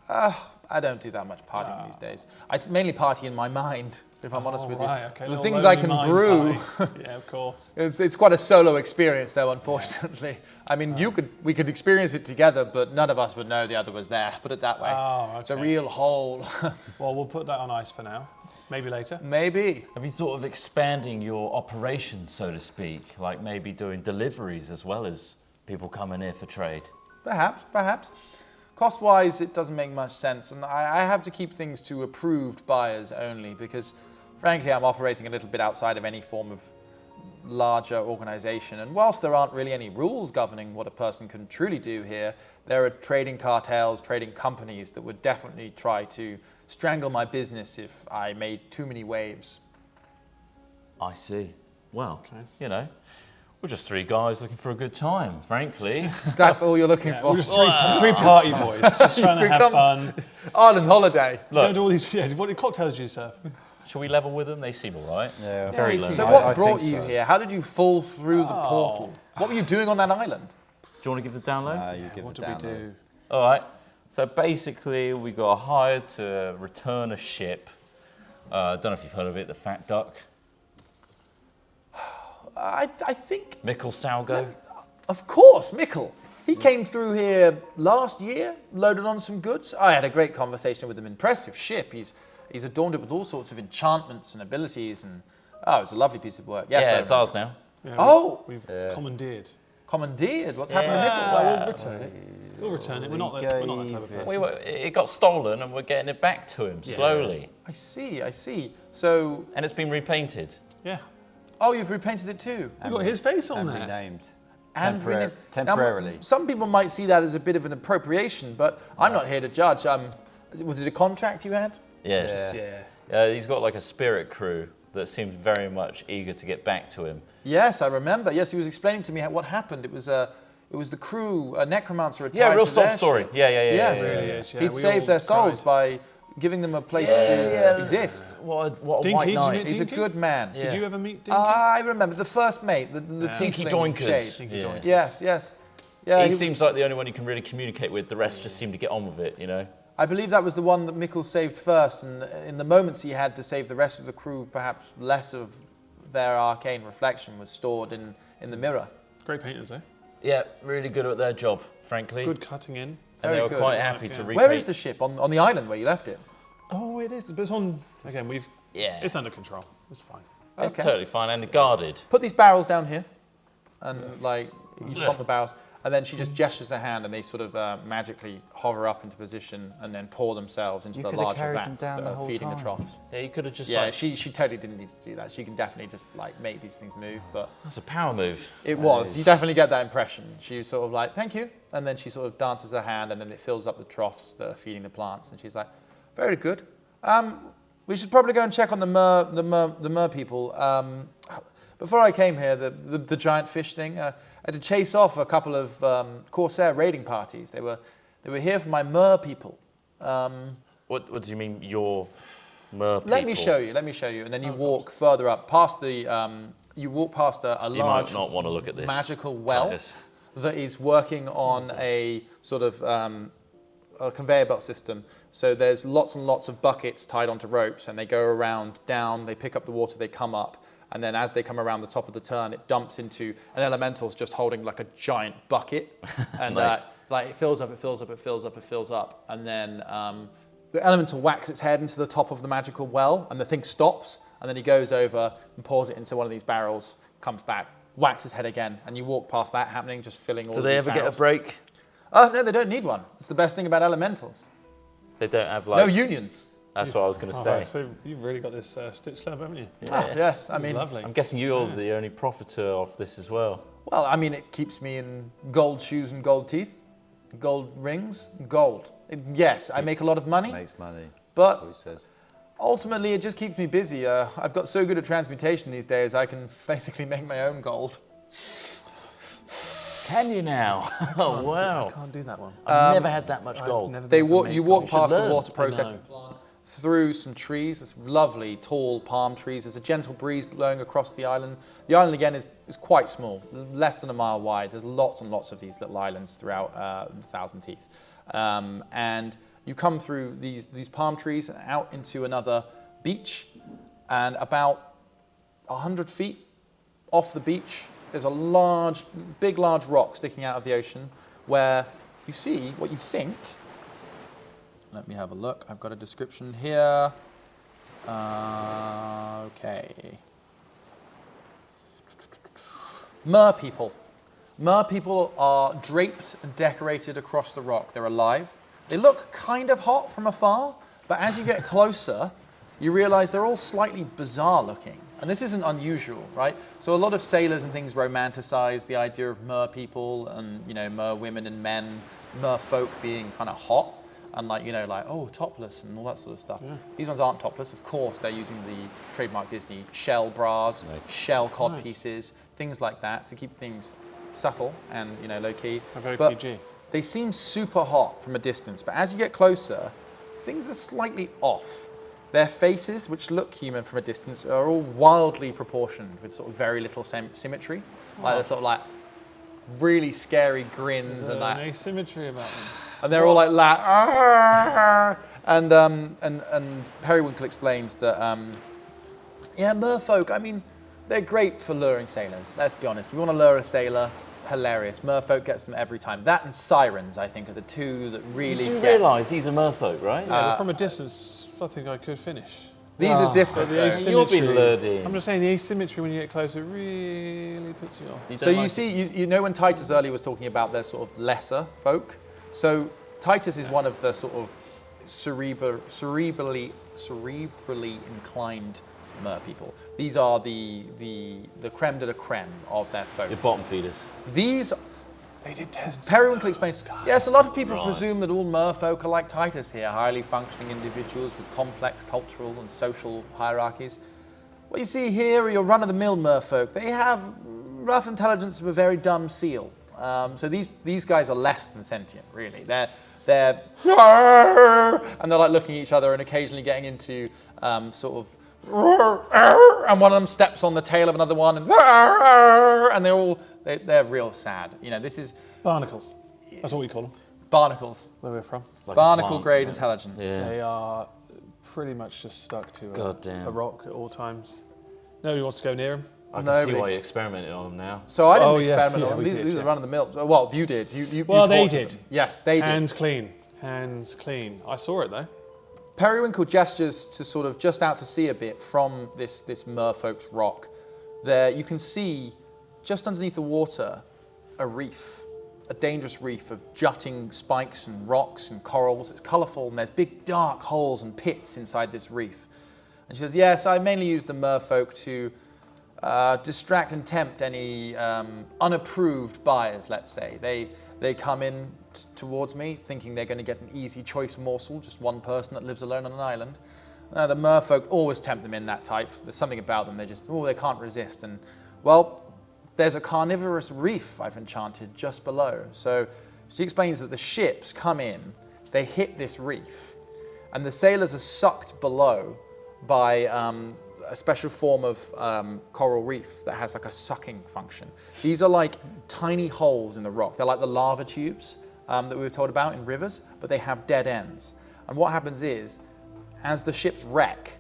I don't do that much partying these days. I mainly party in my mind, if I'm honest with you. Right, okay. The Little things I lonely can mind brew, party. Yeah, of course. it's quite a solo experience though, unfortunately. I mean, we could experience it together, but none of us would know the other was there, put it that way. Oh, It's a okay. real hole. Well, we'll put that on ice for now. Maybe later. Maybe. Have you thought of expanding your operations, so to speak? Like maybe doing deliveries as well as people coming here for trade? Perhaps. Cost-wise, it doesn't make much sense, and I have to keep things to approved buyers only because, frankly, I'm operating a little bit outside of any form of larger organization. And whilst there aren't really any rules governing what a person can truly do here, there are trading cartels, trading companies that would definitely try to strangle my business if I made too many waves. I see. Well, we're just three guys looking for a good time, frankly. That's all you're looking for. We're just three party boys, just trying to have Become- fun. Island holiday. You know, do all these, what cocktails do you serve? Shall we level with them? They seem all right. Yeah. Very so low. So I what brought think you so. here? How did you fall through the portal? What were you doing on that island? Do you want to give the download? You give What the did we download. do? All right. So basically, we got hired to return a ship. Don't know if you've heard of it, the Fat Duck. I think, Mikkel Salgo. of course, Mikkel. He came through here last year, loaded on some goods. I had a great conversation with him. Impressive ship. He's adorned it with all sorts of enchantments and abilities, and it was a lovely piece of work. Yes, Yeah, I it's remember. ours now. Yeah, Oh, We've commandeered. commandeered. What's happened to Yeah. Mikkel? We'll return it. We'll return it. We're not that type of person. It got stolen, and we're getting it back to him slowly. I see. So, And it's been repainted. Yeah. you've repainted it too. We got his face on And there. renamed. And renamed- Temporarily. Now, some people might see that as a bit of an appropriation, but I'm not here to judge. Was it a contract you had? Yeah. Yeah. He's got like a spirit crew that seemed very much eager to get back to him. Yes, I remember. Yes, he was explaining to me what happened. It was the crew, a necromancer had Yeah, tied real to soft their story. ship. Yeah. Yes. Really is, yeah. He'd We saved all their souls cried. by giving them a place to exist. What a white Dinky, did you knight. meet He's a Dinky? good man. Yeah. Did you ever meet Dinky? I remember the first mate, the Dinky tiefling Doinkers. shade. Dinky Yeah. Doinkers. Yes. Yeah, He was- seems like the only one you can really communicate with. The rest just seem to get on with it, I believe that was the one that Mikkel saved first, and in the moments he had to save the rest of the crew, perhaps less of their arcane reflection was stored in the mirror. Great painters, eh? Yeah, really good at their job, frankly. Good cutting in. And Very they were good. quite happy to Yeah. repaint. Where is the ship? On the island where you left it? Oh, it is. But it's on. Again, Yeah. It's under control. It's fine. It's Okay. totally fine and guarded. Put these barrels down here, and you stop the barrels, and then she just gestures her hand, and they sort of magically hover up into position, and then pour themselves into You the could have larger carried them vats down that the are whole feeding the time. troughs. Yeah, you could have just Yeah, she totally didn't need to do that. She can definitely just make these things move, but That's a power move. it was. You definitely get that impression. She was sort of like, thank you, and then she sort of dances her hand, and then it fills up the troughs that are feeding the plants, and she's like, very good. We should probably go and check on the mer people. Before I came here, the giant fish thing, I had to chase off a couple of Corsair raiding parties. They were here for my mer people. What do you mean, your mer people? Let me show you, and then you walk further up past the. You walk past a You large might not want to look at this. magical well Titus. that is working on a sort of a conveyor belt system. So there's lots and lots of buckets tied onto ropes, and they go around, down, they pick up the water, they come up, and then as they come around the top of the turn, it dumps into an elemental's just holding like a giant bucket, and Nice. like it fills up, it fills up, it fills up, it fills up, and then the elemental whacks its head into the top of the magical well, and the thing stops, and then he goes over and pours it into one of these barrels, comes back, whacks his head again, and you walk past that happening, just filling all Do of they these ever get a barrels. break? Oh, no, they don't need one. It's the best thing about elementals. They don't have No like. unions. That's what I was going to Oh, say. so you've really got this stitched up, haven't you? Ah, yes, I This is mean, lovely. I'm guessing you're the only profiteer of this as well. well, I mean, it keeps me in gold shoes and gold teeth, gold rings, gold. Yes, I make a lot of money, Makes money. but Who says? ultimately it just keeps me busy. I've got so good at transmutation these days, I can basically make my own gold. Can you now? Oh, wow. I can't do that one. I've never had that much I've gold. never They been able to walk, make you walk gold. past the learn. water I processing plant, through some trees. It's lovely, tall palm trees. There's a gentle breeze blowing across the island. The island again is quite small, less than a mile wide. There's lots and lots of these little islands throughout the Thousand Teeth, and you come through these palm trees and out into another beach, and about 100 feet off the beach, there's a big large rock sticking out of the ocean where you see what you think. Let me have a look. I've got a description here. Okay. Mer people. Mer people are draped and decorated across the rock. They're alive. They look kind of hot from afar, but as you get closer, you realize they're all slightly bizarre looking. And this isn't unusual, right? So a lot of sailors and things romanticize the idea of mer people and, you know, mer women and men, mer folk being kind of hot and like, you know, like, oh, topless and all that sort of stuff. These ones aren't topless. Of course, they're using the trademark Disney shell bras, shell cod Nice. pieces, things like that to keep things subtle and, you know, low key. And very But PG. they seem super hot from a distance, but as you get closer, things are slightly off. Their faces, which look human from a distance, are all wildly proportioned with sort of very little symmetry. Like they're sort of like really scary grins There's and an like, asymmetry about them. and they're all like that. And Periwinkle explains that yeah, merfolk. I mean, they're great for luring sailors. Let's be honest. If you want to lure a sailor, hilarious. Merfolk gets them every time. That and sirens, I think, are the two that really Do you get. realise these are merfolk, right? Yeah, but from a distance, I think I could finish. These are different. The though. asymmetry- You're being lured in. I'm just saying the asymmetry when you get closer really puts you off. You So don't you like see, you know when Titus earlier was talking about their sort of lesser folk? So Titus is one of the sort of cerebrally inclined mer people. These are the creme de la creme of their folk. the bottom feeders. These, They did tests. Periwinkle explains, yes, a lot of people Right. presume that all merfolk are like Titus here, highly functioning individuals with complex cultural and social hierarchies. What you see here are your run-of-the-mill merfolk. They have rough intelligence of a very dumb seal. So these guys are less than sentient, really. They're and they're like looking at each other and occasionally getting into sort of, and one of them steps on the tail of another one, and they're real sad. You know, this is Barnacles. That's what we call them, barnacles, where we're from. Like a barnacle plant, grade yeah. intelligence. Yeah. They are pretty much just stuck to Goddamn. a rock at all times. Nobody wants to go near them. I can Nobody. see why you experimented on them now. So I didn't Oh, yeah, experiment yeah, on them. we These, did, these are yeah. run of the mill. Well, you did. You Well, they tortured did. them. Yes, they did. Hands clean. Hands clean. I saw it though. Periwinkle gestures to sort of just out to sea a bit from this merfolk's rock. There you can see just underneath the water a reef, a dangerous reef of jutting spikes and rocks and corals. It's colourful and there's big dark holes and pits inside this reef. And she says, yes, I mainly use the merfolk to distract and tempt any unapproved buyers, let's say. They come in towards me thinking they're going to get an easy choice morsel, just one person that lives alone on an island. The merfolk always tempt them in that type. There's something about them, they can't resist. And, well, there's a carnivorous reef I've enchanted just below. So she explains that the ships come in, they hit this reef, and the sailors are sucked below by a special form of coral reef that has like a sucking function. These are like tiny holes in the rock. They're like the lava tubes, that we were told about in rivers, but they have dead ends. And what happens is, as the ships wreck,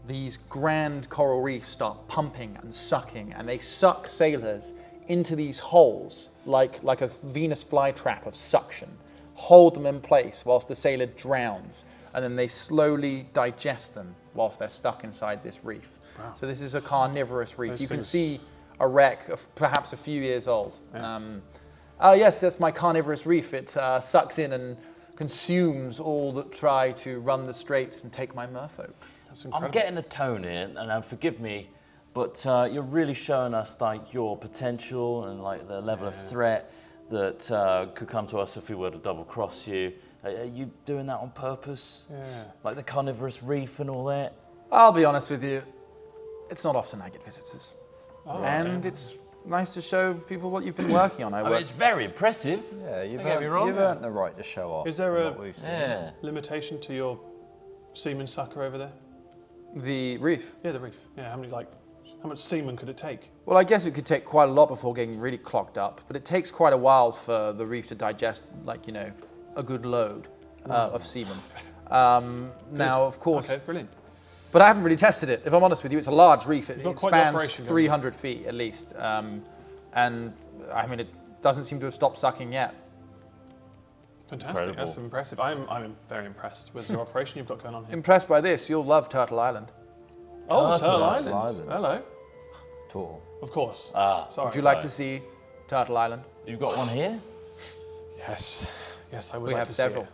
these grand coral reefs start pumping and sucking, and they suck sailors into these holes like a Venus flytrap of suction, hold them in place whilst the sailor drowns, and then they slowly digest them whilst they're stuck inside this reef. Wow. So this is a carnivorous reef. Those You can things- see a wreck of perhaps a few years old. Yes, that's my carnivorous reef. It sucks in and consumes all that try to run the straits and take my merfolk. That's incredible. I'm getting a tone here, and forgive me, but you're really showing us like your potential and like the level of threat that could come to us if we were to double cross you. Are you doing that on purpose? Yeah. Like the carnivorous reef and all that? I'll be honest with you, it's not often I get visitors. Oh, And okay. it's nice to show people what you've been working on. I mean, it's very impressive. Yeah, Don't get me wrong. you've earned the right to show off. Is there from a- what we've seen. Yeah. limitation to your semen sucker over there? The reef. Yeah, the reef. Yeah, how much semen could it take? Well, I guess it could take quite a lot before getting really clogged up, but it takes quite a while for the reef to digest, like, a good load of semen. Now, of course, Okay, brilliant. but I haven't really tested it. If I'm honest with you, it's a large reef. It got quite the spans operation going on. 300 feet at least. And I mean, it doesn't seem to have stopped sucking yet. Fantastic. Incredible. That's impressive. I'm very impressed with your operation you've got going on here. Impressed by this, you'll love Turtle Island. Oh, Turtle Turtle Island. Island. Hello. Tall. Of course. Ah, Sorry. Would you like to see Turtle Island? you've got one here? Yes. Yes, I would We like have to several.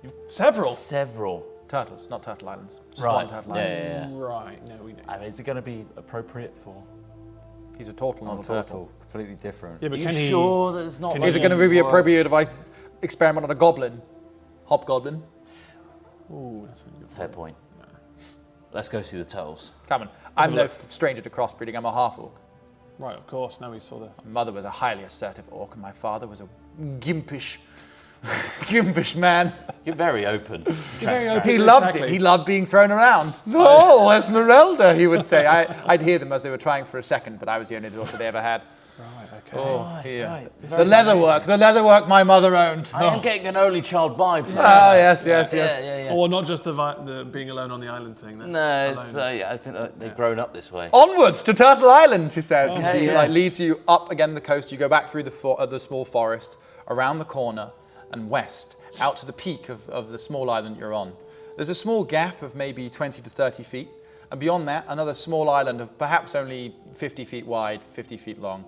see it. Several? Several. Turtles, not Turtle Islands. Just Right. one Turtle Yeah, Island. yeah, yeah. Right. No, we know. And is it going to be appropriate for? He's a turtle, not a turtle. Turtle. Completely different. Yeah, Are but you can he? sure that it's not? can like Is it he- going to be appropriate if I experiment on a goblin? Hobgoblin? Ooh, that's a good Fair point. Let's go see the turtles. Come on. I'm no look. stranger to crossbreeding. I'm a half-orc. Right, of course. Now we saw the. My mother was a highly assertive orc, and my father was a gimpish, gimpish man. You're very open. Very open. He loved Exactly. it. He loved being thrown around. Oh, Esmeralda, he would say. I'd hear them as they were trying for a second, but I was the only daughter they ever had. Right. Okay. Oh, yeah. right. The leatherwork my mother owned. I am getting an only child vibe from Oh, yes, yes, yes. Yeah. Or not just the being alone on the island thing. That's No, it's, alone. yeah, I think they've grown up this way. Onwards to Turtle Island, she says. And Okay, she yes. leads you up again the coast. You go back through the small forest, around the corner, and west, out to the peak of the small island you're on. There's a small gap of maybe 20 to 30 feet. And beyond that, another small island of perhaps only 50 feet wide, 50 feet long,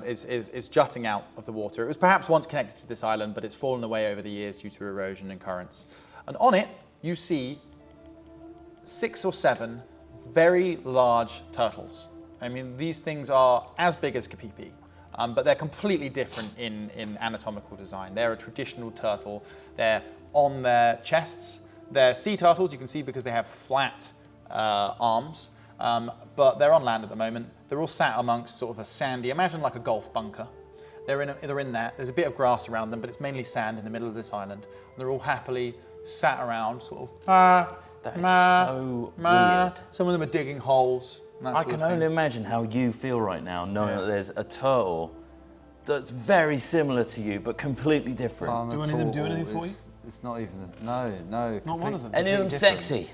is jutting out of the water. It was perhaps once connected to this island, but it's fallen away over the years due to erosion and currents. And on it, you see 6 or 7 very large turtles. I mean, these things are as big as Kapipi, but they're completely different in anatomical design. They're a traditional turtle. They're on their chests. They're sea turtles, you can see, because they have flat arms, but they're on land at the moment. They're all sat amongst sort of a sandy, imagine like a golf bunker. They're in there. There's a bit of grass around them, but it's mainly sand in the middle of this island. And they're all happily sat around, sort of. That is so weird. Some of them are digging holes. And that I sort of can thing. only imagine how you feel right now, knowing that there's a turtle that's very similar to you, but completely different. Do any of them do anything for you? It's not even. No. Not one of them. Any of them different. sexy?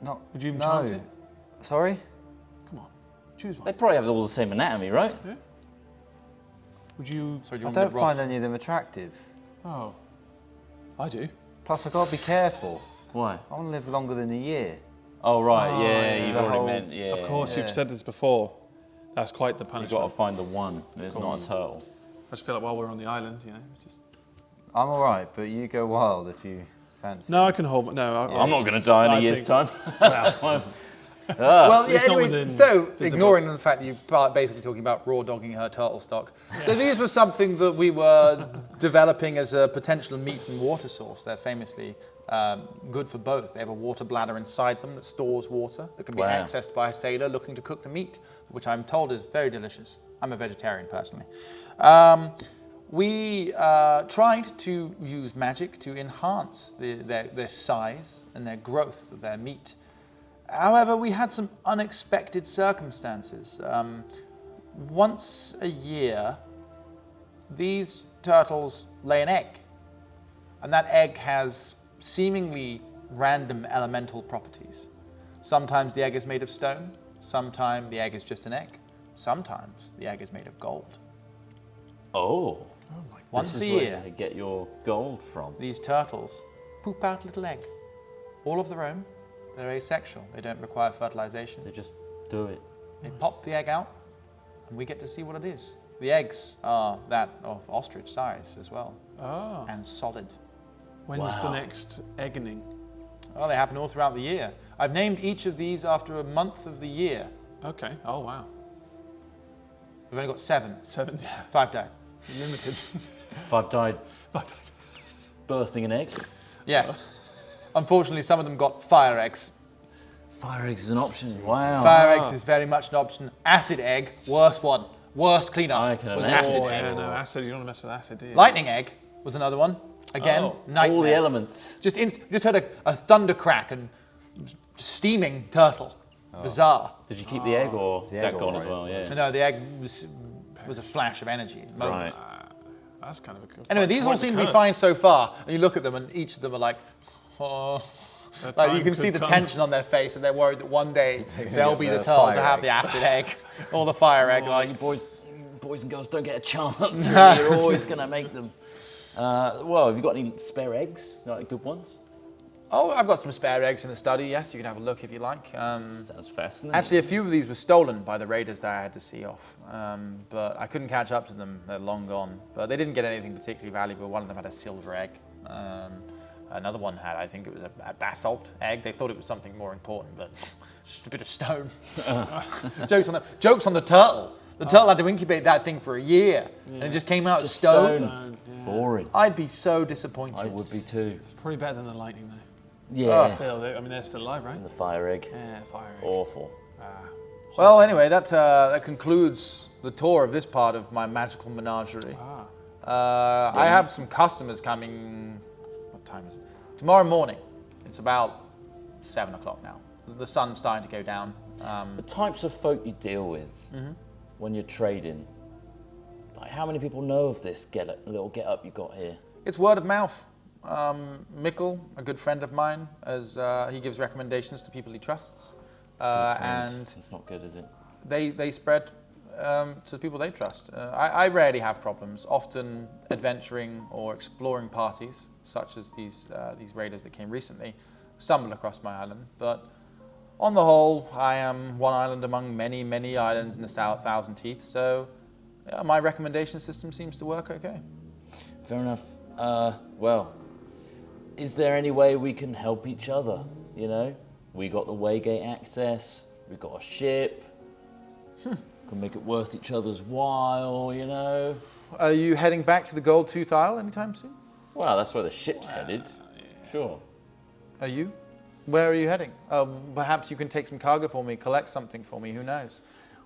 Not. Would you even no. chance it? Sorry. Come on. Choose one. They probably have all the same anatomy, right? Would you? So do you I want me to don't rock? find any of them attractive. Oh. I do. Plus, I've got to be careful. Why? I want to live longer than a year. Oh, right, Oh, yeah, yeah. you've The already whole- meant, yeah. Of course, Yeah. you've said this before. That's quite the You've got punishment. to find the one, and it's not a turtle. I just feel like while we're on the island, it's just. I'm all right, but you go wild if you fancy. No, I can hold. No, I'm not going to die in a I year's think- time. Well, yeah, It's not anyway, within so visible. ignoring the fact that you're basically talking about raw dogging her turtle stock. So these were something that we were developing as a potential meat and water source. They're famously good for both. They have a water bladder inside them that stores water that can be Wow. accessed by a sailor looking to cook the meat, which I'm told is very delicious. I'm a vegetarian personally. We tried to use magic to enhance their size and their growth of their meat. However, we had some unexpected circumstances. Once a year, these turtles lay an egg. And that egg has seemingly random elemental properties. Sometimes the egg is made of stone, sometimes the egg is just an egg, sometimes the egg is made of gold. Oh. Once This a is where year, you get your gold from. these turtles poop out a little egg, all of their own. They're asexual, they don't require fertilization. They just do it. They pop the egg out, and we get to see what it is. The eggs are that of ostrich size as well, Oh. and solid. When's the Wow. next egging? Oh, they happen all throughout the year. I've named each of these after a month of the year. Okay. Oh wow. We've only got 7. 7. Yeah. 5 died. Limited. 5 died But bursting an egg. Yes. Unfortunately, some of them got fire eggs. Fire eggs is an option. Wow. Fire eggs is very much an option. Acid egg, worst one. Worst cleanup I can was imagine. acid oh egg. yeah, no acid. You don't want to mess with acid, do you? Lightning egg was another one. Again, Oh. nightmare. All the elements. Just heard a thunder crack and steaming turtle. Bizarre. Did you keep the egg or is egg that gone all as right? well? Yeah. No, the egg was a flash of energy. Moment. Right. That's kind of a cool. Anyway, these all quite seem the to be curse. fine so far. And you look at them, and each of them are like, oh. That Like you time can see could the come. tension on their face, and they're worried that one day they'll be the the turtle to fire have egg. the acid egg or the fire egg. Oh, Like, you boys and girls don't get a chance. You're always going to make them. Well, have you got any spare eggs? Like good ones? oh, I've got some spare eggs in the study. Yes, you can have a look if you like. Sounds fascinating. Actually, a few of these were stolen by the raiders that I had to see off, but I couldn't catch up to them. They're long gone. But they didn't get anything particularly valuable. One of them had a silver egg. Another one had, I think it was a basalt egg. They thought it was something more important, but just a bit of stone. Jokes on the turtle. The turtle had to incubate that thing for a year, and it just came out as stone. stone. Boring. I'd be so disappointed. I would be too. It's probably better than the lightning though. Yeah. Still, I mean they're still alive, right? The fire egg. Yeah, fire egg. Awful. Well, anyway, that concludes the tour of this part of my magical menagerie. I have some customers coming. What time is it? Tomorrow morning. It's about 7 o'clock now. The sun's starting to go down. The types of folk you deal with when you're trading. Like how many people know of this little get up you got here? It's word of mouth. Mikkel, a good friend of mine, as he gives recommendations to people he trusts, and It's not good, is it? they spread to the people they trust. I rarely have problems. Often adventuring or exploring parties, such as these raiders that came recently, stumble across my island. But on the whole, I am one island among many, many islands in the South Thousand Teeth. So my recommendation system seems to work okay. Fair enough. Well, is there any way we can help each other? You know, we got the Waygate access, we got a ship. Can make it worth each other's while, you know. Are you heading back to the Gold Tooth Isle anytime soon? Well, that's where the ship's headed. Sure. Are you? Where are you heading? Perhaps you can take some cargo for me, collect something for me, who knows?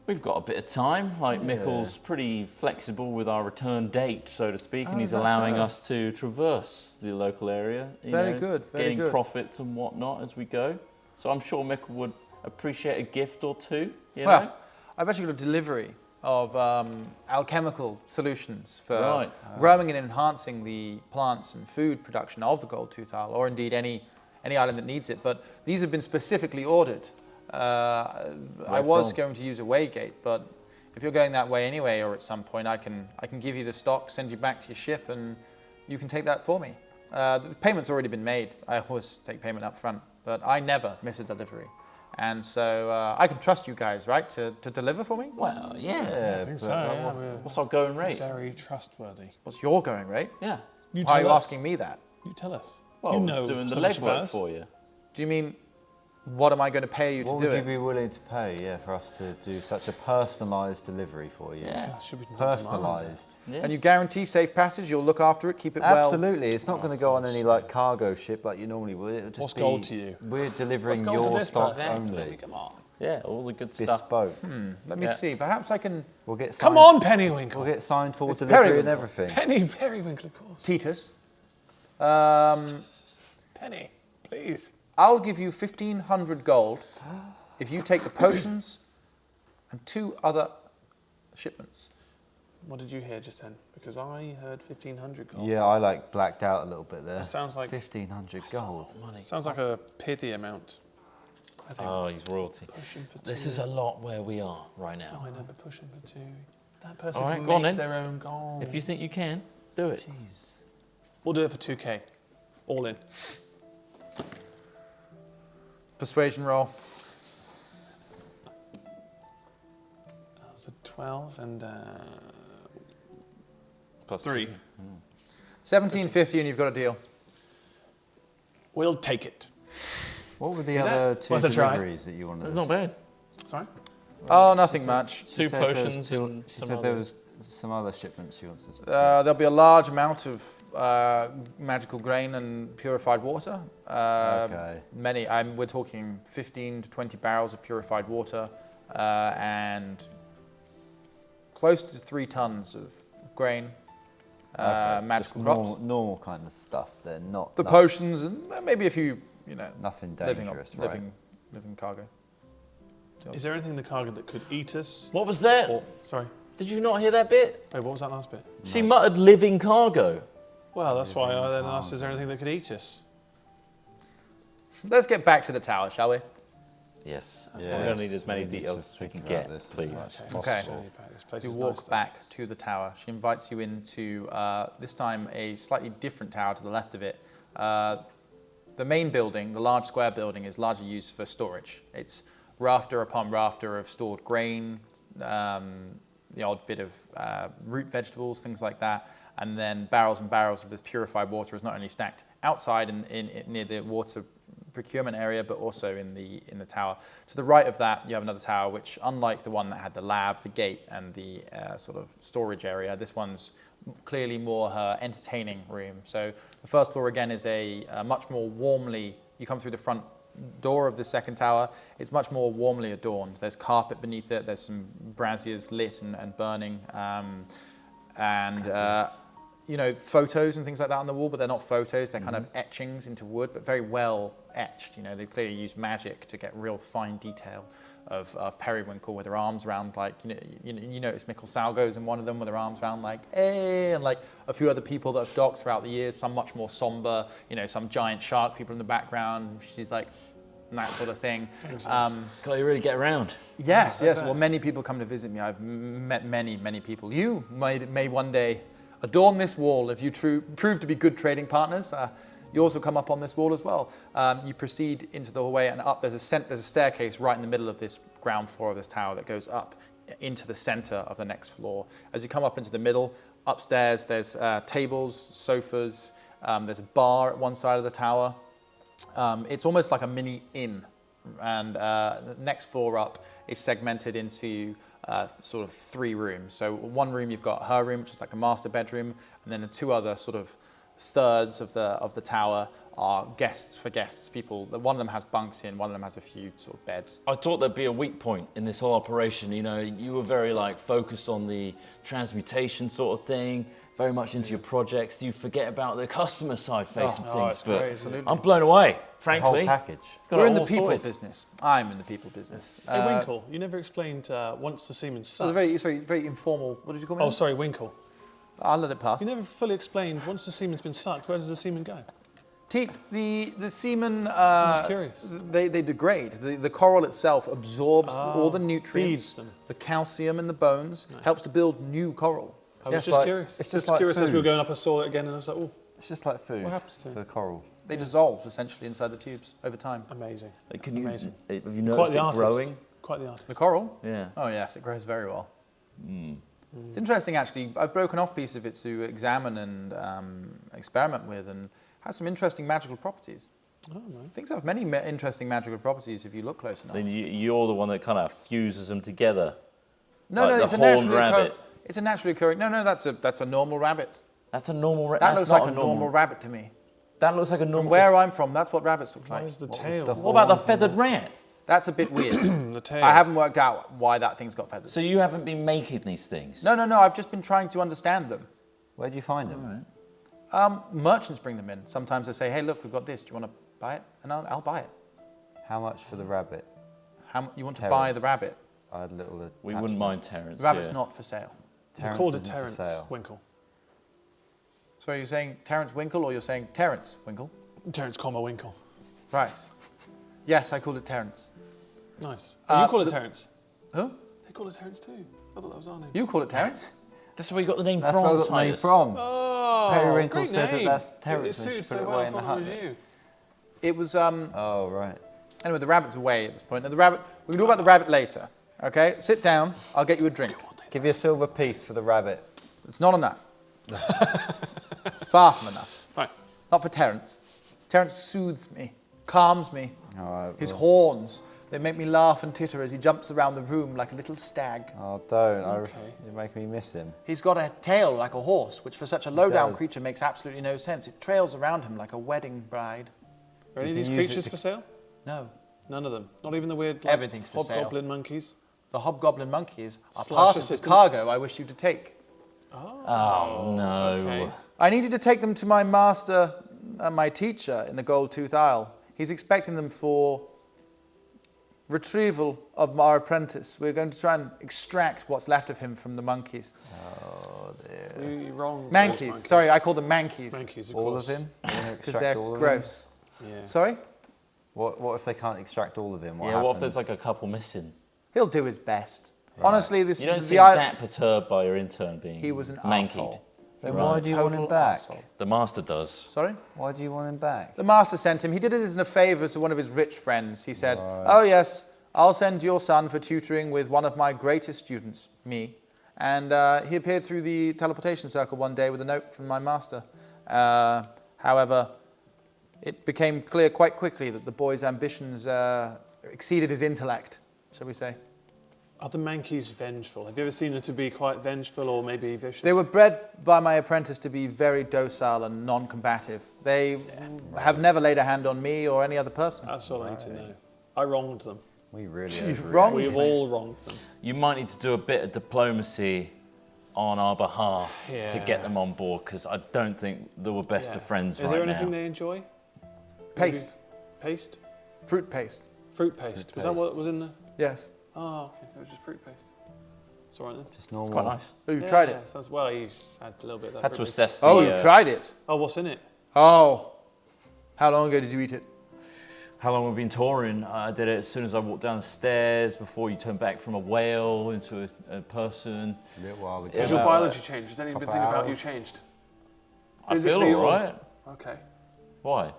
We've got a bit of time. Like Mikkel's pretty flexible with our return date, so to speak, and he's that's allowing right. us to traverse the local area. Very good, very Getting good. profits and whatnot as we go. So I'm sure Mikkel would appreciate a gift or two. You know? Well, I've actually got a delivery of alchemical solutions for Right. growing and enhancing the plants and food production of the Gold Tooth Isle, or indeed any island that needs it. But these have been specifically ordered. I was from? going to use a Waygate, but if you're going that way anyway, or at some point, I can give you the stock, send you back to your ship, and you can take that for me. The payment's already been made. I always take payment up front, but I never miss a delivery. And so I can trust you guys, right, to deliver for me? Well, yeah. I think so. Yeah, we're What's our going rate? very trustworthy. What's your going rate? Yeah. You Why are you tell us. asking me that? You tell us. Well, you know doing the so much about legwork us. for you. Do you mean, what am I going to pay you What to do would you it? be willing to pay, for us to do such a personalised delivery for you? Yeah. Should we do demand? Personalised. Yeah. And you guarantee safe passage, you'll look after it, keep it well. Absolutely. It's not going to go on any like cargo ship like you normally would. It'll just What's be, gold to you? We're delivering What's gold to your this stock person? only. Come on. Yeah, all the good stuff. Bespoke. Let me Yeah. see. Perhaps I can. We'll get signed, Come on, Pennywinkle. We'll get signed for It's delivery and Periwinkle. everything. Penny, Periwinkle, of course. Titus. Penny, please. I'll give you 1,500 gold if you take the potions and 2 other shipments. What did you hear just then? Because I heard 1,500 gold. Yeah, I like blacked out a little bit there. That sounds like 1,500 gold. Money. sounds like a pity amount. I think. Oh, he's royalty. Pushing for 2. This is a lot where we are right Oh, now. I know, but pushing for 2. That person All right, can go on make then. their own gold. If you think you can, do it. Jeez. We'll do it for 2k. All in. Persuasion roll. That was a 12 and Plus 3. 1750 and you've got a deal. We'll take it. What were the that? other 2 Worth a try. deliveries that you wanted? That's not bad. Sorry? Oh, nothing much. She 2 said there was potions and She some said there other. was some other shipments she wants to. There'll be a large amount of magical grain and purified water. Okay. Many. We're talking 15 to 20 barrels of purified water and close to 3 tons of grain. Okay, Magical just crops. normal kind of stuff. They're not The nothing, potions and maybe a few, nothing living, dangerous, right? living cargo. Is there anything in the cargo that could eat us? What was that? Or, sorry. Did you not hear that bit? Wait, what was that last bit? She muttered living cargo. Well, that's why I then asked, is there anything that could eat us? Let's get back to the tower, shall we? Yes. Yes, We're going to need as many we need details to as we can think about get, this as please. much as Okay. possible. This place You is walk nice, though. back to the tower. She invites you into, this time, a slightly different tower to the left of it. The main building, the large square building, is largely used for storage. It's rafter upon rafter of stored grain, the odd bit of root vegetables, things like that, and then barrels and barrels of this purified water is not only stacked outside near the water procurement area, but also in the tower. To the right of that, you have another tower, which, unlike the one that had the lab, the gate, and the sort of storage area, this one's clearly more her entertaining room. So the first floor again is a much more warmly. You come through the front door of the second tower. It's much more warmly adorned. There's carpet beneath it. There's some braziers lit and burning, photos and things like that on the wall, but they're not photos. They're kind of etchings into wood, but very well etched. They clearly use magic to get real fine detail of Periwinkle with her arms around, like, you notice Mikkel Salgo's in one of them with her arms around, like, hey, and like a few other people that have docked throughout the years, some much more somber, some giant shark people in the background. She's like, and that sort of thing. Can't you really get around? Yes. Well, many people come to visit me. I've met many people. You may one day adorn this wall if you prove to be good trading partners. You also come up on this wall as well. You proceed into the hallway and up. There's a staircase right in the middle of this ground floor of this tower that goes up into the center of the next floor. As you come up into the middle, upstairs there's tables, sofas. There's a bar at one side of the tower. It's almost like a mini inn, and the next floor up is segmented into sort of 3 rooms. So one room you've got her room, which is like a master bedroom, and then the 2 other sort of thirds of the tower are guests for guests. People. One of them has bunks in, one of them has a few sort of beds. I thought there'd be a weak point in this whole operation. You were very focused on the transmutation sort of thing, very much into your projects. You forget about the customer side facing things. it's But great, absolutely. I'm blown away, The whole frankly. package. Got We're it in the all people sorted. business. I'm in the people business. Hey, Winkle, you never explained once the semen So sucked. it's very informal. What did you call me? Oh, sorry, Winkle. I'll let it pass. You never fully explained, once the semen's been sucked, where does the semen go? The semen, just curious. they degrade. The coral itself absorbs all the nutrients, feeds them. the calcium in the bones, helps to build new coral. I was Yes, just like- curious. it's Just just like curious as we were food. going up, I saw it again and I was like, oh, It's just like food What happens to for it? the coral. They dissolve essentially inside the tubes over time. amazing. Can you, Amazing. have you Quite noticed the it artist. growing? Quite the artist. The coral? Yeah. Oh yes, it grows very well. It's interesting actually. I've broken off pieces of it to examine and experiment with, and has some interesting magical properties. Oh, man. Things have many interesting magical properties if you look close enough. Then you're the one that kind of fuses them together. No, like no, the it's a horned naturally rabbit. It's a naturally occurring. No, that's a normal rabbit. That's a normal rabbit. That That's looks not like a normal rabbit to me. That looks like a From normal. where I'm from, that's what rabbits look like. Where's the tail? What about the feathered rat? That's a bit weird. The tail. I haven't worked out why that thing's got feathers. So you haven't been making these things? No, I've just been trying to understand them. Where do you find them? Merchants bring them in. Sometimes they say, "Hey, look, we've got this. Do you want to buy it?" And I'll buy it. How much for the rabbit? You want to buy the Terrence. rabbit? I had a little. We wouldn't mind Terence. The rabbit's yeah. not for sale. Terrence called it isn't for Terrence sale. Winkle. So you're saying Terrence Winkle or you're saying Terrence Winkle? Terrence, comma Winkle. Right. Yes, I called it Terrence. Nice. Oh, you call it the- Terrence. Who? They call it Terrence too. I thought that was our name. You call it Terrence? That's where you got the name That's from, where I got the name Titus. from. Oh, Periwinkle great said that name. that's It Terrence and suited she so put it well. away I in the thought it was hut. you. It was, Oh, right. anyway, the rabbit's away at this point. And the rabbit, we can talk about the rabbit later. Okay, sit down, I'll get you a drink. Give you a silver piece for the rabbit. It's not enough. Far from enough. Right. Not for Terrence. Terrence soothes me, calms me. All right. His well- horns, they make me laugh and titter as he jumps around the room like a little stag. Oh, don't. Okay. You're making me miss him. He's got a tail like a horse, which for such a low-down does. creature makes absolutely no sense. It trails around him like a wedding bride. Are any of You these can use it creatures to- for sale? No. None of them. Not even the weird Everything's for sale. hobgoblin monkeys. The hobgoblin monkeys are Slash part of the assistant. cargo I wish you to take. Oh, no. Okay. I need you to take them to my master, my teacher in the Gold Tooth Isle. He's expecting them for retrieval of our apprentice. We're going to try and extract what's left of him from the monkeys. You're wrong. Mankeys. Sorry, I call them mankeys. Mankeys, of All course. of him? You wanna Because extract they're all of gross. Yeah. Sorry? What if they can't extract all of him? Yeah, what if there's like a couple missing? He'll do his best. Honestly, this You don't the seem isle- that perturbed by your intern being He was an mankied. asshole. Then He was why a do you want him total back? arsehole. The master does. Sorry? Why do you want him back? The master sent him. He did it as a favour to one of his rich friends. He said, "Oh yes, I'll send your son for tutoring with one of my greatest students, me." And he appeared through the teleportation circle one day with a note from my master. However, it became clear quite quickly that the boy's ambitions exceeded his intellect, shall we say. Are the Mankeys vengeful? Have you ever seen them to be quite vengeful or maybe vicious? They were bred by my apprentice to be very docile and non-combative. They have never laid a hand on me or any other person. That's all I need to know. I wronged them. We really You've overreact. wronged We've me. all wronged them. You might need to do a bit of diplomacy on our behalf to Yeah. get them on board, because I don't think they were best of friends Is right there anything now. they enjoy? Paste, Paste? fruit paste. Fruit paste. Was that what was in the... Yes. Oh, okay. It was just fruit paste. It's all right then. Just normal. It's quite nice. Oh, you tried Yeah, it? sounds, well, he's had a little bit of that Had to fruit paste. assess the. Oh, you tried it? Oh, what's in it? Oh. How long ago did you eat it? How long we've been touring? I did it as soon as I walked down the stairs, before you turned back from a whale into a person. A little while ago. Has your about, biology changed? Has anything couple about you hours. changed? I feel Physically or- alright. Okay. Why?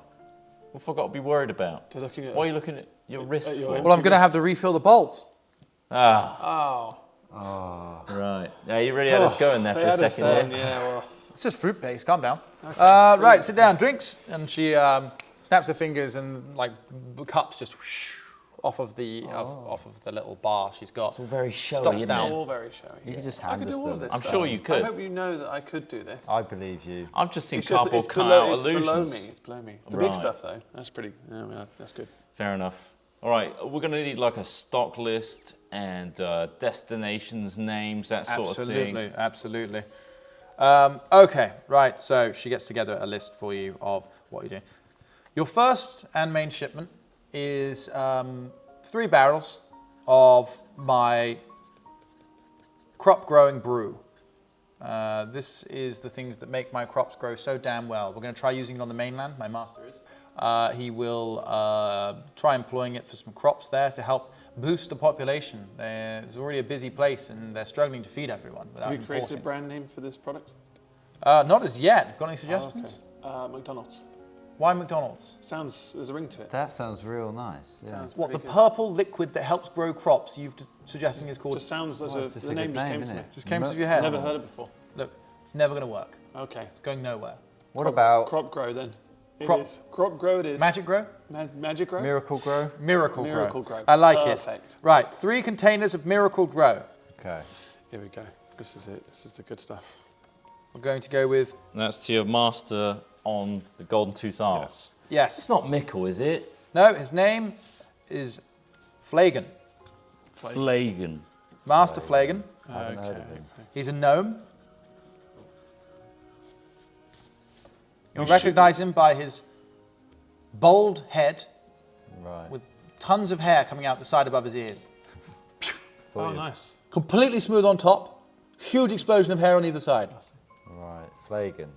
What have I got to be worried about? They're looking at... Why are you looking at your wrist your for? Well, I'm going to have to refill the bolts. Ah, Oh. right. Yeah, you really had us going there They for a had us second then, there. yeah, well... It's just fruit paste. Calm down. Right, sit down. Drinks. And she snaps her fingers and like cups just whoosh off of the off of the little bar she's got. It's all very showy, Stops isn't down. It's it? all very showy. You could just I hand could us do all of them. this I'm stuff. sure you I could. hope you know that I could do this. I believe you. I've just seen It's just, cardboard it's cutout below, it's below illusions. me. It's below me. The Right. big stuff, though, that's pretty... Yeah, that's good. Fair enough. All right, we're going to need like a stock list and destinations, names, that sort of thing. Absolutely. Okay, right. So she gets together a list for you of what you're doing. Your first and main shipment is 3 barrels of my crop growing brew. This is the things that make my crops grow so damn well. We're going to try using it on the mainland. My master is. He will try employing it for some crops there to help boost the population. It's already a busy place and they're struggling to feed everyone without Have you created a importing. brand name for this product? Not as yet. Have you got any Oh, suggestions? okay. McDonald's. Why McDonald's? Sounds... There's a ring to it. That sounds real nice. Yeah. Sounds What, the pretty good. purple liquid that helps grow crops you've suggesting is called... Just sounds as Well, a... it's just The a name good just name, came to me. innit? just came to your head. Never heard it before. Look, it's never going to work. Okay. It's going nowhere. What about Crop grow then. It Crop- is. Crop grow it is. Magic Grow? Magic grow? Miracle Grow? Miracle Miracle Grow. Grow. I like Perfect. it. Right, 3 containers of Miracle Grow. Okay. Here we go. This is it. This is the good stuff. We're going to go with... That's to your master on the Golden Tooth Isles. Yes. It's not Mickle, is it? No, his name is Flagon. Flagon. Master Flagon. I haven't heard of him. He's a gnome. You'll recognize him by his bald head Right. with tons of hair coming out the side above his ears. Oh, nice. Completely smooth on top Huge explosion of hair on either side. Right, Flagon.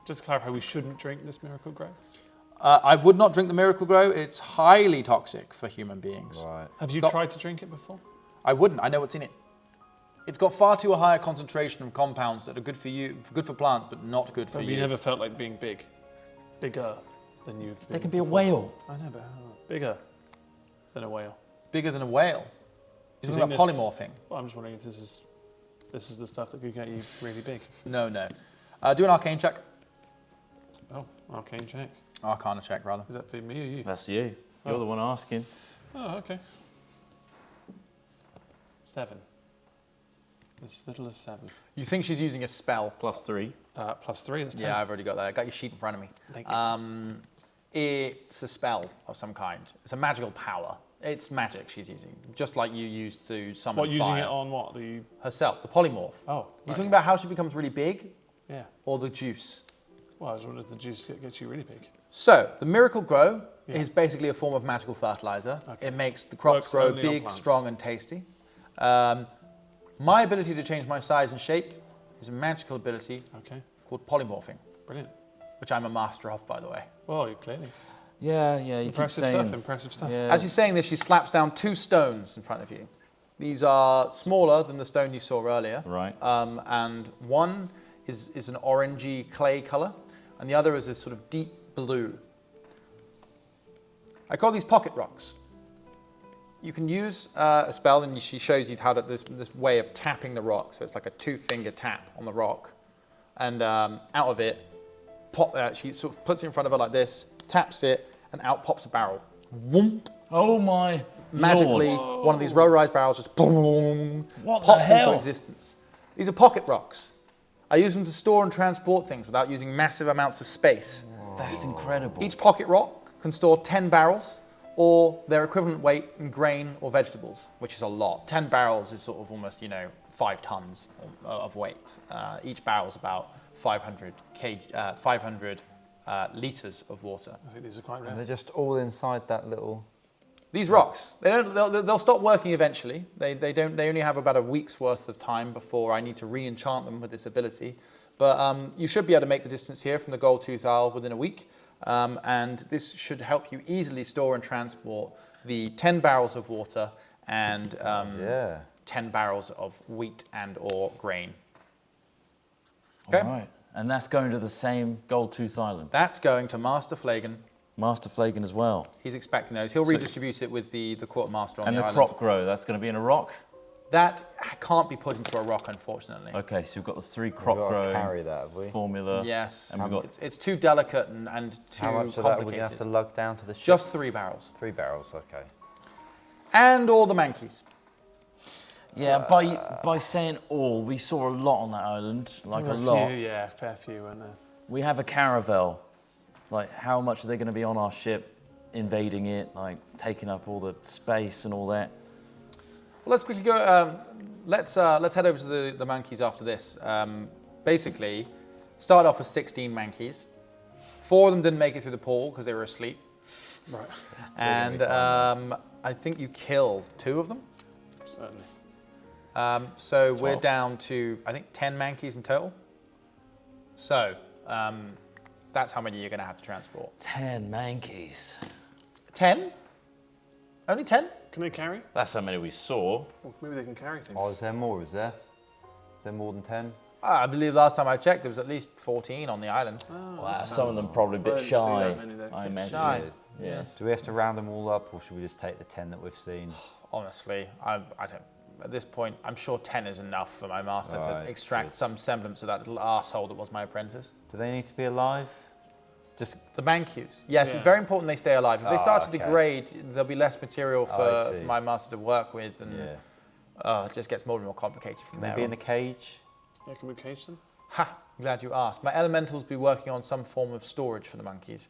Just to clarify, we shouldn't drink this Miracle Grow. I would not drink the Miracle Grow. It's highly toxic for human beings. Right. Have you Got- tried to drink it before? I wouldn't. I know what's in it. It's got far too high a concentration of compounds that are good for you, good for plants, but not good for Have you. you never felt like being bigger than you've been? There can be a before? whale. I know, but bigger than a whale. Bigger than a whale. You're Do you talking about think polymorphing. Well, I'm just wondering if this is the stuff that could get you really big. No. Do an arcane check. Oh, arcane check. Arcana check, rather. Is that for me or you? That's you. You're the one asking. Oh, okay. 7. As little as 7. You think she's using a spell. +3. +3, that's 10. Yeah, I've already got that. I got your sheet in front of me. Thank you. It's a spell of some kind. It's a magical power. It's magic she's using, just like you used to summon What, using fire. it on what? The Herself, the polymorph. Oh, You're right. talking about how she becomes really big, Yeah. or the juice? Well, I was wondering if the juice gets you really big. So, the Miracle Grow Yeah. is basically a form of magical fertilizer. Okay. It makes the crops Works grow only on big, plants. strong, and tasty. My ability to change my size and shape is a magical ability Okay. called polymorphing, Brilliant. which I'm a master of, by the way. Well, you clearly. Yeah, you keep Impressive saying. stuff, impressive stuff. Yeah. As she's saying this, she slaps down 2 stones in front of you. These are smaller than the stone you saw earlier. Right. And one is an orangey clay color, and the other is a sort of deep blue. I call these pocket rocks. You can use a spell, and she shows you how to this way of tapping the rock. So it's like a 2-finger tap on the rock, and out of it, she sort of puts it in front of her like this, taps it, and out pops a barrel. Whoomp. Oh my. Magically, Lord. one of these row-rise barrels just boom, What the pops into hell? existence. These are pocket rocks. I use them to store and transport things without using massive amounts of space. That's incredible. Each pocket rock can store 10 barrels or their equivalent weight in grain or vegetables, which is a lot. 10 barrels is sort of almost, 5 tons of weight. Each barrel is about 500 litres of water. I think these are quite And rare. they're just all inside that little. These rocks, they'll stop working eventually. They only have about a week's worth of time before I need to re-enchant them with this ability. But you should be able to make the distance here from the Gold Tooth Isle within a week. And this should help you easily store and transport the 10 barrels of water and 10 barrels of wheat and or grain. Okay? All right. And that's going to the same Gold Tooth Island. That's going to Master Flagon. Master Flagon as well. He's expecting those. He'll redistribute it with the quartermaster on And the the island. crop grow, that's going to be in a rock? That can't be put into a rock, unfortunately. Okay, so we've got the 3 We've crop got to grow carry that, have we? formula. Yes, And we've got it's too delicate and too How much of that complicated. would you have to lug down to the ship? Just 3 barrels. 3 barrels, okay. And all the mankeys. Yeah, by saying all, we saw a lot on that island, like There a were lot. few, yeah, fair few, weren't there? We have a caravel. Like, how much are they going to be on our ship, invading it, like taking up all the space and all that? Well, let's quickly go. Let's head over to the monkeys after this. Basically, started off with 16 monkeys. 4 of them didn't make it through the pool because they were asleep. Right. And I think you killed 2 of them. Certainly. So we're 12. down to, I think, 10 monkeys in total. So that's how many you're going to have to transport. 10 mankeys. 10? Only 10? Can they carry? That's how many we saw. Well, maybe they can carry things. Oh, is there more, is there? Is there more than 10? I believe last time I checked, there was at least 14 on the island. Wow, some of them probably a bit I didn't see shy, that many, though. I imagine. Shy. Yeah. Do we have to round them all up, or should we just take the 10 that we've seen? Honestly, I don't. At this point, I'm sure 10 is enough for my master to Right, extract good. some semblance of that little arsehole that was my apprentice. Do they need to be alive? Just The mankeys. Yes, Yeah. it's very important they stay alive. If they start to okay. degrade, there'll be less material Oh, I for see. my master to work with, and yeah. it just gets more and more complicated from Can they there be on. in a cage? Yeah, can we cage them? Ha! Glad you asked. My elementals be working on some form of storage for the monkeys.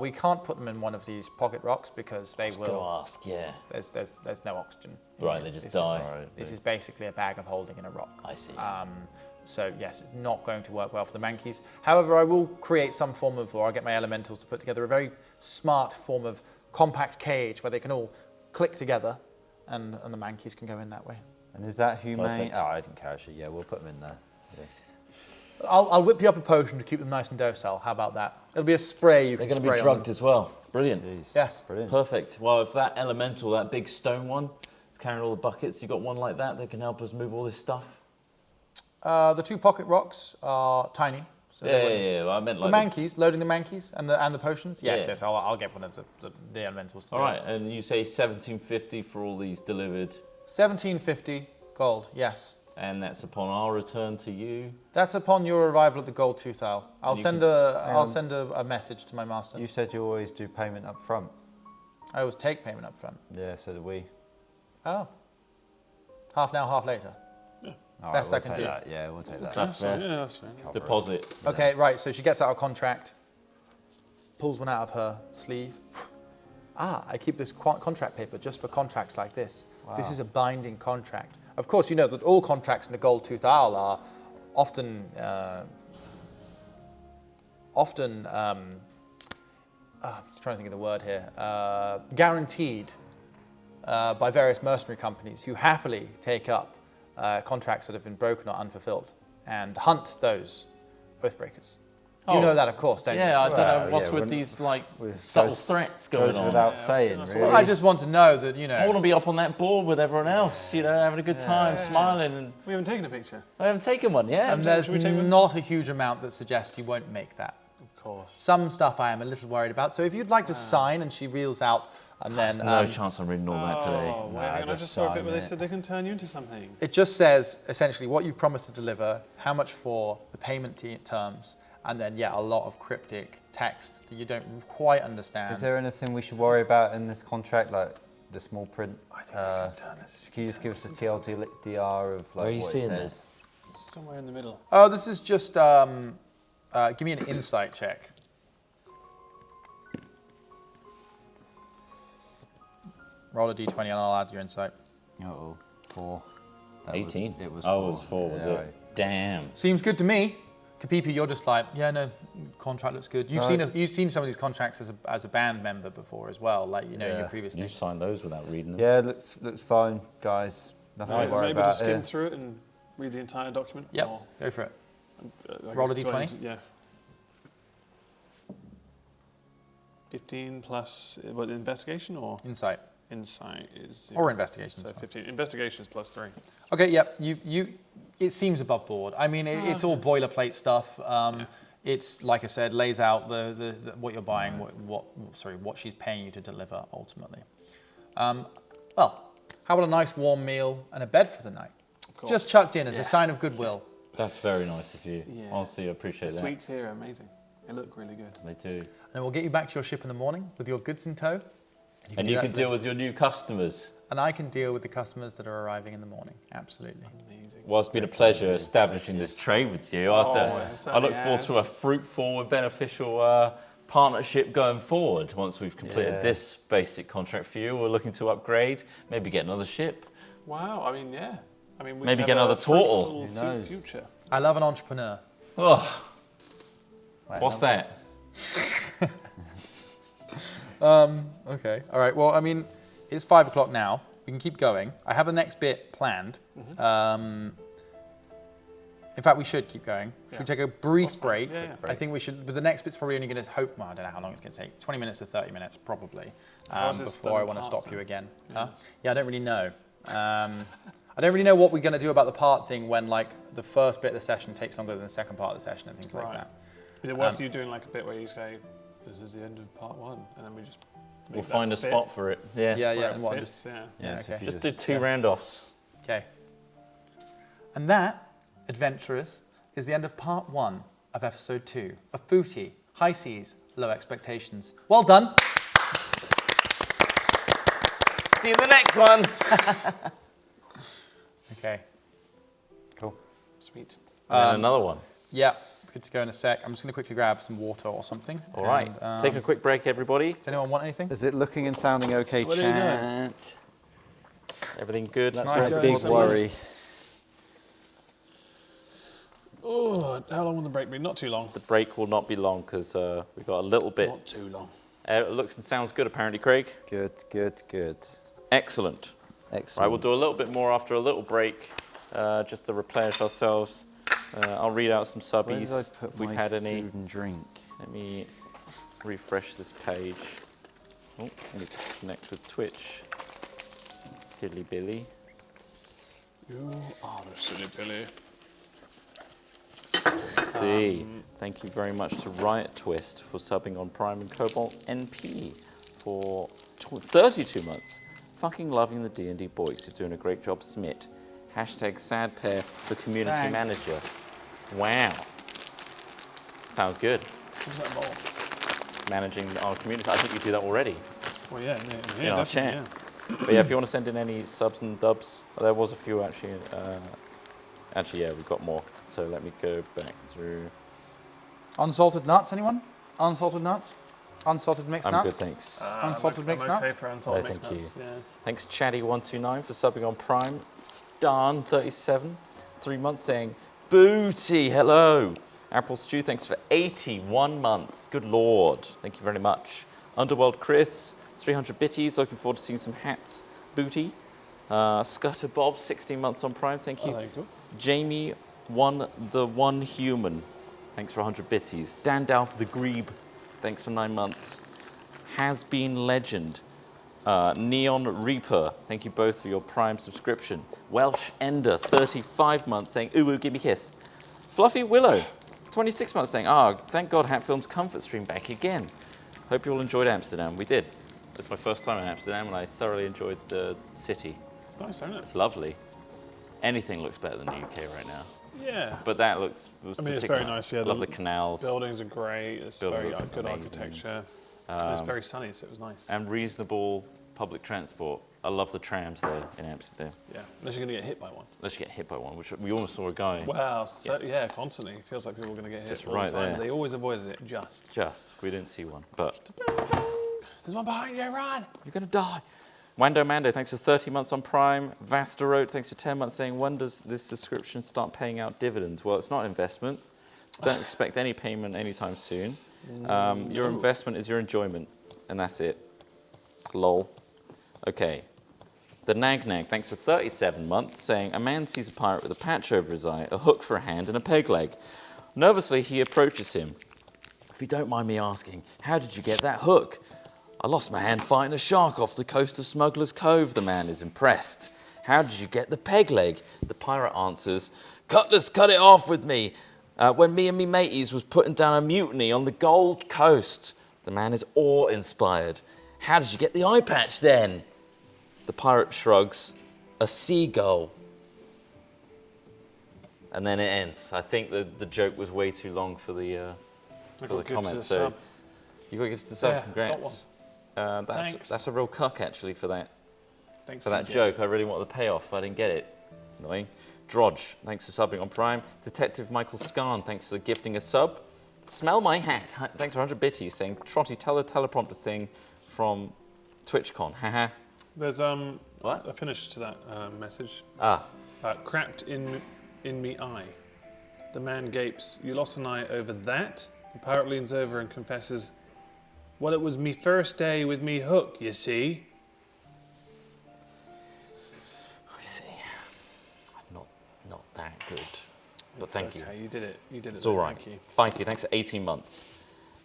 We can't put them in one of these pocket rocks because they I was going to will. ask, yeah. There's no oxygen. Right, they just This die. Is, this is basically a bag of holding in a rock. I see. So yes, it's not going to work well for the mankeys. However, I will create some form of, or I'll get my elementals to put together a very smart form of compact cage where they can all click together, and the mankeys can go in that way. And is that humane? Perfect. Oh, I didn't care actually. Yeah, we'll put them in there. Yeah. I'll whip you up a potion to keep them nice and docile. How about that? It'll be a spray you They're can going to spray be on drugged them. as well. Brilliant. Jeez. Yes. Brilliant. Perfect. Well, if that elemental, that big stone one, is carrying all the buckets, you got one like that that can help us move all this stuff. The 2 pocket rocks are tiny. So Yeah. I meant The like mankeys, loading the mankeys and the potions. Yes, Yeah. yes. I'll get one of the elementals. To All do right, it. and you say 1750 for all these delivered, 1750 gold. Yes. and that's upon our return to you. That's upon your arrival at the Gold Tooth Owl. I'll You send a message to my master. You said you always do payment up front. I always take payment up front. Yeah, so do we. Oh. Half now, half later. All Best we'll I can take do. That. Yeah, we'll take that. That's fair. Yeah, that's fair. Cover Deposit. Okay, right. So she gets out a contract, pulls one out of her sleeve. I keep this contract paper just for contracts like this. This is a binding contract. Of course, you know that all contracts in the Gold Tooth Owl are often, I'm just trying to think of the word here, guaranteed by various mercenary companies who happily take up contracts that have been broken or unfulfilled and hunt those oathbreakers. You Oh. know that, of course, don't you? Yeah, I don't know Well, what's yeah, with when- these like with subtle goes- threats going Goes on. without saying, that's really. Well, I just want to know that, you know. I want to be up on that board with everyone else, you know, having a good time, smiling, and We haven't taken a picture. I haven't taken one yet. And there's Should we take one? not a huge amount that suggests you won't make that. Of course. Some stuff I am a little worried about. So if you'd like to sign, and she reels out, and There's then no chance I'm reading all that today. Oh, wait, Nah, hang on, I just just saw a bit sign where they it. said they can turn you into something. it just says essentially what you've promised to deliver, how much for, the payment terms, and then a lot of cryptic text that you don't quite understand. Is there anything we should worry about in this contract, like the small print? I think they can turn this Can you just give us a TLDR of like Where are you what seeing it this? says? somewhere in the middle. Oh, this is just give me an insight check. Roll a d20 and I'll add your insight. Oh, 4. That was- 18? It was 4. Oh, it was 4, was Yeah, it? Damn. Seems good to me. Kapipi, you're just like, yeah, no, contract looks good. You've seen some of these contracts as a band member before as well, like in your Yeah. previous You things. signed those without reading them. Yeah, looks fine, guys. Nothing Nice. to worry Maybe about. just skim here. through it and read the entire document. Yep, Or, go for it. I Roll a guess d20? join- Yeah. 15 plus what, investigation or Insight. insight is Or investigation, So it's fine. 15. Investigation is plus 3. Okay, yep. It seems above board. I mean, it's all boilerplate stuff. It's like I said, lays out the what you're buying, what she's paying you to deliver ultimately. Well, how about a nice warm meal and a bed for the night? course. Just chucked in as a sign of goodwill. That's very nice of you. Yeah. Honestly, I appreciate The that. sweets here are amazing. They look really good. They do. And we'll get you back to your ship in the morning with your goods in tow. And do you that can for deal with your new customers. And I can deal with the customers that are arriving in the morning. Absolutely. Amazing. Well, it's been a pleasure establishing this trade with you. I it certainly look forward to a has. fruitful and beneficial partnership going forward. Once we've completed Yeah. this basic contract for you, we're looking to upgrade, maybe get another ship. Wow. I mean, yeah. I mean, we Maybe have get another a turtle. fruitful Who knows? future. I love an entrepreneur. Oh, Wait, what's no, that? Okay. All right. Well, I mean, it's 5 o'clock now. We can keep going. I have the next bit planned. In fact, we should keep going. Should we take a brief break? Yeah. I think we should. But the next bit's probably only going to hope. Well, I don't know how long it's going to take. 20 minutes to 30 minutes, probably. How is this Before I done want to parts stop you then? again. Yeah, I don't really know. I don't really know what we're going to do about the part thing when, like, the first bit of the session takes longer than the second part of the session and things like Right. that. Is it worth you doing like a bit where you say, this is the end of part 1, and then we just We'll make that find a bit spot for it. Yeah. Yeah, where yeah. it And what? fits, yeah. Yeah, so if okay. you Just do 2 round-offs. Okay. And that, adventurers, is the end of part 1 of episode 2 of Booty, High Seas, Low Expectations. Well done. See you in the next one. Okay. Cool. Sweet. And another one. Yeah, good to go in a sec. I'm just going to quickly grab some water or something. All right. And, Taking a quick break, everybody. Does anyone want anything? Is it looking and sounding okay, What are you doing? chat? Everything good? That's Nice. my big Nice. worry. Oh, how long will the break be? Not too long. The break will not be long because we've got a little bit. Not too long. It looks and sounds good, apparently, Craig. Good, good, good. Excellent. Excellent. Right, we'll do a little bit more after a little break, just to replenish ourselves. I'll read out some Where did I subbies put if we've my had any. food and drink? Let me refresh this page. Oh, I need to connect with Twitch. Silly Billy. You are the silly Billy. See. Thank you very much to Riot Twist for subbing on Prime and Cobalt NP for 32 months. Fucking loving the D&D boys. You're doing a great job, Smit. Hashtag sad pair for community Thanks. manager. Wow. Sounds good. What's that bowl? Managing our community. I think you do that already. Well, yeah, In our definitely, chat. yeah. But yeah, if you want to send in any subs and dubs, there was a few actually. Actually, yeah, we've got more. So let me go back through. Unsalted nuts, anyone? Unsalted nuts? Unsalted mixed I'm nuts? good, thanks. Unsalted mixed I'm okay nuts? for unsalted No, mixed thank nuts. Yeah. Thanks, Chatty129 for subbing on Prime. Starn37, 3 months saying, Booty, hello. April Stew, thanks for 81 months. Good lord. Thank you very much. Underworld Chris, 300 bitties. Looking forward to seeing some hats. Booty. Scutter Bob, 16 months on Prime. Thank you. Oh, there you go. Jamie, the one human. Thanks for 100 bitties. Dan Dow for the Grebe. Thanks for 9 months. Has Been Legend. Neon Reaper, thank you both for your Prime subscription. Welsh Ender, 35 months, saying, ooh, give me a kiss. Fluffy Willow, 26 months, saying, thank God Hat Films Comfort Stream back again. Hope you all enjoyed Amsterdam. We did. It's my first time in Amsterdam, and I thoroughly enjoyed the city. It's nice, isn't it? It's lovely. Anything looks better than the UK right now. Yeah. But that was I mean, it's particular. very nice, yeah. I love the canals. Buildings are great. It's Buildings very look good amazing. architecture. And it's very sunny, so it was nice. And reasonable public transport. I love the trams there in Amsterdam. Yeah, unless you're going to get hit by one. Unless you get hit by one, which we almost saw a guy. Wow, so, yeah, constantly. It feels like people are going to get hit Just all right the time. there. They always avoided it, just. We didn't see one, but There's one behind you, run! you're gonna die. Wando Mando, thanks for 30 months on Prime. Vastarote, thanks for 10 months, saying, when does this subscription start paying out dividends? Well, it's not an investment, so don't expect any payment anytime soon. Your investment is your enjoyment, and that's it. Lol. Okay. The Nag Nag, thanks for 37 months, saying, a man sees a pirate with a patch over his eye, a hook for a hand, and a peg leg. Nervously, he approaches him. If you don't mind me asking, how did you get that hook? I lost my hand fighting a shark off the coast of Smuggler's Cove, the man is impressed. How did you get the peg leg? The pirate answers, Cutlass cut it off with me when me and me mateys was putting down a mutiny on the Gold Coast. The man is awe-inspired. How did you get the eye patch then? The pirate shrugs, a seagull. And then it ends. I think the joke was way too long for the comments. So you got to give us the sub. Yeah, Congrats. Thanks. That's a real cuck actually for that Thanks, for that TJ. joke. I really wanted the payoff. I didn't get it. Annoying. Drodge, thanks for subbing on Prime. Detective Michael Scarn, thanks for gifting a sub. Smell my hat. Thanks for 100 bitties, saying Trotty, tell the teleprompter thing from TwitchCon. Haha. There's What? a finish to that message. Ah. Crapped in me eye. The man gapes. You lost an eye over that? The pirate leans over and confesses, well, it was me first day with me hook, you see. I see. Not that good. But thank you. Okay, you did it. You did it. It's all there, right. Thank you. Thank you. Thanks for 18 months.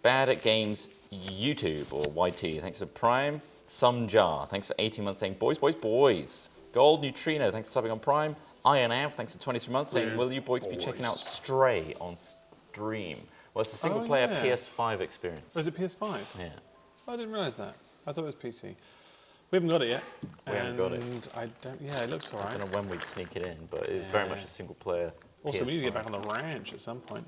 Bad at Games YouTube or YT. Thanks for Prime. Some Jar. Thanks for 18 months saying boys, boys, boys. Gold Neutrino. Thanks for subbing on Prime. Iron Av. Thanks for 23 months saying, will you boys be checking out Stray on stream? Well, it's a single player yeah. PS5 experience. Oh, is it PS5? Yeah. I didn't realise that. I thought it was PC. We haven't got it yet. We haven't got it. And I don't. Yeah, it looks I alright. don't know when we'd sneak it in, but it's very much a single player. Also, we need to get PS5. back on the ranch at some point.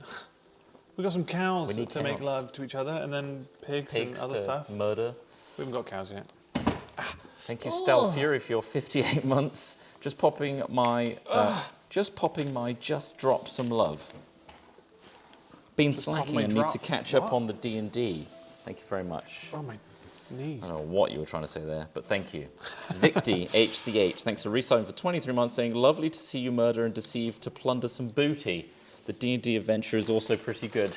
We've got some cows We need to make cows. love to each other, and then pigs and other to stuff. murder. We haven't got cows yet. Thank you, Stealth Fury, for your 58 months. Just popping my just drop some love. Been slacking my and need drop. to catch up What? on the D&D. Thank you very much. Oh my knees. I don't know what you were trying to say there, but thank you. Victy, HCH, thanks for reselling for 23 months, saying, lovely to see you murder and deceive to plunder some booty. The D&D adventure is also pretty good.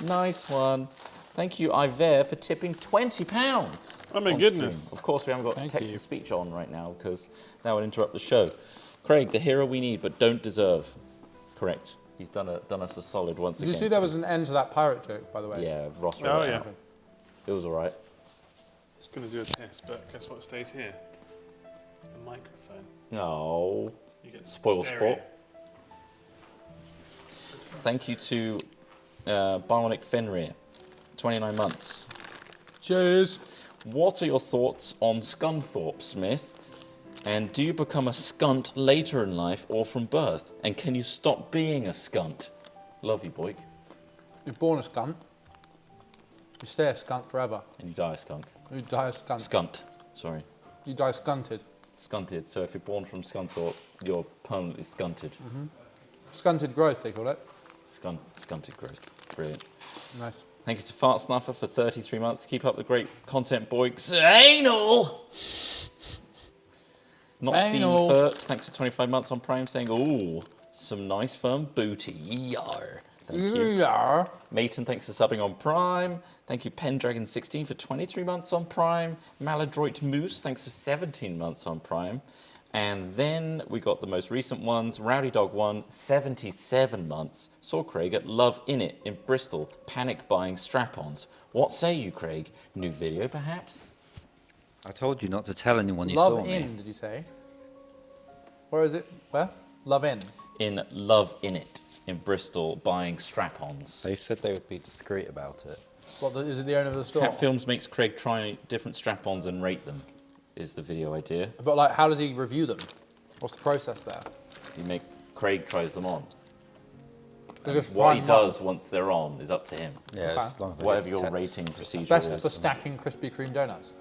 Nice one. Thank you, Iver, for tipping £20. Oh my on goodness. stream. Of course, we haven't got Thank text you. to speech on right now because that would interrupt the show. Craig, the hero we need but don't deserve. Correct. He's done us a solid once Did again. you see there was an end to that pirate joke, by the way? Yeah, Ross. Oh, wrote it yeah. out. It was all right. I was going to do a test, but guess what stays here? The microphone. No. You get Spoil stereo. sport. Thank you to Bionic Fenrir, 29 months. Cheers. What are your thoughts on Scunthorpe, Smith? And do you become a skunt later in life or from birth? And can you stop being a skunt? Love you, boy. You're born a skunt. You stay a skunt forever. And you die a skunk. You die a skunt. Skunt, sorry. You die skunted. Skunted. So if you're born from Scunthorpe, you're permanently skunted. Skunted growth, they call it. Skunted growth. Brilliant. Nice. Thank you to Fart Snuffer for 33 months. Keep up the great content, boys. Anal! Not Anal. Furt, thanks for 25 months on Prime, saying, ooh, some nice firm booty. Yar. Thank you. Yeah. Mayton, thanks for subbing on Prime. Thank you, Pendragon16 for 23 months on Prime. Maladroit Moose, thanks for 17 months on Prime. And then we got the most recent ones. Rowdy Dog 1, 77 months. Saw Craig at Love In It in Bristol, panic buying strap-ons. What say you, Craig? New video, perhaps? I told you not to tell anyone you saw Love me. in, did you say? Where is it? Where? Love in. In Love In It in Bristol, buying strap-ons. They said they would be discreet about it. What, is it the owner of the store? Cat Films makes Craig try different strap-ons and rate them, is the video idea. But like, how does he review them? What's the process there? Craig tries them on. They just What he prime one. does once they're on is up to him. Yeah, Okay. as long as they Whatever get your set- rating procedure Best is. for stacking Krispy Kreme donuts.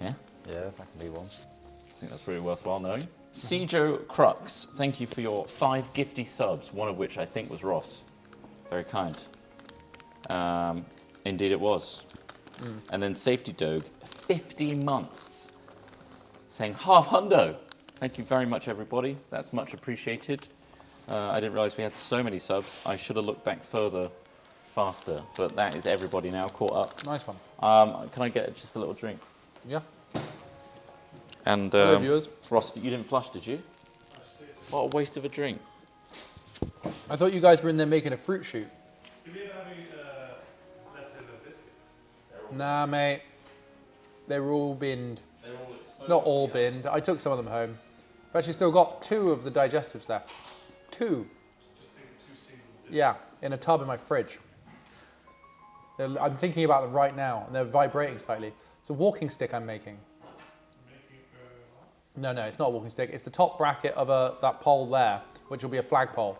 Yeah, Yeah, that can be one. I think that's pretty worthwhile knowing. Cjo Crux, thank you for your 5 gifty subs, one of which I think was Ross. Very kind. Indeed it was. And then Safety Dog, 50 months, saying half hundo. Thank you very much, everybody. That's much appreciated. I didn't realise we had so many subs. I should have looked back further, faster. But that is everybody now caught up. Nice one. Can I get just a little drink? Yeah. And Hello, viewers. Ross, you didn't flush, did you? What a waste of a drink. I thought you guys were in there making a fruit shoot. Do we ever have any leftover biscuits? Nah, mate. They were all binned. Not all binned. I took some of them home. I've actually still got 2 of the digestives left. 2. Yeah, in a tub in my fridge. I'm thinking about them right now, and they're vibrating slightly. It's a walking stick I'm making. No, it's not a walking stick. It's the top bracket of that pole there, which will be a flagpole.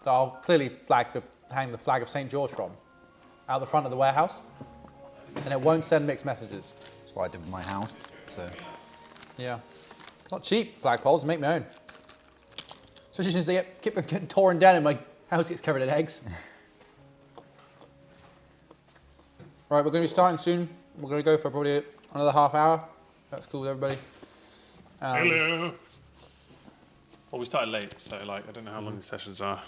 So I'll clearly hang the flag of St. George from, out the front of the warehouse, and it won't send mixed messages. That's what I did with my house. So Yeah. Not cheap flagpoles, make my own. Especially since they keep getting torn down and my house gets covered in eggs. Right, we're going to be starting soon. We're going to go for probably another half hour. That's cool with everybody. Hello. Well, we started late, so like I don't know how long the sessions are.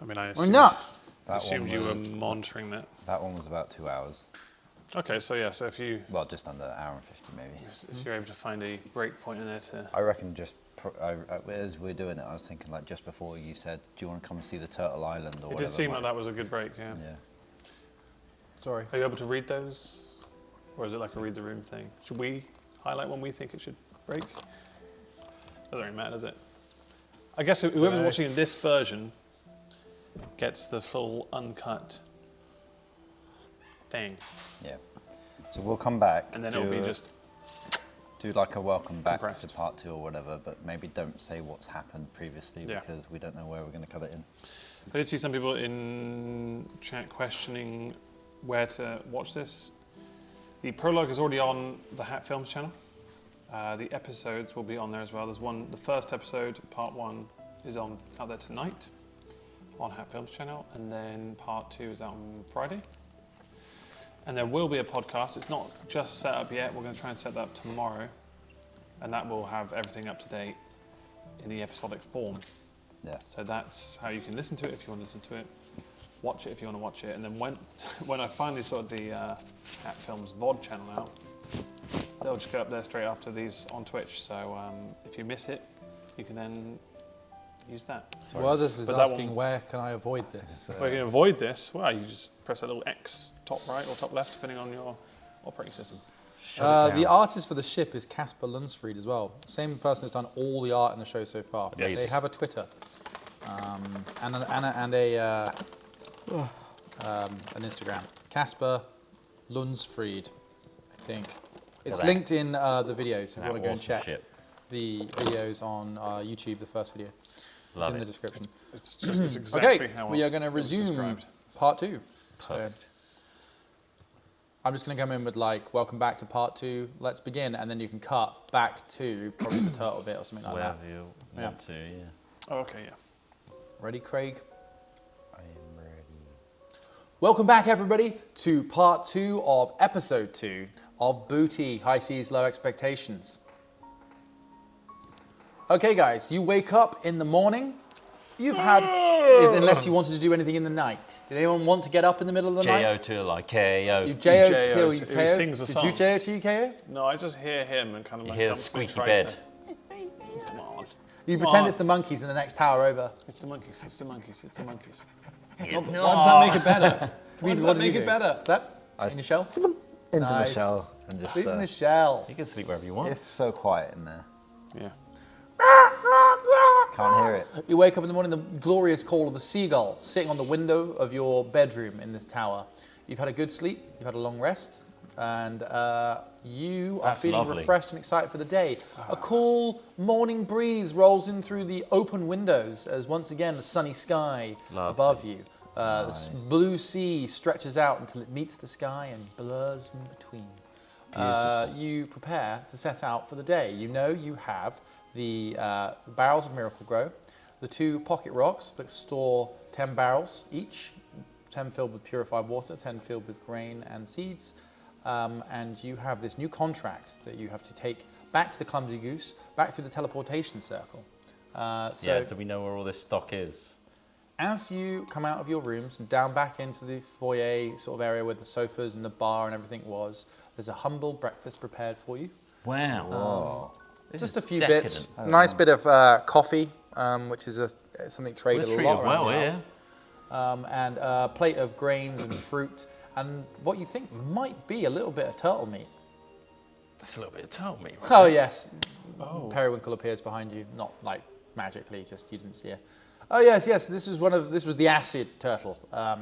I mean, I We're assumed, nuts. assumed you were monitoring that. that one was about 2 hours. Okay, so yeah, so if Well, just under an hour and 50 maybe. if you're able to find a break point in there to I reckon as we're doing it, I was thinking like just before you said, do you want to come and see the Turtle Island or It whatever? did seem like that was a good break, yeah. Yeah. Sorry. Are you able to read those? Or is it like a read the room thing? Should we highlight when we think it should break? Doesn't really matter, does it? I guess whoever's watching this version gets the full uncut thing. Yeah. So we'll come back. And then it'll be just do like a welcome back compressed. to part 2 or whatever, but maybe don't say what's happened previously Yeah. because we don't know where we're going to cut it in. I did see some people in chat questioning where to watch this. The prologue is already on the Hat Films channel. The episodes will be on there as well. There's one, the first episode, part 1, is out there tonight on Hat Films channel, and then part 2 is out on Friday. And there will be a podcast. It's not just set up yet. We're going to try and set that up tomorrow, and that will have everything up to date in the episodic form. Yes. So that's how you can listen to it if you want to listen to it. watch it if you want to watch it. And then when I finally sort the At Films VOD channel out, they'll just go up there straight after these on Twitch. So if you miss it, you can then use that. Werthers is But that asking, one- where can I avoid this? Well, you can avoid this. Well, you just press that little X, top right or top left, depending on your operating system. The artist for the ship is Casper Lunsfried as well. Same person who's done all the art in the show so far. Yes. They have a Twitter and an Instagram. Casper Lunsfried, I think. It's that. linked in the videos if you That want to go and awesome check ship. the videos on YouTube, the first video. Love it's in the it. description. It's just it's exactly Okay, how we are going to it was resume described. part 2. So Perfect. I'm just going to come in with like, welcome back to part 2, let's begin, and then you can cut back to probably the turtle bit or something like that. Wherever you want to, yeah. Oh, okay, yeah. Ready, Craig? I am ready. Welcome back, everybody, to part 2 of episode 2 of Booty, High Seas, Low Expectations. Okay, guys, you wake up in the morning. You've had, unless you wanted to do anything in the night. Did anyone want to get up in the middle of the night? J-O till I KO. You JO JO, till you who KO. sings the Did you song. JO till you KO? No, I just hear him and kind of You like hear the helps me squeaky try bed. to- Come on. You Come pretend on. it's the monkeys in the next tower over. It's the monkeys. It's the monkeys. It's the monkeys. Why does that make it better? Why does What that did you make it do? better? Is that in your shell? Into the Nice. shell and just. Sleeps in the shell. You can sleep wherever you want. It's so quiet in there. Yeah. Can't hear it. You wake up in the morning, the glorious call of the seagull sitting on the window of your bedroom in this tower. You've had a good sleep, you've had a long rest, and you are That's feeling lovely. refreshed and excited for the day. A cool morning breeze rolls in through the open windows as once again the sunny sky Lovely. above you. The blue sea stretches out until it meets the sky and blurs in between. You prepare to set out for the day. You know you have the barrels of Miracle Grow, the 2 pocket rocks that store 10 barrels each, 10 filled with purified water, 10 filled with grain and seeds, and you have this new contract that you have to take back to the Clumsy Goose, back through the teleportation circle. Yeah, do we know where all this stock is? As you come out of your rooms and down back into the foyer sort of area where the sofas and the bar and everything was, there's a humble breakfast prepared for you. Wow. This Just a is few decadent. bits. Nice bit of coffee, which is something traded We're a lot treated around well the here. house. And a plate of grains and fruit, and what you think might be a little bit of turtle meat. That's a little bit of turtle meat. Right? Oh yes, Periwinkle appears behind you, not like magically, just you didn't see it. Oh yes, this was the acid turtle.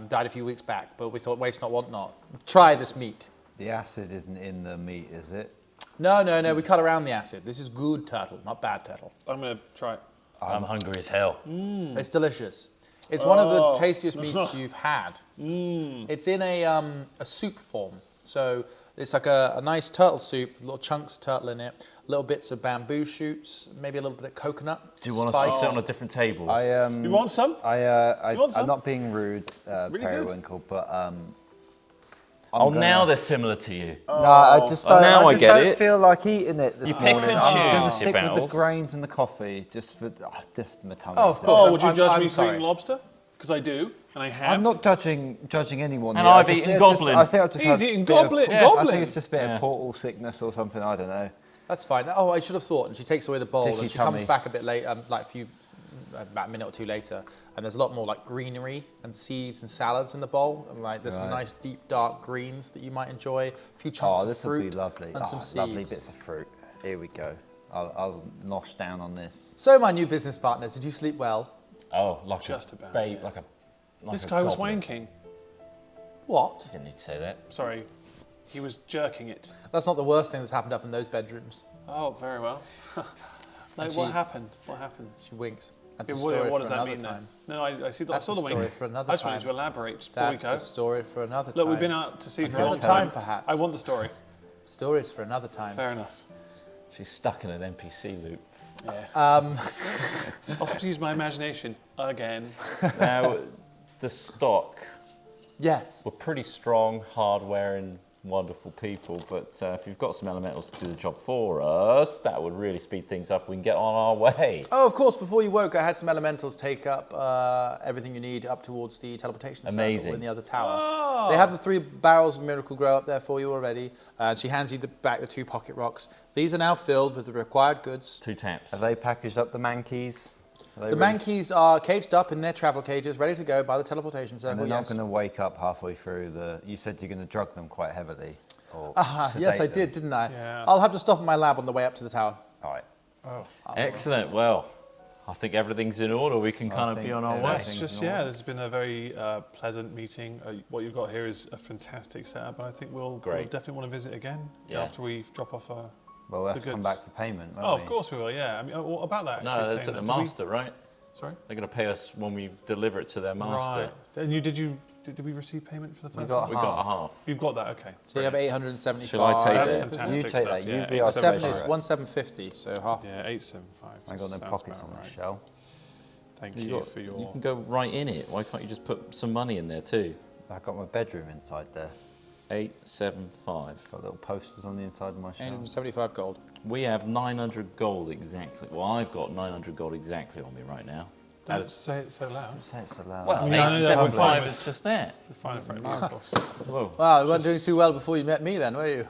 Died a few weeks back, but we thought waste not, want not. Try this meat. The acid isn't in the meat, is it? No, we cut around the acid. This is good turtle, not bad turtle. I'm going to try it. I'm hungry as hell. It's delicious. It's one of the tastiest meats you've had. It's in a soup form. So it's like a nice turtle soup, little chunks of turtle in it, little bits of bamboo shoots, maybe a little bit of coconut. Do you want spice. us to sit on a different table? You want some? You want some? I'm not being rude, Really good. Periwinkle, but now they're similar to you. no, I just don't, now I just get don't it. feel like eating it this You pick morning. and I'm going choose to your stick with the battles. grains and the coffee, just my tummy. Oh, of to- course. Oh, would you judge I'm me for sorry. eating lobster? Because I do, and I have. I'm not judging anyone. And yet. I've I just- eaten I just- goblin. I think I've just He's had a eating bit of- goblin. I Goblin. think it's just a bit Yeah. of portal sickness or something. I don't know. That's fine. Oh, I should have thought. And she takes away the bowl Dicky and she tummy. comes back a bit late, about a minute or two later, and there's a lot more like greenery and seeds and salads in the bowl. And like there's some Right. nice deep dark greens that you might enjoy. A few chunks Oh, of this would fruit be lovely. and some Lovely seeds. bits of fruit. Here we go. I'll nosh down on this. So, my new business partners, did you sleep well? Oh, like Just a about, babe, like This a guy was goblin. wanking. What? Didn't need to say that. Sorry, he was jerking it. That's not the worst thing that's happened up in those bedrooms. Oh, very well. Like, Actually- what happened? What happened? She winks. That's Yeah, a story what for does that another mean time. then? No, I see. I That's saw a the story wink. for another I just wanted time. to elaborate just before we That's go. a story for another time. Look, we've been out to sea for a Another long time, time. perhaps. I want the story. Stories for another time. Fair enough. She's stuck in an NPC loop. I'll have to use my imagination again. Now, the stock Yes. were pretty strong, hard-wearing wonderful people. But if you've got some elementals to do the job for us, that would really speed things up. We can get on our way. Oh, of course, before you woke, I had some elementals take up everything you need up towards the teleportation circle Amazing. in the other tower. They have the 3 barrels of Miracle Grow up there for you already. And she hands you back the 2 pocket rocks. These are now filled with the required goods. 2 taps. Have they packaged up the mankeys? The mankeys are caged up in their travel cages, ready to go by the teleportation And circle, they're not yes. going to wake up halfway through the... You said you're going to drug them quite heavily. Or Yes, sedate I them. did, didn't I? Yeah. I'll have to stop at my lab on the way up to the tower. All right. Excellent. Well, I think everything's in order. We can kind of be think on our way. everything's It's just, in order. this has been a very pleasant meeting. What you've got here is a fantastic setup, and I think we'll Great. definitely want to visit again Yeah. after we drop off. Well, we'll have The to come goods. back for payment, won't Oh, we? of course we will. Yeah. I mean, what about that? No, Actually, that's saying at the that? Did we- master, right? Sorry. They're going to pay us when we deliver it to their master. Right. And did we receive payment for the first? got one? We got a half. You've got that. Okay. So you have 875. Shall I take That's it? fantastic You take stuff. that, you Yeah, be our 7 treasurer. is 1750, so half. Yeah, 875. I got no Sounds pockets about on right. this shell. Thank You, you, got- for you your. can go right in it. Why can't you just put some money in there too? I got my bedroom inside there. 875. Got little posters on the inside of my shell. 875 gold. We have 900 gold exactly. Well, I've got 900 gold exactly on me right now. Don't As- say it so loud. Say it so loud. Well, Yeah, I know that. 875 is just that. We're fine in front of you, of course. Whoa. Wow, you weren't doing too well before you met me then, were you?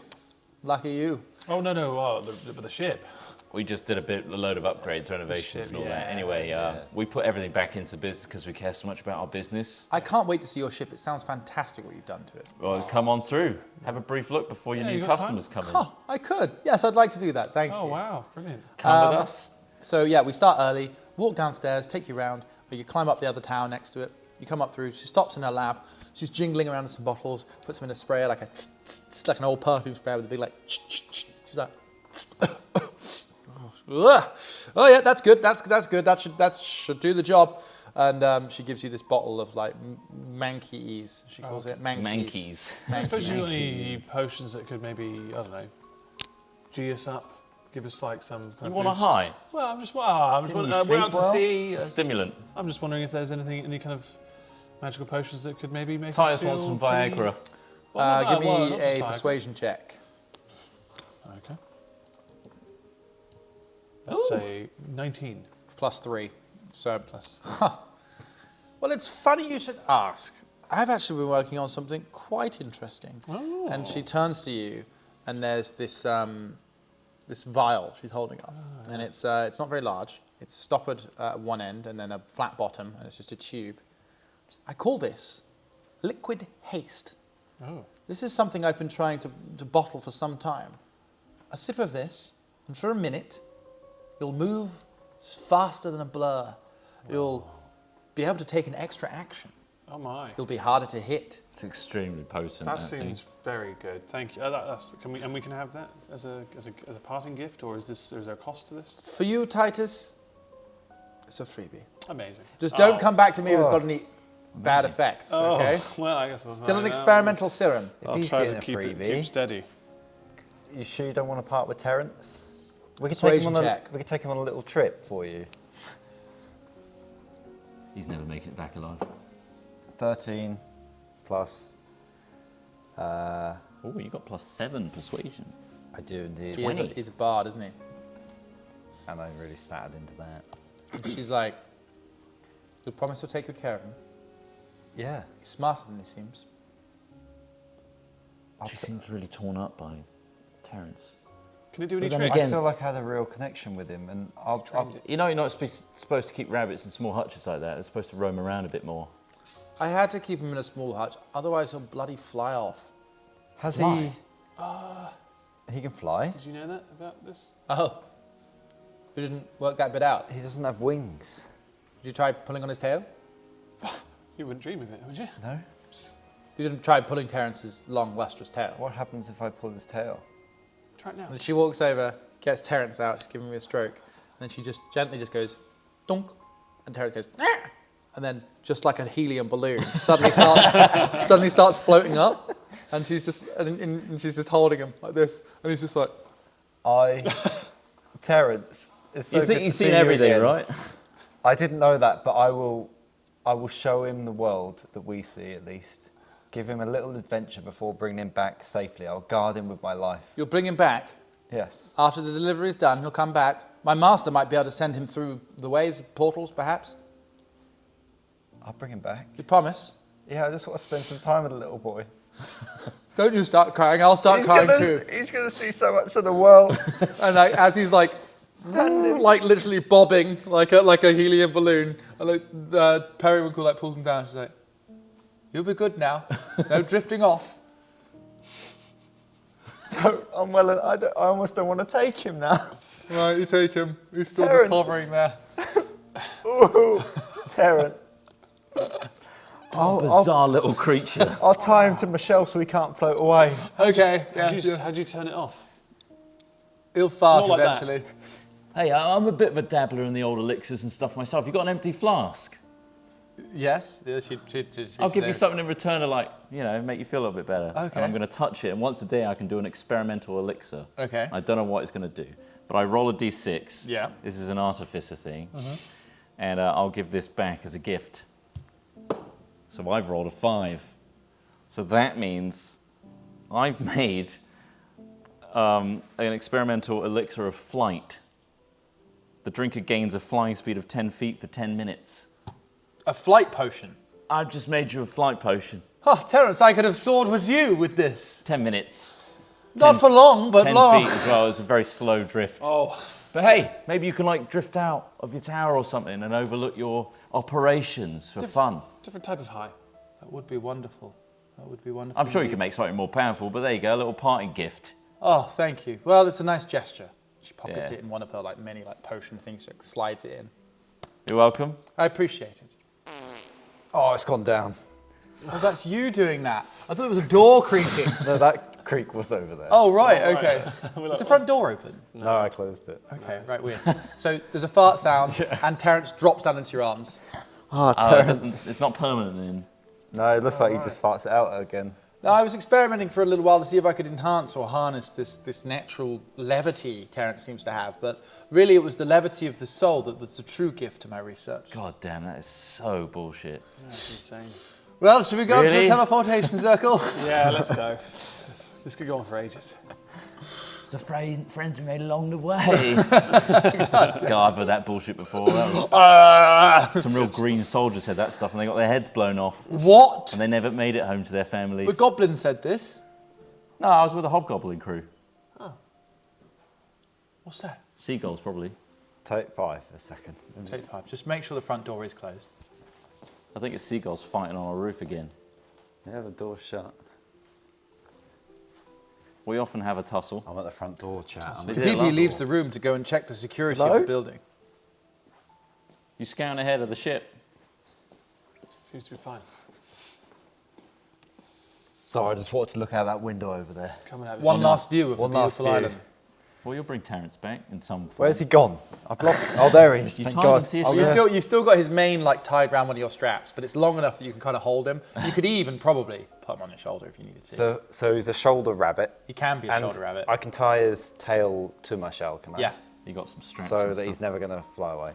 Lucky you. Oh no, no. Oh, the ship. We just did a load of upgrades, renovations, and all that. yeah, Anyway, we put everything back into business because we care so much about our business. I can't wait to see your ship. It sounds fantastic what you've done to it. Well, come on through. Have a brief look before your Yeah, new you got customers come in. Oh, I could. Yes, I'd like to do that. Thank Oh you. wow, brilliant. Come with us. So yeah, we start early, walk downstairs, take you round, or you climb up the other tower next to it. You come up through, she stops in her lab, she's jingling around with some bottles, puts them in a sprayer, like a tss, tss, tss, like an old perfume sprayer with a big like, she's like, oh yeah, that's good, that's good, that should do the job. And she gives you this bottle of like mankeys, she calls it mankeys. Mankeys. I suppose you Mankeys. got any potions that could maybe, I don't know, G us up, give us like some kind You of want a boost? high? Well, I'm just Can wondering, you we're sleep out to well? sea. A stimulant. I'm just wondering if there's any kind of magical potions that could maybe make Titus us feel wants some pretty- Viagra. Well, Give me well, not a just Viagra. persuasion check. Okay. Let's say 19 +3. So plus. well, it's funny you should ask. I've actually been working on something quite interesting. Oh. And she turns to you, and there's this this vial she's holding up, and it's not very large. It's stoppered at one end, and then a flat bottom, and it's just a tube. I call this liquid haste. Oh. This is something I've been trying to bottle for some time. A sip of this, and for a minute, you'll move faster than a blur. You'll be able to take an extra action. Oh my. You'll be harder to hit. It's extremely potent. That thing. seems very good. Thank you. We can have that as a parting gift, or is there a cost to this? For you, Titus, it's a freebie. Amazing. Just don't Oh. come back to me if it's got any bad effects, Oh, okay? well, I guess we'll Still an find out. experimental serum. If I'll he's try getting to a keep freebie, steady. you sure you don't want to part with Terence? We could Persuasion check. we could take him on a little trip for you. He's never making it back alive. 13 plus. Oh, you got +7 persuasion. I do indeed. He is 20. he's a bard, isn't he? And I really started into that. And she's like, you promise to take good care of him? Yeah. He's smarter than he seems. She seems really torn up by Terence. Can you do any But then tricks? again- I feel like I had a real connection with him, and I'll You know, you're not supposed to keep rabbits in small hutches like that. They're supposed to roam around a bit more. I had to keep him in a small hutch, otherwise he'll bloody fly off. Has Fly? he can fly? Did you know that about this? Oh. You didn't work that bit out. He doesn't have wings. Did you try pulling on his tail? You wouldn't dream of it, would you? No? You didn't try pulling Terence's long, lustrous tail? What happens if I pull his tail? Try it now. And she walks over, gets Terence out, she's giving me a stroke, and then she just gently just goes, donk, and Terence goes, "Ah!" And then just like a helium balloon, suddenly starts floating up, and she's just holding him like this, and he's just like, Terence, it's so You think good you've to seen see you everything, again. right? I didn't know that, but I will show him the world that we see at least. give him a little adventure before bringing him back safely. I'll guard him with my life. You'll bring him back. Yes. After the delivery is done, he'll come back. My master might be able to send him through the ways, portals, perhaps. I'll bring him back. You promise? Yeah, I just want to spend some time with the little boy. Don't you start crying. I'll start crying too. He's going to see so much of the world. And like, as he's like literally bobbing like a helium balloon, and Periwinkle like pulls him down. She's like, "You'll be good now. No drifting off." I'm well, I almost don't want to take him now. Right, you take him. He's still Terrence. just hovering there. Ooh, Terrence. Bizarre little creature. I'll tie him to Michelle so he can't float away. Okay, How'd you turn it off? He'll fart Not like that. eventually. Hey, I'm a bit of a dabbler in the old elixirs and stuff myself. You got an empty flask? Yes. Yeah, I'll give you something in return to, like, you know, make you feel a little bit better. Okay. And I'm going to touch it, and once a day I can do an experimental elixir. Okay. I don't know what it's going to do, but I roll a d6. Yeah. This is an artificer thing, and I'll give this back as a gift. So I've rolled a 5. So that means I've made an experimental elixir of flight. The drinker gains a flying speed of 10 feet for 10 minutes. A flight potion. I've just made you a flight potion. Oh, Terrence, I could have soared with you with this. 10 minutes. Not for long, but 10 long. feet as well. It's a very slow drift. Oh, But hey, maybe you can like drift out of your tower or something and overlook your operations for fun. different type of high. That would be wonderful. That would be wonderful. I'm sure you indeed. can make something more powerful, but there you go, a little parting gift. Oh, thank you. Well, it's a nice gesture. She pockets Yeah. it in one of her like many like potion things. She slides it in. You're welcome. I appreciate it. Oh, it's gone down. Oh, that's you doing that. I thought it was a door creaking. No, that creak was over there. Oh, right, okay. Is the front door open? No, I closed it. Okay, right, weird. So there's a fart sound, and Terrence drops down into your arms. Oh, It Terrence. it's not permanent in. No, it looks like he just farts it out again. Now, I was experimenting for a little while to see if I could enhance or harness this natural levity Terrence seems to have, but really it was the levity of the soul that was the true gift to my research. God damn, that is so bullshit. That's insane. Well, should we go to the Really? teleportation circle? Yeah, let's go. This could go on for ages. It's the friends we made along the way. God, I've heard that bullshit before. That was some real green soldiers said that stuff and they got their heads blown off What? and they never made it home to their families. The goblin said this. No, I was with a hobgoblin crew. What's that? Seagulls, probably. Take 5 a second. Take 5. Just make sure the front door is closed. I think it's seagulls fighting on our roof again. Yeah, the door's shut. We often have a tussle. I'm at the front door, chat. We The did it people last leaves war. the room to go and check the security Hello? of the building. You scout ahead of the ship. Seems to be fine. Sorry, I just wanted to look out that window over there. Coming out. One last view of One the last beautiful view. island. Well, you'll bring Terrence back in some form. Where's he gone? I've lost. Oh, there he is. You Thank tied God. him to your Oh, ship. yeah. You've still got his mane like tied around one of your straps, but it's long enough that you can kind of hold him. You could even probably put him on your shoulder if you needed to. So he's a shoulder rabbit. He can be a and shoulder rabbit. I can tie his tail to my shell, can I? Yeah. You got some straps. So and that stuff. he's never going to fly away.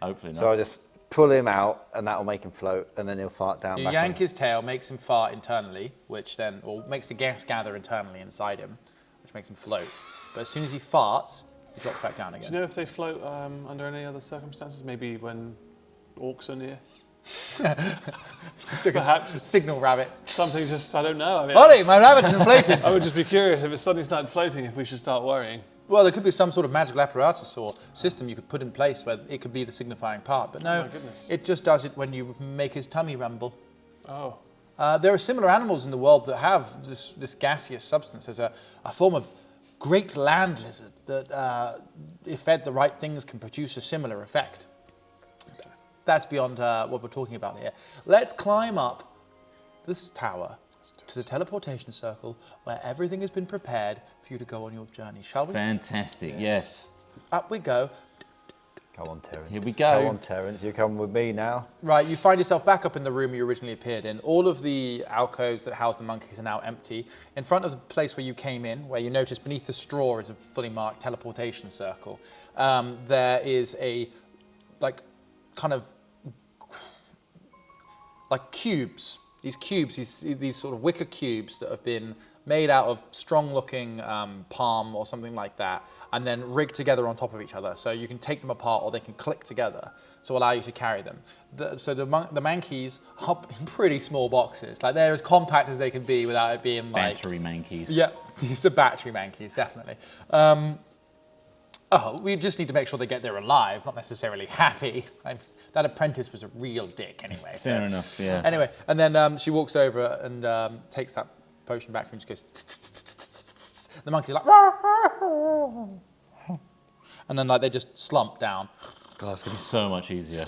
Hopefully not. So I just pull him out, and that'll make him float, and then he'll fart down You back yank on. his tail, makes him fart internally, which then, or makes the gas gather internally inside him, which makes him float. But as soon as he farts, he drops back down Do you again. know if they float under any other circumstances? Maybe when orcs are near? Took a Perhaps. signal rabbit. Something just, I don't know. I mean, Ollie, my rabbit is inflated. I would just be curious if it suddenly started floating, if we should start worrying. Well, there could be some sort of magical apparatus or system you could put in place where it could be the signifying part. But no, my goodness. it just does it when you make his tummy rumble. Oh, There are similar animals in the world that have this gaseous substance. There's a form of great land lizard that, if fed the right things, can produce a similar effect. That's beyond what we're talking about here. Let's climb up this tower to the teleportation circle where everything has been prepared for you to go on your journey. Shall we? Fantastic, yes. Up we go. Come on, Terrence. Here we go. Come on, Terrence. You come with me now. Right, you find yourself back up in the room you originally appeared in. All of the alcoves that house the monkeys are now empty. In front of the place where you came in, where you notice beneath the straw is a fully marked teleportation circle, there is a, like, kind of, like cubes these cubes, these sort of wicker cubes that have been made out of strong-looking palm or something like that, and then rigged together on top of each other. So you can take them apart or they can click together to allow you to carry them. So the Mankeys are in pretty small boxes. Like they're as compact as they can be without it being like... Battery Mankeys. Yeah, it's a battery Mankeys, definitely. We just need to make sure they get there alive, not necessarily happy. That apprentice was a real dick anyway. So. Fair enough, yeah. Anyway, and then she walks over and takes that potion back from him and just goes... The monkey's like... And then like they just slump down. God, it's going to be so much easier.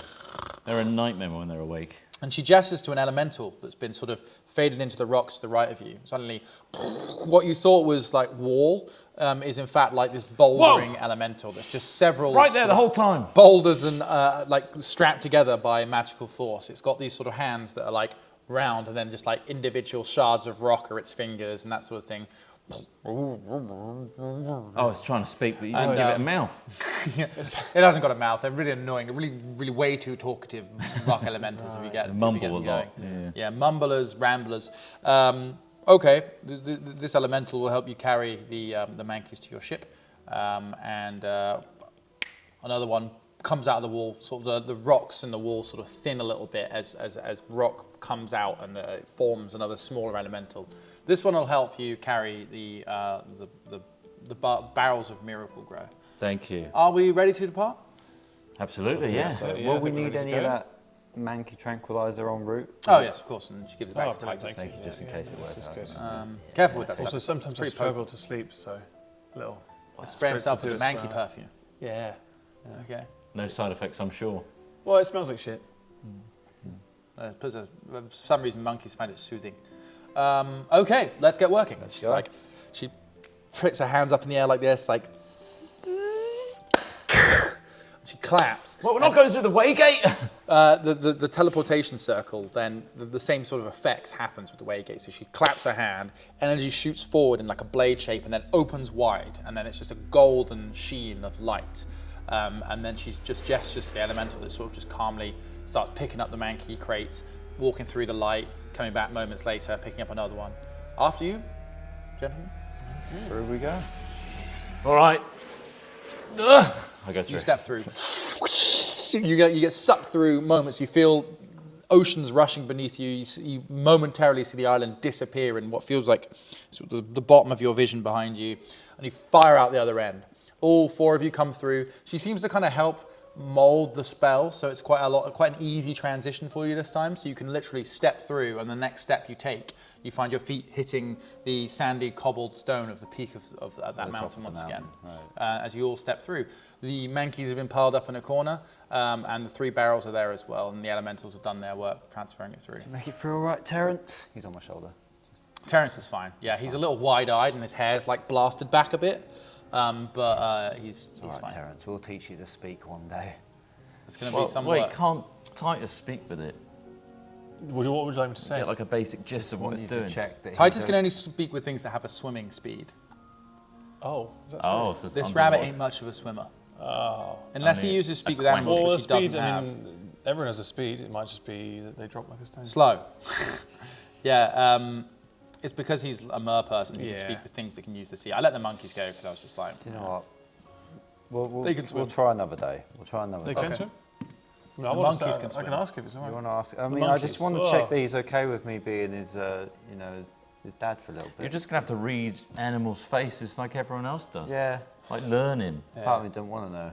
They're a nightmare when they're awake. And she gestures to an elemental that's been sort of faded into the rocks to the right of you. Suddenly, what you thought was like wall is in fact like this bouldering elemental. There's just several Right there the whole time. boulders and like strapped together by magical force. It's got these sort of hands that are like round and then just like individual shards of rock are its fingers and that sort of thing. Oh, it's trying to speak, but you didn't give it a mouth. It hasn't got a mouth. They're really annoying. They're really way too talkative rock elementals if you get Mumble them a lot, going. Yeah, mumblers, ramblers. Okay, this elemental will help you carry the Mankeys to your ship, and another one comes out of the wall. Sort of the rocks in the wall sort of thin a little bit as rock comes out and it forms another smaller elemental. This one will help you carry the barrels of Miracle Grow. Thank you. Are we ready to depart? Absolutely, yeah. So Yeah, will I we think we're need ready to any of go. that Manky tranquilizer en route? Oh yes, of course, and she gives it back Oh, to brilliant, Titus. thank you. Just in case it This works is out. good. Careful with that Also, stuff. sometimes I Pretty struggle to sleep, so little. Spray himself with to the do as Manky well. perfume. Yeah. Okay. No side effects, I'm sure. Well, it smells like shit. For some reason, monkeys find it soothing. Okay, let's get working. She's go. like, she puts her hands up in the air like this, like. She claps. Well, we're not going through the Waygate. The teleportation circle, then the same sort of effect happens with the Waygate. So she claps her hand, energy shoots forward in like a blade shape, and then opens wide, and then it's just a golden sheen of light. And then she just gestures to the elemental that sort of just calmly starts picking up the Mankey crates, walking through the light, coming back moments later, picking up another one. After you, gentlemen. Through we go. All right. I go through. You step through. You get sucked through moments. You feel oceans rushing beneath you. You momentarily see the island disappear in what feels like sort of the bottom of your vision behind you, and you fire out the other end. All four of you come through. She seems to kind of help mold the spell, so it's quite an easy transition for you this time. So you can literally step through, and the next step you take, you find your feet hitting the sandy cobbled stone of the peak of that mountain once again. As you all step through, the Mankeys have been piled up in a corner, and the 3 barrels are there as well, and the elementals have done their work transferring it through. Make it through all right, Terence? He's on my shoulder. Terence is fine. Yeah, he's a little wide-eyed, and his hair's like blasted back a bit. But he's All right, fine. Terence, we'll teach you to speak one day. It's going to be some wait, work. can't Titus speak with it? What would you like me to say? Get like a basic gist of what Want it's you to doing. check that Titus can only speak with things that have a swimming speed. Oh, is that Oh, so it's This underwater. rabbit ain't much of a swimmer. true? Oh. Unless I mean, he uses speak with a animals, Well, which the he doesn't speed, I have. mean, everyone has a speed. It might just be that they drop like a stone. Slow. Yeah, it's because he's a mer person. He can Yeah. speak with things that can use the sea. I let the monkeys go because I was just like, Do you know what? They can swim. We'll try another day. We'll try another They day. can swim? No, The monkeys can I swim. can ask if it's all You right. want to ask? I The mean, I just monkeys. want to check Oh. that he's okay with me being his, his dad for a little bit. You're just gonna have to read animals' faces like everyone else does. Yeah. Like learning. Part of me don't want to know.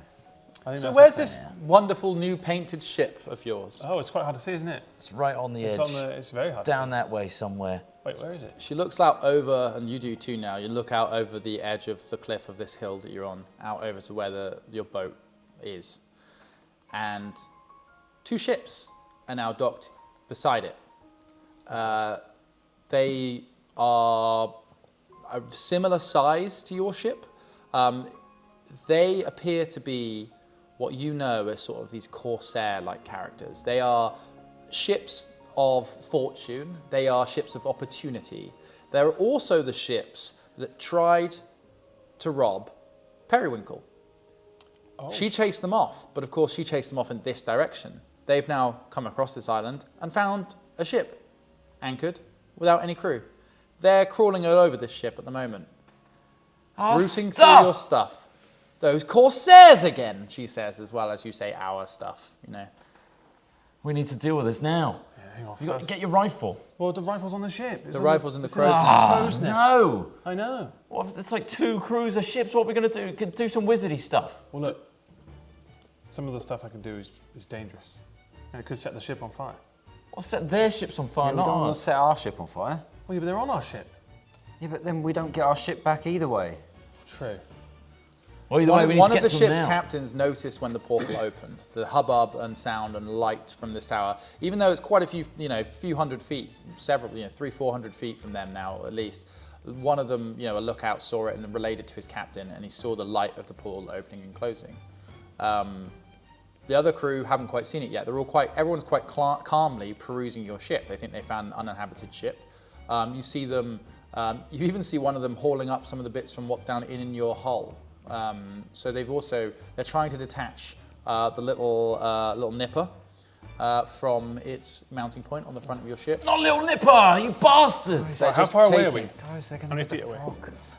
I think so that's where's okay. this wonderful new painted ship of yours? Oh, it's quite hard to see, isn't it? It's right on the It's edge. it's very hard Down to that way somewhere. see. Wait, where is it? She looks out over, and you do too now, you look out over the edge of the cliff of this hill that you're on, out over to where your boat is. And 2 ships are now docked beside it. They are a similar size to your ship. They appear to be what you know as sort of these corsair-like characters. They are ships of fortune. They are ships of opportunity. They're also the ships that tried to rob Periwinkle. She chased them off, but of course she chased them off in this direction. They've now come across this island and found a ship anchored, without any crew. They're crawling all over this ship at the moment. Rooting through your stuff. Those Corsairs again, she says, as well as you say our stuff, you know. We need to deal with this now. Yeah, hang on. You got to First. get your rifle. Well, the rifle's on the ship. It's The on rifle's in the it's crow's in nest. crow's nest. No. I know. What if it's like 2 cruiser ships? What are we going to do? Could do some wizardy stuff. Well, look. Some of the stuff I can do is dangerous. And it could set the ship on fire. Or set their ships on fire, We not don't want ours. to set our ship on fire. Well, yeah, but they're on our ship. Yeah, but then we don't get our ship back either way. True. Well, either way, we need One to of get the some ship's now. captains noticed when the portal opened, the hubbub and sound and light from this tower, even though it's quite a few, few hundred feet, several, 300-400 feet from them now at least. One of them, a lookout saw it and relayed it to his captain, and he saw the light of the portal opening and closing. The other crew haven't quite seen it yet. Everyone's quite calmly perusing your ship. They think they found an uninhabited ship. You see them. You even see one of them hauling up some of the bits from what's down in your hull. So they're trying to detach the little nipper from its mounting point on the front of your ship. Not Little Nipper, you bastards! Right, how just far away are we? taking- Guys, they're How going many to feet away?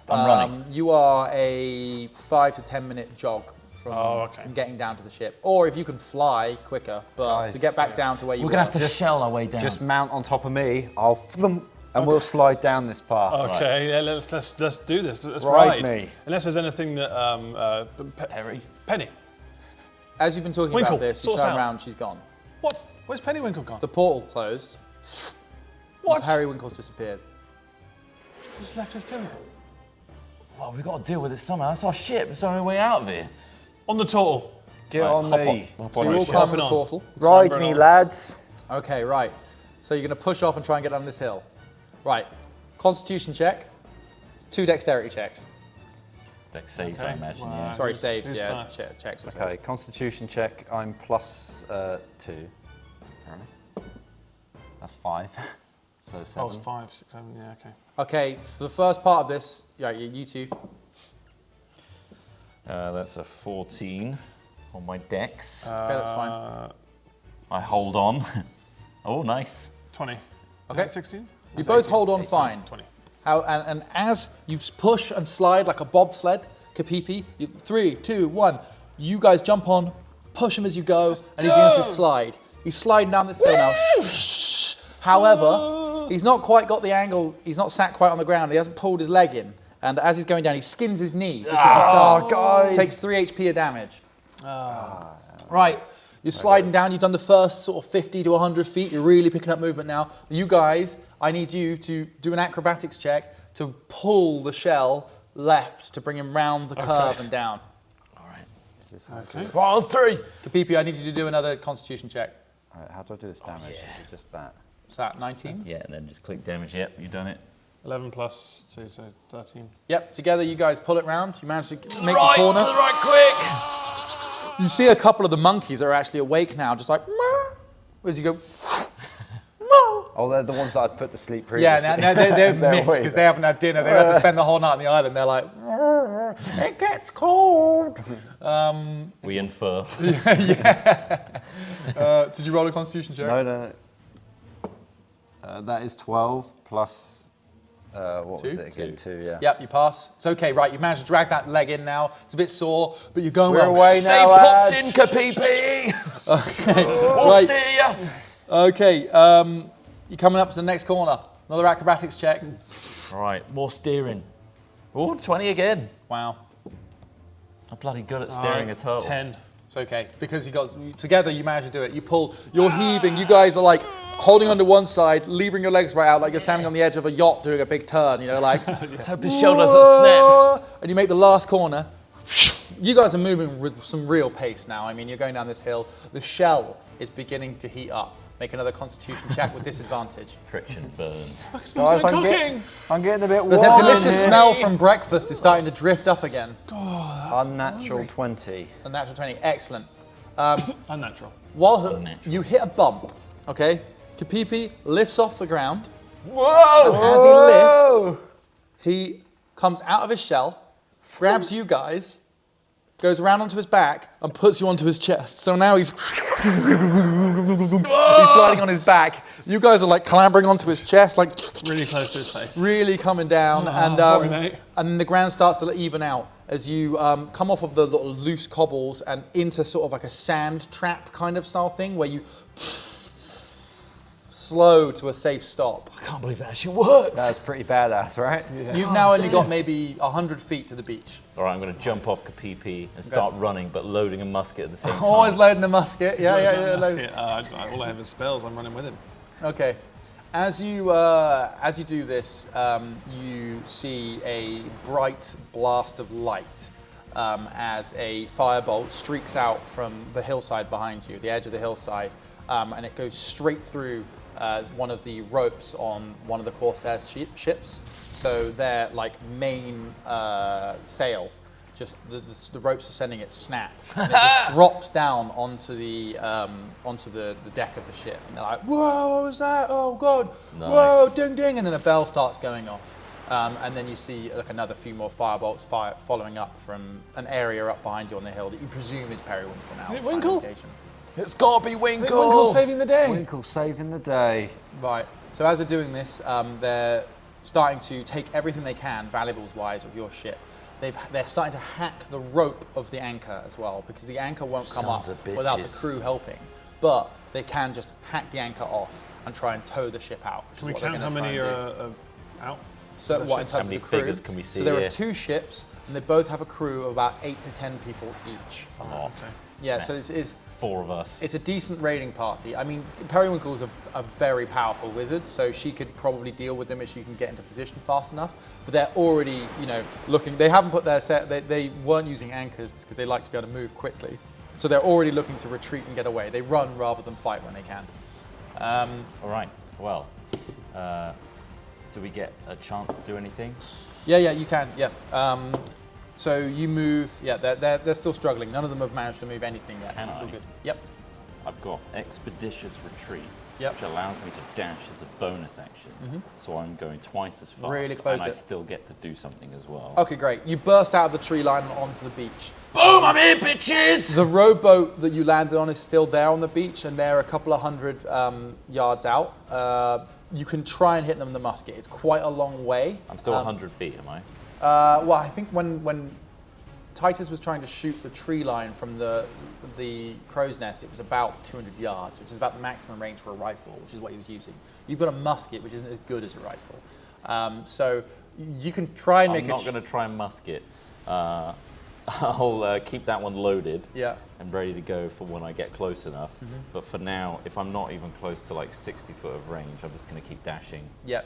I'm running. You are a 5 to 10 minute jog Oh, okay. from getting down to the ship, or if you can fly quicker, but Guys, to get back down to where you We're were. going to have to shell our way down. Just mount on top of me. I'll flump, and we'll slide down this path. Okay, yeah, let's do this. Let's Ride ride. me. Unless there's anything that Perry. Penny. As you've been talking Winkle, about this, you sort us turn out. around, she's gone. What? Where's Pennywinkle gone? The portal closed. What? Periwinkle's disappeared. Just left us to it. Well, we've got to deal with this somehow. That's our ship. It's the only way out of here. On the turtle. Get Right, on hop me. on. So you all ship. climb on the on. portal. Ride Climber me, on. lads. Okay, right. So you're going to push off and try and get down this hill. Right. Constitution check. 2 dexterity checks. Dex saves, I Okay, imagine, wow. yeah. Sorry, saves, Who's yeah. first? Checks. or Okay, saves. Constitution check. I'm plus 2. Apparently. That's 5. So 7. Oh, it's 5, 6, 7. Yeah, okay. Okay, for the first part of this, yeah, you two. That's a 14 on my dex. Okay, that's fine. I hold on. Oh, nice. 20. Okay. 16? You both hold on fine. 20. And as you push and slide like a bobsled, Kapipi, 3, 2, 1, you guys jump on, push him as you go, and he begins to slide. He's sliding down this hill now. However, he's not quite got the angle, he's not sat quite on the ground, he hasn't pulled his leg in. And as he's going down, he skins his knee just as he starts. guys. Takes 3 HP of damage. Right, you're sliding down, you've done the first sort of 50 to 100 feet, you're really picking up movement now. You guys, I need you to do an acrobatics check to pull the shell left to bring him round the curve and down. All right. Okay. 1, 3. Kapipi, I need you to do another constitution check. Alright, how do I do this damage? Is it just that? What's that, 19? Yeah, and then just click damage. Yep, you've done it. 11 plus 2, so 13. Yep, together you guys pull it round, you manage to make Right, the corner. to the right, quick. You see a couple of the monkeys that are actually awake now, just like, "Meow." As you go, "Meow." Oh, they're the ones that I'd put to sleep Yeah, previously. now they're They're miffed awake. because they haven't had dinner. They've had to spend the whole night on the island. They're like, it gets cold. We infer. Did you roll a constitution check? No. That is 12 plus, what was Two? it again? 2, yeah. Yep, you pass. It's okay, right, you've managed to drag that leg in now. It's a bit sore, but you're going We're well. away Stay now, popped in, lads. Kapipi. We'll Right. steer ya. Okay, you're coming up to the next corner. Another acrobatics check. All right, more steering. Oh, 20 again. Wow. I'm bloody good at steering a turtle. 10. It's okay, because together you managed to do it. You pull, you're heaving, you guys are like holding onto one side, leaving your legs right out like you're standing on the edge of a yacht doing a big turn, like. Let's hope his shell doesn't snap. And you make the last corner. You guys are moving with some real pace now. I mean, you're going down this hill. The shell is beginning to heat up. Make another constitution check with disadvantage. Friction burn. Guys, I'm cooking. getting a bit warm. There's a delicious in here. smell from breakfast is starting to drift up again. Unnatural 20. A natural 20, excellent. Unnatural. While you hit a bump, okay, Kapipi lifts off the ground. Whoa! And as he lifts, he comes out of his shell, grabs you guys, goes around onto his back, and puts you onto his chest. So now he's sliding on his back. You guys are like clambering onto his chest, like Really close to his face. really coming down, sorry, mate. and then the ground starts to even out as you come off of the little loose cobbles and into sort of like a sand trap kind of style thing where you slow to a safe stop. I can't believe that actually works. That's pretty badass, right? You've now only got maybe 100 feet to the beach. All right, I'm going to jump off Kapipi and start running, but loading a musket at the same time. Always loading the musket. Yeah. Musket, all I have is spells. I'm running with him. Okay. As you do this, you see a bright blast of light as a firebolt streaks out from the hillside behind you, the edge of the hillside, and it goes straight through one of the ropes on one of the Corsairs ships. So their like main sail, just the ropes are sending it snap, and it just drops down onto the deck of the ship. And they're like, "Whoa, what was that? Oh God! Whoa, Nice. ding ding!" And then a bell starts going off, and then you see like another few more firebolts following up from an area up behind you on the hill that you presume is Periwinkle now. Is it final Winkle? location. It's got to be Winkle. Winkle's saving the day. Winkle saving the day. Right. So as they're doing this, they're starting to take everything they can, valuables-wise, of your ship. They're starting to hack the rope of the anchor as well, because the anchor won't come up Sons of without the bitches. crew helping. But they can just hack the anchor off and try and tow the ship out. Which Can is we what they're count gonna how many try and do. are out? So the what in ship? terms How of many the crew? figures can we see So there here? are 2 ships, and they both have a crew of about 8 to 10 people each. It's a lot. Okay. Yeah. So Yes. it's 4 of us. It's a decent raiding party. I mean, Periwinkle's a very powerful wizard, so she could probably deal with them if she can get into position fast enough. But they're already, looking. They haven't put their set. They weren't using anchors because they like to be able to move quickly. So they're already looking to retreat and get away. They run rather than fight when they can. All right. Well, do we get a chance to do anything? Yeah, you can. Yeah. So you move. Yeah, they're still struggling. None of them have managed to move anything yet. Can so still I? good. Yep. I've got Expeditious Retreat, Yep. which allows me to dash as a bonus action. So I'm going twice as fast, Really close and I it. still get to do something as well. Okay, great. You burst out of the tree line and onto the beach. Boom! I'm here, bitches! The rowboat that you landed on is still there on the beach, and they're a couple of hundred yards out. You can try and hit them with the musket. It's quite a long way. I'm still 100 feet, am I? Well, I think when Titus was trying to shoot the tree line from the crow's nest, it was about 200 yards, which is about the maximum range for a rifle, which is what he was using. You've got a musket, which isn't as good as a rifle. So you can try and make I'm not going to try and musket. I'll keep that one loaded Yeah. and ready to go for when I get close enough. But for now, if I'm not even close to like 60 foot of range, I'm just going to keep dashing. Yeah.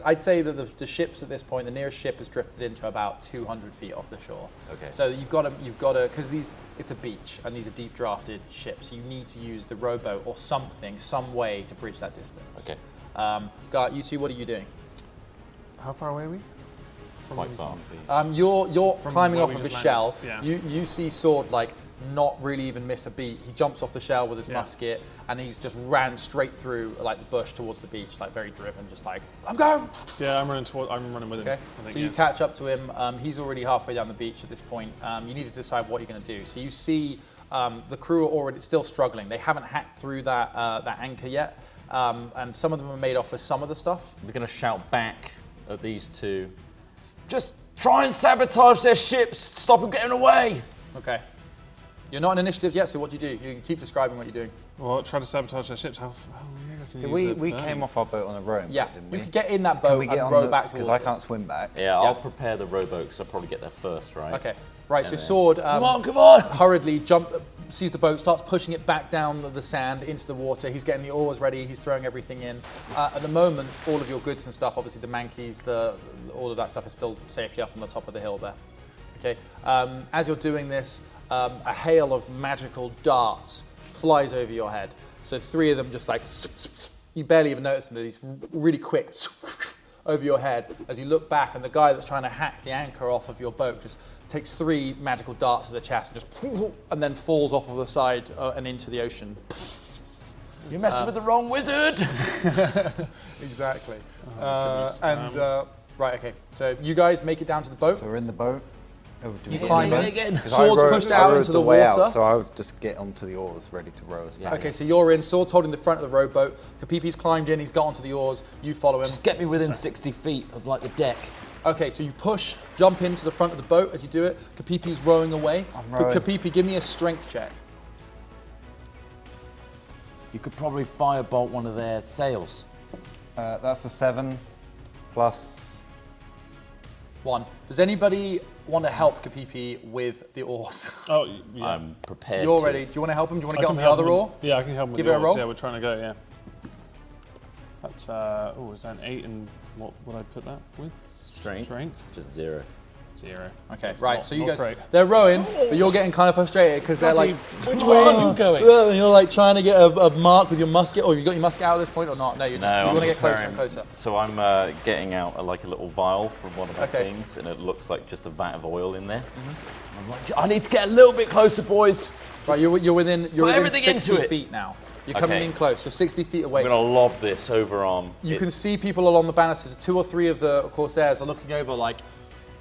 I'd say that the ships at this point, the nearest ship has drifted into about 200 feet off the shore. Okay. So you've got to, because it's a beach and these are deep drafted ships. You need to use the rowboat or something, some way to bridge that distance. Okay. Gart, you two, what are you doing? How far away are we? Quite far. You're climbing where off we of his just shell. landed. You see Sword like not really even miss a beat. He jumps off the shell with his Yeah. musket and he's just ran straight through like the bush towards the beach, like very driven, just like I'm going. Yeah, I'm running with him. Okay. I think, So you yeah. catch up to him. He's already halfway down the beach at this point. You need to decide what you're going to do. So you see the crew are already still struggling. They haven't hacked through that anchor yet, and some of them are made off with some of the stuff. We're going to shout back at these two. Just try and sabotage their ships. Stop them getting away. Okay. You're not in initiative yet, so what do? You keep describing what you're doing. Well, try to sabotage their ships. How can you use We it? came off our boat on a row, Yeah, didn't you we? could get in that Can boat we get and on row back towards because I it. can't swim back. Yeah, I'll prepare the rowboat because I'll probably get there first, right? Okay. Right. So then- Sword Come on! hurriedly sees the boat, starts pushing it back down the sand into the water. He's getting the oars ready. He's throwing everything in. At the moment, all of your goods and stuff, obviously the mankeys, all of that stuff is still safely up on the top of the hill there. Okay. As you're doing this, a hail of magical darts flies over your head. So 3 of them just like you barely even notice them. They're these really quick over your head as you look back, and the guy that's trying to hack the anchor off of your boat just takes 3 magical darts to the chest and then falls off of the side and into the ocean. You're messing with the wrong wizard. Exactly. goodness. Right, okay. So you guys make it down to the boat. So we're in the boat. Oh, do You we climb get in. again. 'Cause Swords I rode, pushed I out rode into the way water. out, so I would just get onto the oars, ready to row us back. Okay, so you're in, swords holding the front of the rowboat. Kapipi's climbed in, he's got onto the oars, you follow him. Just get me within 60 feet of like the deck. Okay, so you push, jump into the front of the boat as you do it. Kapipi's rowing away. I'm rowing. Kapipi, give me a strength check. You could probably firebolt one of their sails. That's a 7 plus. 1. Does anybody want to help Kapipi with the oars? Oh, yeah. I'm prepared. You're to. ready. Do you want to help him? Do you want I to get can on the help other him. oar? Yeah, I can help him Give with it a the oars. roll. Yeah, we're trying to go, yeah. That's, is that an 8 and what would I put that with? Strength. Strength. Just 0. 0. Okay, That's right. not- So you not guys, great. they're rowing, but you're getting kind of frustrated because they're like, Which way are you going? and you're like trying to get a mark with your musket. Or you got your musket out at this point or not? No, you're just, No, you I'm want to get closer and preparing- closer. So I'm getting out like a little vial from one of my Okay. things, and it looks like just a vat of oil in there. I'm like, I need to get a little bit closer, boys. Right, you're within everything 60 into it. feet now. You're coming Okay. in close. You're 60 feet away. I'm gonna lob this overarm. You can see people along the banisters. 2 or 3 of the Corsairs are looking over like,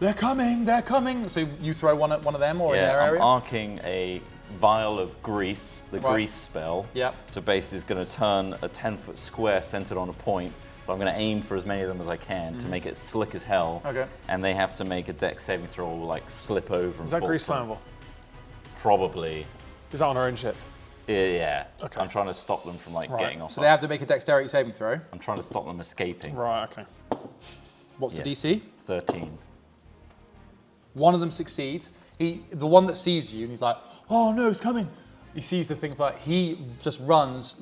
they're coming, they're coming. So you throw one at one of them or in their I'm area? arcing a vial of grease, the Right. grease spell. Yep. So basically it's gonna turn a 10-foot square centered on a point. So I'm gonna aim for as many of them as I can to make it slick as hell. Okay. And they have to make a dex saving throw or like slip over. Is that grease flammable? Probably. Is that on our own ship? Yeah. Okay. I'm trying to stop them from like Right. getting off. So they have to make a dexterity saving throw. I'm trying to stop them escaping. Right, okay. What's the Yes, DC? 13. One of them succeeds. The one that sees you and he's like, oh no, it's coming. He sees the thing fly. He just runs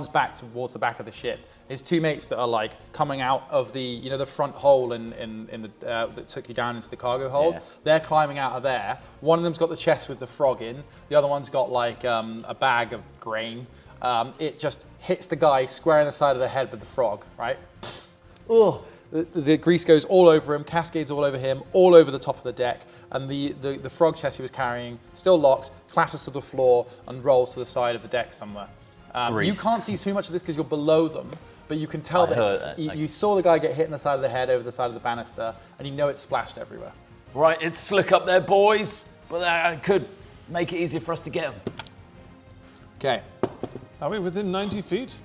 back towards the back of the ship. His 2 mates that are like coming out of the the front hole in the that took you down into the cargo hold. Yeah. They're climbing out of there. One of them's got the chest with the frog in. The other one's got like a bag of grain. It just hits the guy square in the side of the head with the frog. Right. Ugh. The grease goes all over him, cascades all over him, all over the top of the deck, and the frog chest he was carrying, still locked, clatters to the floor and rolls to the side of the deck somewhere. You Greased. can't see too much of this because you're below them, but you can tell I that heard it's, that, you, like- you saw the guy get hit in the side of the head over the side of the banister, and you know it's splashed everywhere. Right, it's slick up there, boys, but that could make it easier for us to get them. Okay, Are we within 90 feet?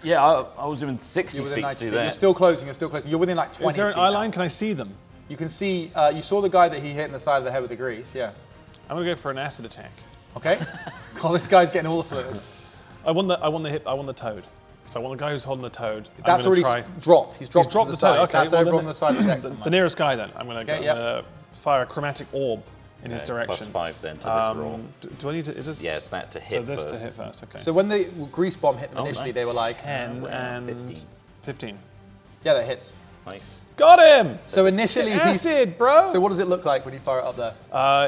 Yeah, I was within 60 you're within feet 90 to do feet. You're that. still closing. You're still closing. You're within like 20 Is there an feet eye now. line? Can I see them? You can see. You saw the guy that he hit in the side of the head with the grease. Yeah. I'm gonna go for an acid attack. Okay. God, this guy's getting all the fluids. I want the toad. So I want the guy who's holding the toad. I'm That's gonna already try. dropped. He's dropped, dropped to the the toad, side. okay, That's well, over then on the side of the deck the somewhere. nearest guy then. I'm gonna Okay, go, yep. I'm gonna fire a chromatic orb in his Okay, direction. +5 then to this roll. Do I need to? It is, Yeah, it's that to So hit this first. to hit first. Okay. So when the grease bomb hit them Oh, initially, nice. they were like, 10 and 15. 15. yeah, that hits. Nice. Got him! So initially, he's... Acid, bro! So what does it look like when you fire it up there?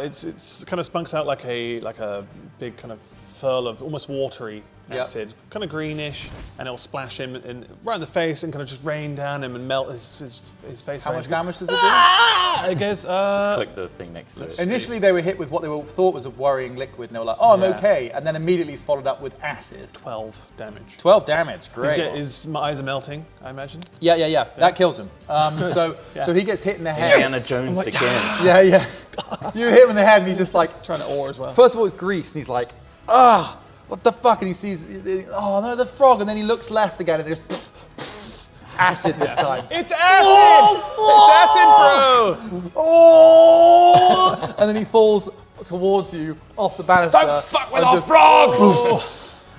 It's kind of spunks out like a big kind of furl of almost watery Yep. acid, kind of greenish, and it'll splash him right in the face and kind of just rain down him and melt his face. How away. much damage does it do? I guess. Click the thing next to it. Initially, they were hit with what they thought was a worrying liquid, and they were like, oh, I'm Yeah. okay. And then immediately it's followed up with acid. 12 damage. 12 damage, great. My eyes are melting, I imagine. Yeah. That kills him. So he gets hit in the head. Indiana Jones again. Yeah. You hit him in the head, and he's just like, Trying to oar as well. first of all, it's grease, and he's like, what the fuck? And he sees, oh no, the frog, and then he looks left again, and there's acid this time. It's acid! It's acid, bro! Oh! And then he falls towards you off the banister. Don't fuck with and our just frog!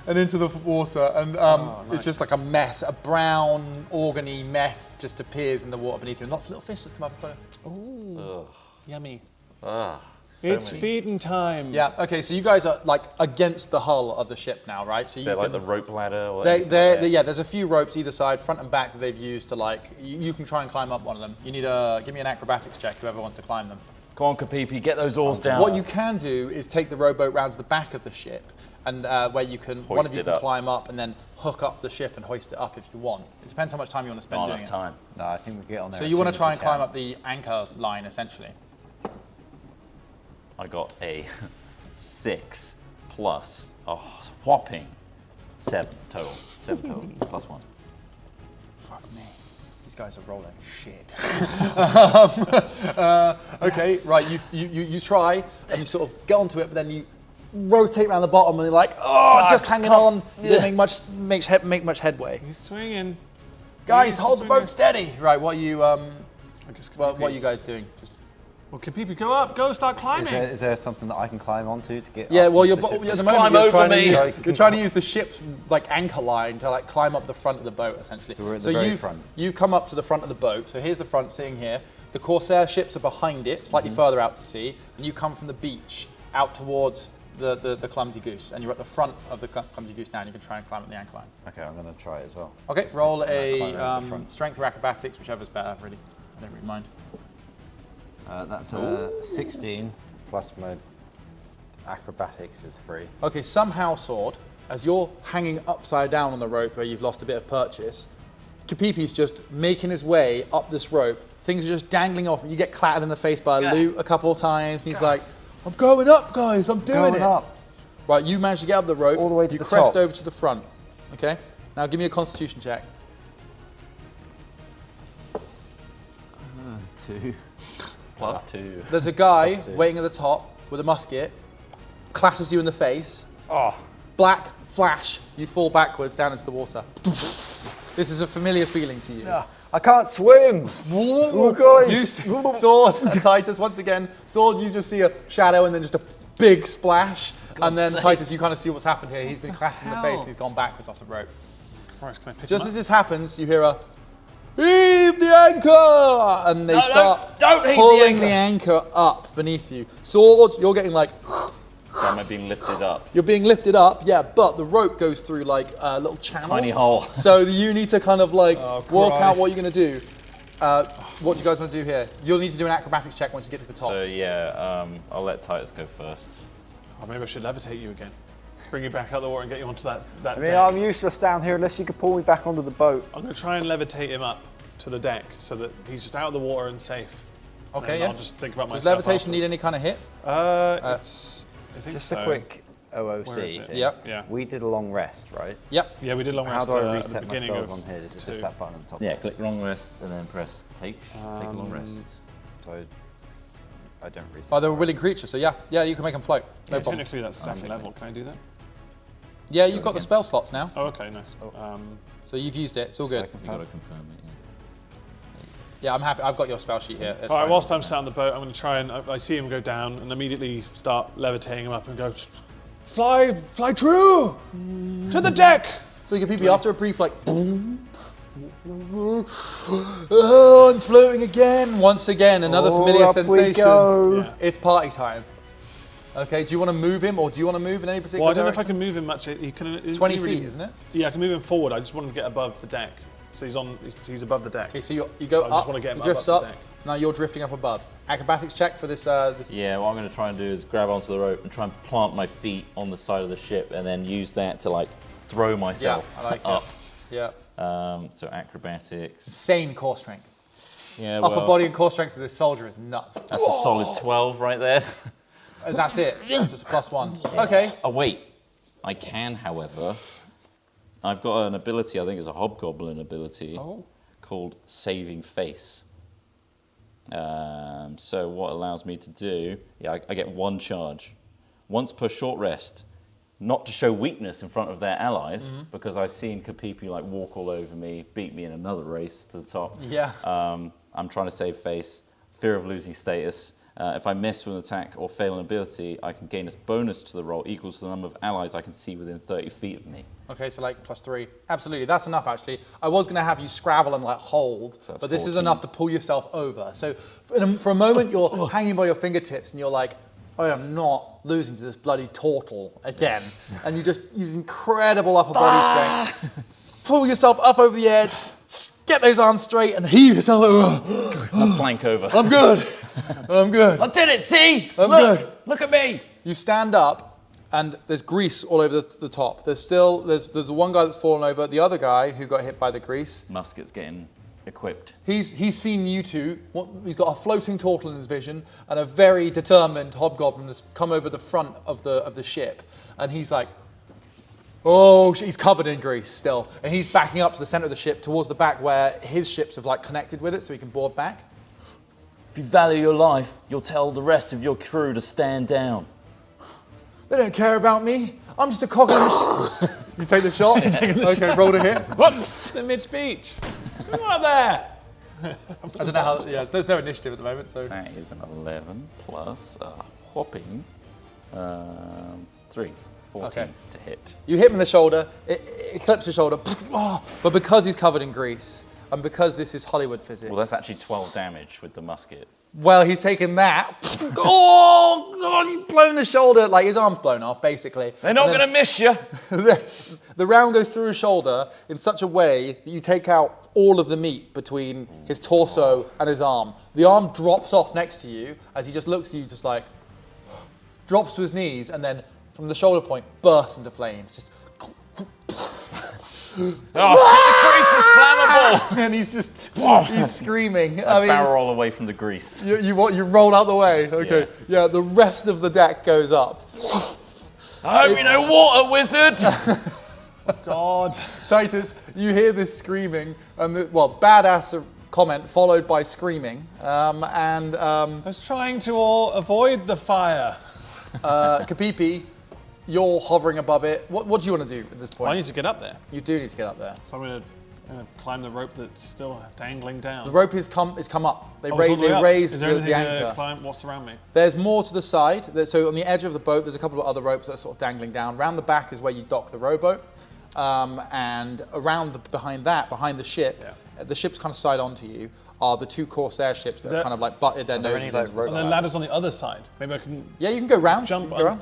and into the water, and it's just like a mess, a brown, organy mess just appears in the water beneath you, and lots of little fish just come up and start. Yummy. Ah, It's feeding time. Yeah. Okay. So you guys are like against the hull of the ship now, right? So is you there like can. the rope ladder? Or anything like that? Yeah, there's a few ropes either side, front and back, that they've used to like. You can try and climb up one of them. You need give me an acrobatics check, whoever wants to climb them. Come on, Kapipi, get those oars down. What you can do is take the rowboat round to the back of the ship, and where you can one Hoist of you it can up. climb up and then hook up the ship and hoist it up if you want. It depends how much time you want to spend Not doing enough it. time. No, I think we get on there. So as you want soon to as try we and climb can. up the anchor line essentially. I got a 6 plus a whopping 7 total. 7 total, plus 1. Fuck me. These guys are rolling shit. Okay, right, you try and you sort of get onto it, but then you rotate around the bottom and you're like, oh, just hanging on. You didn't make much headway. He's swinging. Guys, He's hold the swinging. boat steady. Right, what are you Just what are you guys doing? Just Well, can people go up? Go start climbing. Is there something that I can climb onto to get? yeah, up well, into you're, the ship? at the Just moment climb you're over trying me. To you're trying to use the ship's like anchor line to like climb up the front of the boat, essentially. So we're at the very you've, front. You've come up to the front of the boat. So here's the front, sitting here. The Corsair ships are behind it, slightly further out to sea, and you come from the beach out towards the Clumsy Goose, and you're at the front of the Clumsy Goose now, and you can try and climb up the anchor line. Okay, I'm gonna try it as well. Okay, roll climb over a the front. strength or acrobatics, whichever's better, really. I don't really mind. That's a 16 plus my acrobatics is 3. Okay, somehow, Sword, as you're hanging upside down on the rope where you've lost a bit of purchase, Kapipi's just making his way up this rope. Things are just dangling off. You get clattered in the face by a loot a couple of times, and he's like, I'm going up, guys, I'm doing it. up. Right, you manage to get up the rope. All the way to you the crest top. over to the front. Okay? Now give me a constitution check. 2. +2. There's a guy Plus 2. waiting at the top with a musket, clashes you in the face. Oh, Black flash, you fall backwards down into the water. This is a familiar feeling to you. I can't swim. Oh, guys. You Sword and Titus once again. Sword, you just see a shadow and then just a big splash. And then sake. Titus, you kind of see what's happened here. He's been clashed in the face and he's gone backwards off the rope. Christ, can I pick Just him as up? this happens, you hear a heave the anchor, and they start don't heave the pulling the anchor up beneath you. Sword, you're getting like So am I being lifted up? you're being lifted up, yeah, but the rope goes through like a little channel. Tiny hole. So you need to kind of like work out Christ. what you're going to do. What do you guys want to do here? You'll need to do an acrobatics check once you get to the top. So yeah, I'll let Titus go first. Oh, maybe I should levitate you again. Bring you back out the water and get you onto that I mean, deck. I'm useless down here unless you could pull me back onto the boat. I'm going to try and levitate him up to the deck so that he's just out of the water and safe. Okay, And yeah. I'll just think about Does myself levitation need afterwards. any kind of hit? It's, I think Just so. a quick OOC. Where is it? thing. Yep. Yeah. We did a long rest, right? Yep. Yeah, we did long How rest do I at the reset my beginning spells of on here? Is it 2. just that button at the top? Yeah, click long rest and then press take. Take a long rest. So I don't reset. Oh, they're a willing creature, so yeah, you can make them float. No Yeah, problem. technically that's second level. Can I do that? Yeah, you've got the spell slots now, Oh, okay, nice. so you've used it. It's all good. You gotta confirm it. Yeah, I'm happy. I've got your spell sheet here. It's all right, fine. whilst I'm sat on the boat, I'm going to try and I see him go down and immediately start levitating him up and go, fly true to the deck. So you can peep after a brief like, boom. Oh, I'm floating again. Once again, another familiar up sensation. we go. Yeah. It's party time. Okay, do you want to move him, or do you want to move in any particular Well, I don't know if I direction? can move him much. He can 20 he really- feet, isn't it? Yeah, I can move him forward. I just want him to get above the deck. So he's above the deck. Okay, so you go I just up, wanna get him he up drifts the up. deck. Now you're drifting up above. Acrobatics check for this. This Yeah, what I'm going to try and do is grab onto the rope and try and plant my feet on the side of the ship and then use that to like throw yeah, myself I like up. it. Yeah, So acrobatics. insane core strength. Yeah, Upper well, body and core strength of this soldier is nuts. that's a solid 12 right there. And that's it. Just a +1. Okay. Oh wait, I can, however. I've got an ability. I think it's a hobgoblin ability called Saving Face. So what allows me to do? Yeah, I get 1 charge, once per short rest, not to show weakness in front of their allies, because I've seen Kapipi like walk all over me, beat me in another race to the top. Yeah. I'm trying to save face, fear of losing status. If I miss with an attack or fail an ability, I can gain a bonus to the roll equals to the number of allies I can see within 30 feet of me. Okay, so like +3. Absolutely, that's enough actually. I was going to have you scrabble and like hold, So that's but this is 14. enough to pull yourself over. So for a moment you're hanging by your fingertips and you're like, I am not losing to this bloody turtle again. And you just use incredible upper body strength. Pull yourself up over the edge, get those arms straight and heave yourself over. I plank over. I'm good. I'm good. I did it, see? I'm Look, good. look at me. You stand up, and there's grease all over the top. There's the one guy that's fallen over. The other guy who got hit by the grease. Musket's getting equipped. He's seen you two. He's got a floating turtle in his vision, and a very determined hobgoblin has come over the front of the ship, and he's like, Oh, he's covered in grease still. And he's backing up to the center of the ship towards the back where his ships have like connected with it so he can board back. If you value your life, you'll tell the rest of your crew to stand down. They don't care about me. I'm just a cog in the ship. You take the shot? Okay, roll to hit. Whoops! The mid-speech. Come on up there. I don't know how, yeah, there's no initiative at the moment, so. That is an 11 plus a whopping 3. 14 Okay. to hit. You hit him in the shoulder, it clips his shoulder, but because he's covered in grease, and because this is Hollywood physics, Well, that's actually 12 damage with the musket. well, he's taken that. Oh, God, you've blown the shoulder, like his arm's blown off, basically. They're not going to miss you. The round goes through his shoulder in such a way that you take out all of the meat between his torso and his arm. The arm drops off next to you as he just looks at you, just like, drops to his knees, and then from the shoulder point, bursts into flames. Just, Oh, shit, the grease is flammable. and he's screaming. Barrel roll away from the grease. You roll out the way. Okay. Yeah. The rest of the deck goes up. I hope you know water, wizard. God. Titus, you hear this screaming, and badass comment followed by screaming, and I was trying to avoid the fire. Kapipi, you're hovering above it. What do you want to do at this Well, I point? need to get up there. You do need to get up there. So I'm going to climb the rope that's still dangling down. The rope has come up. They Oh, it's all the way up. raised Is there the anything anchor. to climb? What's around me? There's more to the side. So on the edge of the boat, there's a couple of other ropes that are sort of dangling down. Round the back is where you dock the rowboat. And around behind the ship, the ship's kind of side onto you, are the two Corsair ships that that- have kind of like butted their there noses any, like, into the rope- And side. then ladders on the other side. Maybe I can Yeah, you can go round. jump you can go round.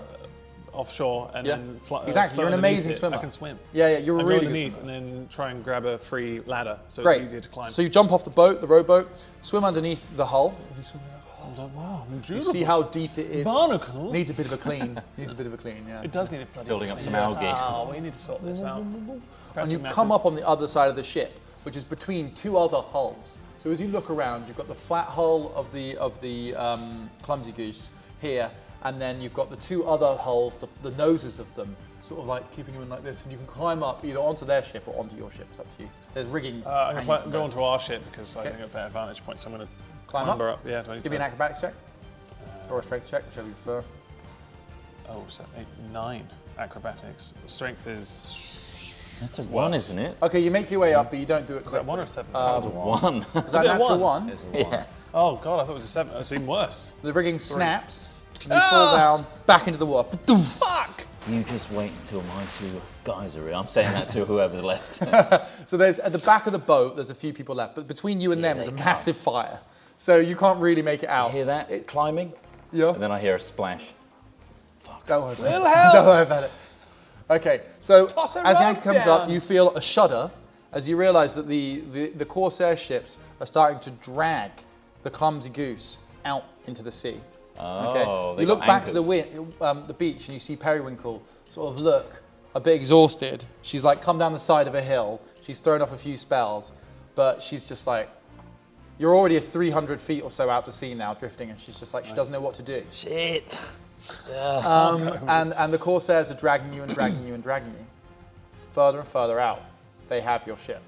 offshore and Yeah. then fly. Exactly, you're float an underneath amazing it. swimmer. I can swim. Yeah, you're a And really go good underneath swimmer. and then try and grab a free ladder so Great. it's easier to climb. So you jump off the boat, the rowboat, swim underneath the hull. If you swim wow, You beautiful. see how deep it is. Barnacles. Needs a bit of a clean. Yeah. It does need a bloody Building up some clean. algae. Oh, we need to sort this out. And Pressing you come matters. up on the other side of the ship, which is between two other hulls. So as you look around, you've got the flat hull of the Clumsy Goose here, and then you've got the two other hulls, the noses of them, sort of like keeping you in like this, and you can climb up either onto their ship or onto your ship. It's up to you. There's rigging. I'm hanging going from to go both. onto our ship because I Okay. think I have a better vantage point. So I'm going to Climb climber up? up. Yeah, do I need Give me to? an acrobatics check or a strength check, whichever you prefer. Oh, 7, 8, 9 acrobatics. Strength is. That's a 1, isn't it? Okay, you make your way up, but you don't do it Is that correctly. 1 or 7? That was a 1. Is that it a an actual one? one? Yeah. Oh God, I thought it was a 7. It's even worse. The rigging snaps, and you fall down back into the water. Fuck! You just wait until my two guys are in. I'm saying that to whoever's left. So there's at the back of the boat, there's a few people left, but between you and them is a they come. massive fire. So you can't really make it out. Hear that? Climbing? Yeah. And then I hear a splash. Don't worry about Little it. help. Don't worry about it. Okay, so Toss a as the rope anchor comes up, down. you feel a shudder as you realise that the Corsair ships are starting to drag the Clumsy Goose out into the sea. Oh, they You look got back to anchors. the beach and you see Periwinkle sort of look a bit exhausted. She's like come down the side of a hill. She's thrown off a few spells, but she's just like, you're already 300 feet or so out to sea now, drifting, and she's just like, she doesn't know what to do. Shit. And the Corsairs are dragging you and dragging you and dragging you. Further and further out, they have your ship.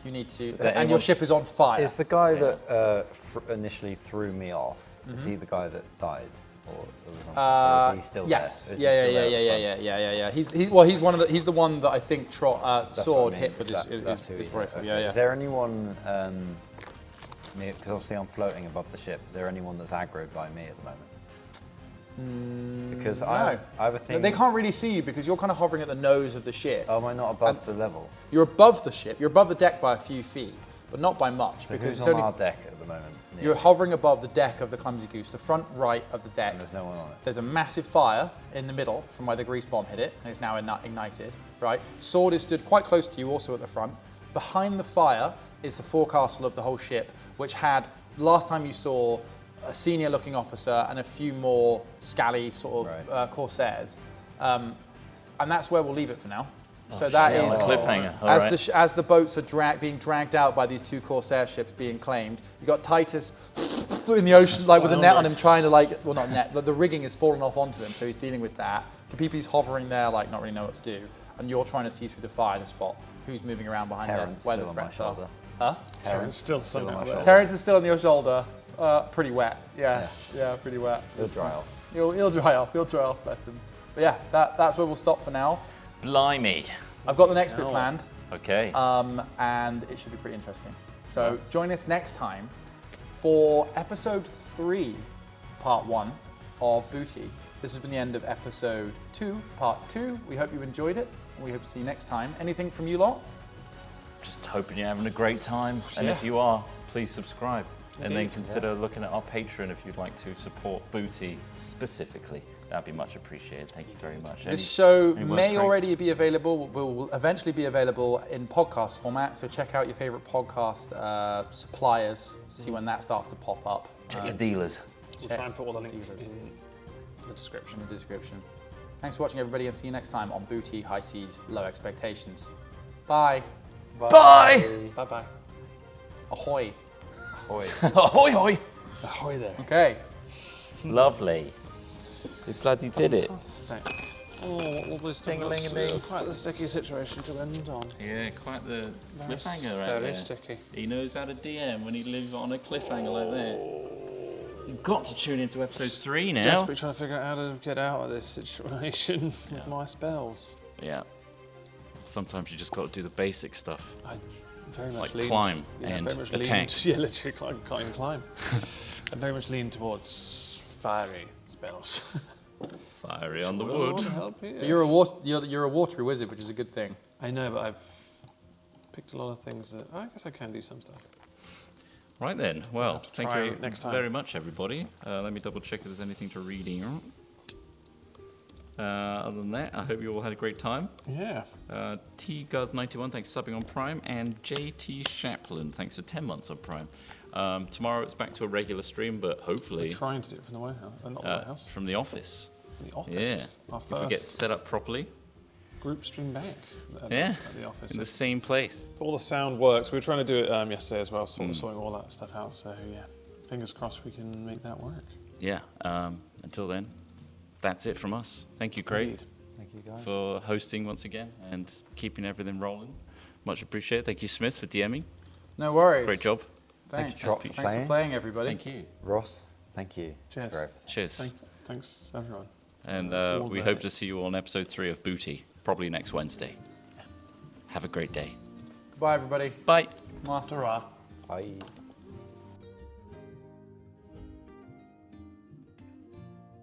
You need to, there and your anyone's- ship is on fire. Is the guy that initially threw me off, Mm-hmm. is he the guy that died? Or is he still Yes. there? Is he still there at the front? He's the one that I think That's what Sword I mean, hit with is his that's who he is. rifle. Okay. Yeah, yeah. Is there anyone near, because obviously I'm floating above the ship, is there anyone that's aggroed by me at the moment? Because I have a thing. They can't really see you because you're kind of hovering at the nose of the ship. Oh, am I not above the level? You're above the ship. You're above the deck by a few feet, but not by much So because who's it's on only our deck at the moment? near you're me? hovering above the deck of the Clumsy Goose, the front right of the deck. And there's no one on it. There's a massive fire in the middle from where the grease bomb hit it, and it's now ignited, right? Sword is stood quite close to you, also at the front. Behind the fire is the forecastle of the whole ship, which had, last time you saw, a senior-looking officer and a few more scally sort of Right. Corsairs. And that's where we'll leave it for now. So that shit, is on a cliffhanger. All as right. as the boats are being dragged out by these two Corsair ships being claimed. You got Titus in the ocean, like with a net on him, trying to like, well, not net, the rigging is falling off onto him, so he's dealing with that. Capipi's hovering there, like not really know what to do, and you're trying to see through the fire to spot who's moving around behind Terrence them, where still the on my threats are. shoulder. Huh? Terrence still somehow there. Terrence is still on your shoulder. Pretty wet. Yeah, pretty wet. It'll dry off. He'll dry off. He'll dry off, bless him. But yeah, that's where we'll stop for now. Blimey. I've got the next bit planned, Okay. and it should be pretty interesting. So join us next time for episode 3, part 1 of Booty. This has been the end of episode 2, part 2. We hope you enjoyed it, and we hope to see you next time. Anything from you lot? Just hoping you're having a great time. And if you are, please subscribe. And then consider looking at our Patreon if you'd like to support Booty specifically. That'd be much appreciated. Thank you very much. This show any words, may Craig? already be available, will eventually be available in podcast format, so check out your favorite podcast suppliers to see when that starts to pop up. Check your dealers. We'll check try and put all the links Jesus. in the description. In the description. Thanks for watching, everybody, and see you next time on Booty, High Seas, Low Expectations. Bye. Bye! Bye-bye. Ahoy. Ahoy. Ahoy, hoy! Ahoy there. Okay. Lovely. You bloody did it. Fantastic. Oh, all this Ding-a-ling-a-ling. quite the sticky situation to end on. Yeah, quite the Very cliffhanger right very there. sticky. He knows how to DM when he lives on a cliffhanger like that. You've got to tune into episode 3 now. Desperately trying to figure out how to get out of this situation with my spells. Yeah. Sometimes you just got to do the basic stuff. I very much Like lean, climb yeah, and very much attack. Yeah, literally climb, can't even climb. I very much lean towards fiery spells. Fiery on the Well, I wood. wanna help you. But you're a watery wizard, which is a good thing. I know, but I've picked a lot of things that I guess I can do some stuff. Right then. Well, to thank try you next time. very much, everybody. Let me double check if there's anything to read here. Other than that, I hope you all had a great time. Yeah. T-Guz91, thanks for subbing on Prime. And JT Chaplin, thanks for 10 months on Prime. Tomorrow it's back to a regular stream, but hopefully Trying to do it from the warehouse, not the warehouse, from the office. the office. Yeah. Our If we get first set up properly. group stream back. Yeah. At the office. In the same place. All the sound works. We were trying to do it yesterday as well, Hmm. sorting all that stuff out. So yeah, fingers crossed we can make that work. Yeah. Until then, that's it from us. Thank you, Craig, Indeed. Thank you, guys. for hosting once again and keeping everything rolling. Much appreciated. Thank you, Smith, for DMing. No worries. Great job. Thanks. Trot, Thanks for playing. playing, everybody. Thank you. Ross, thank you Cheers. for everything. Cheers. Thanks everyone. And All we the hope to best. see you on episode 3 of Booty, probably next Wednesday. Have a great day. Goodbye, everybody. Bye. Mwah. Ta-ra. Bye.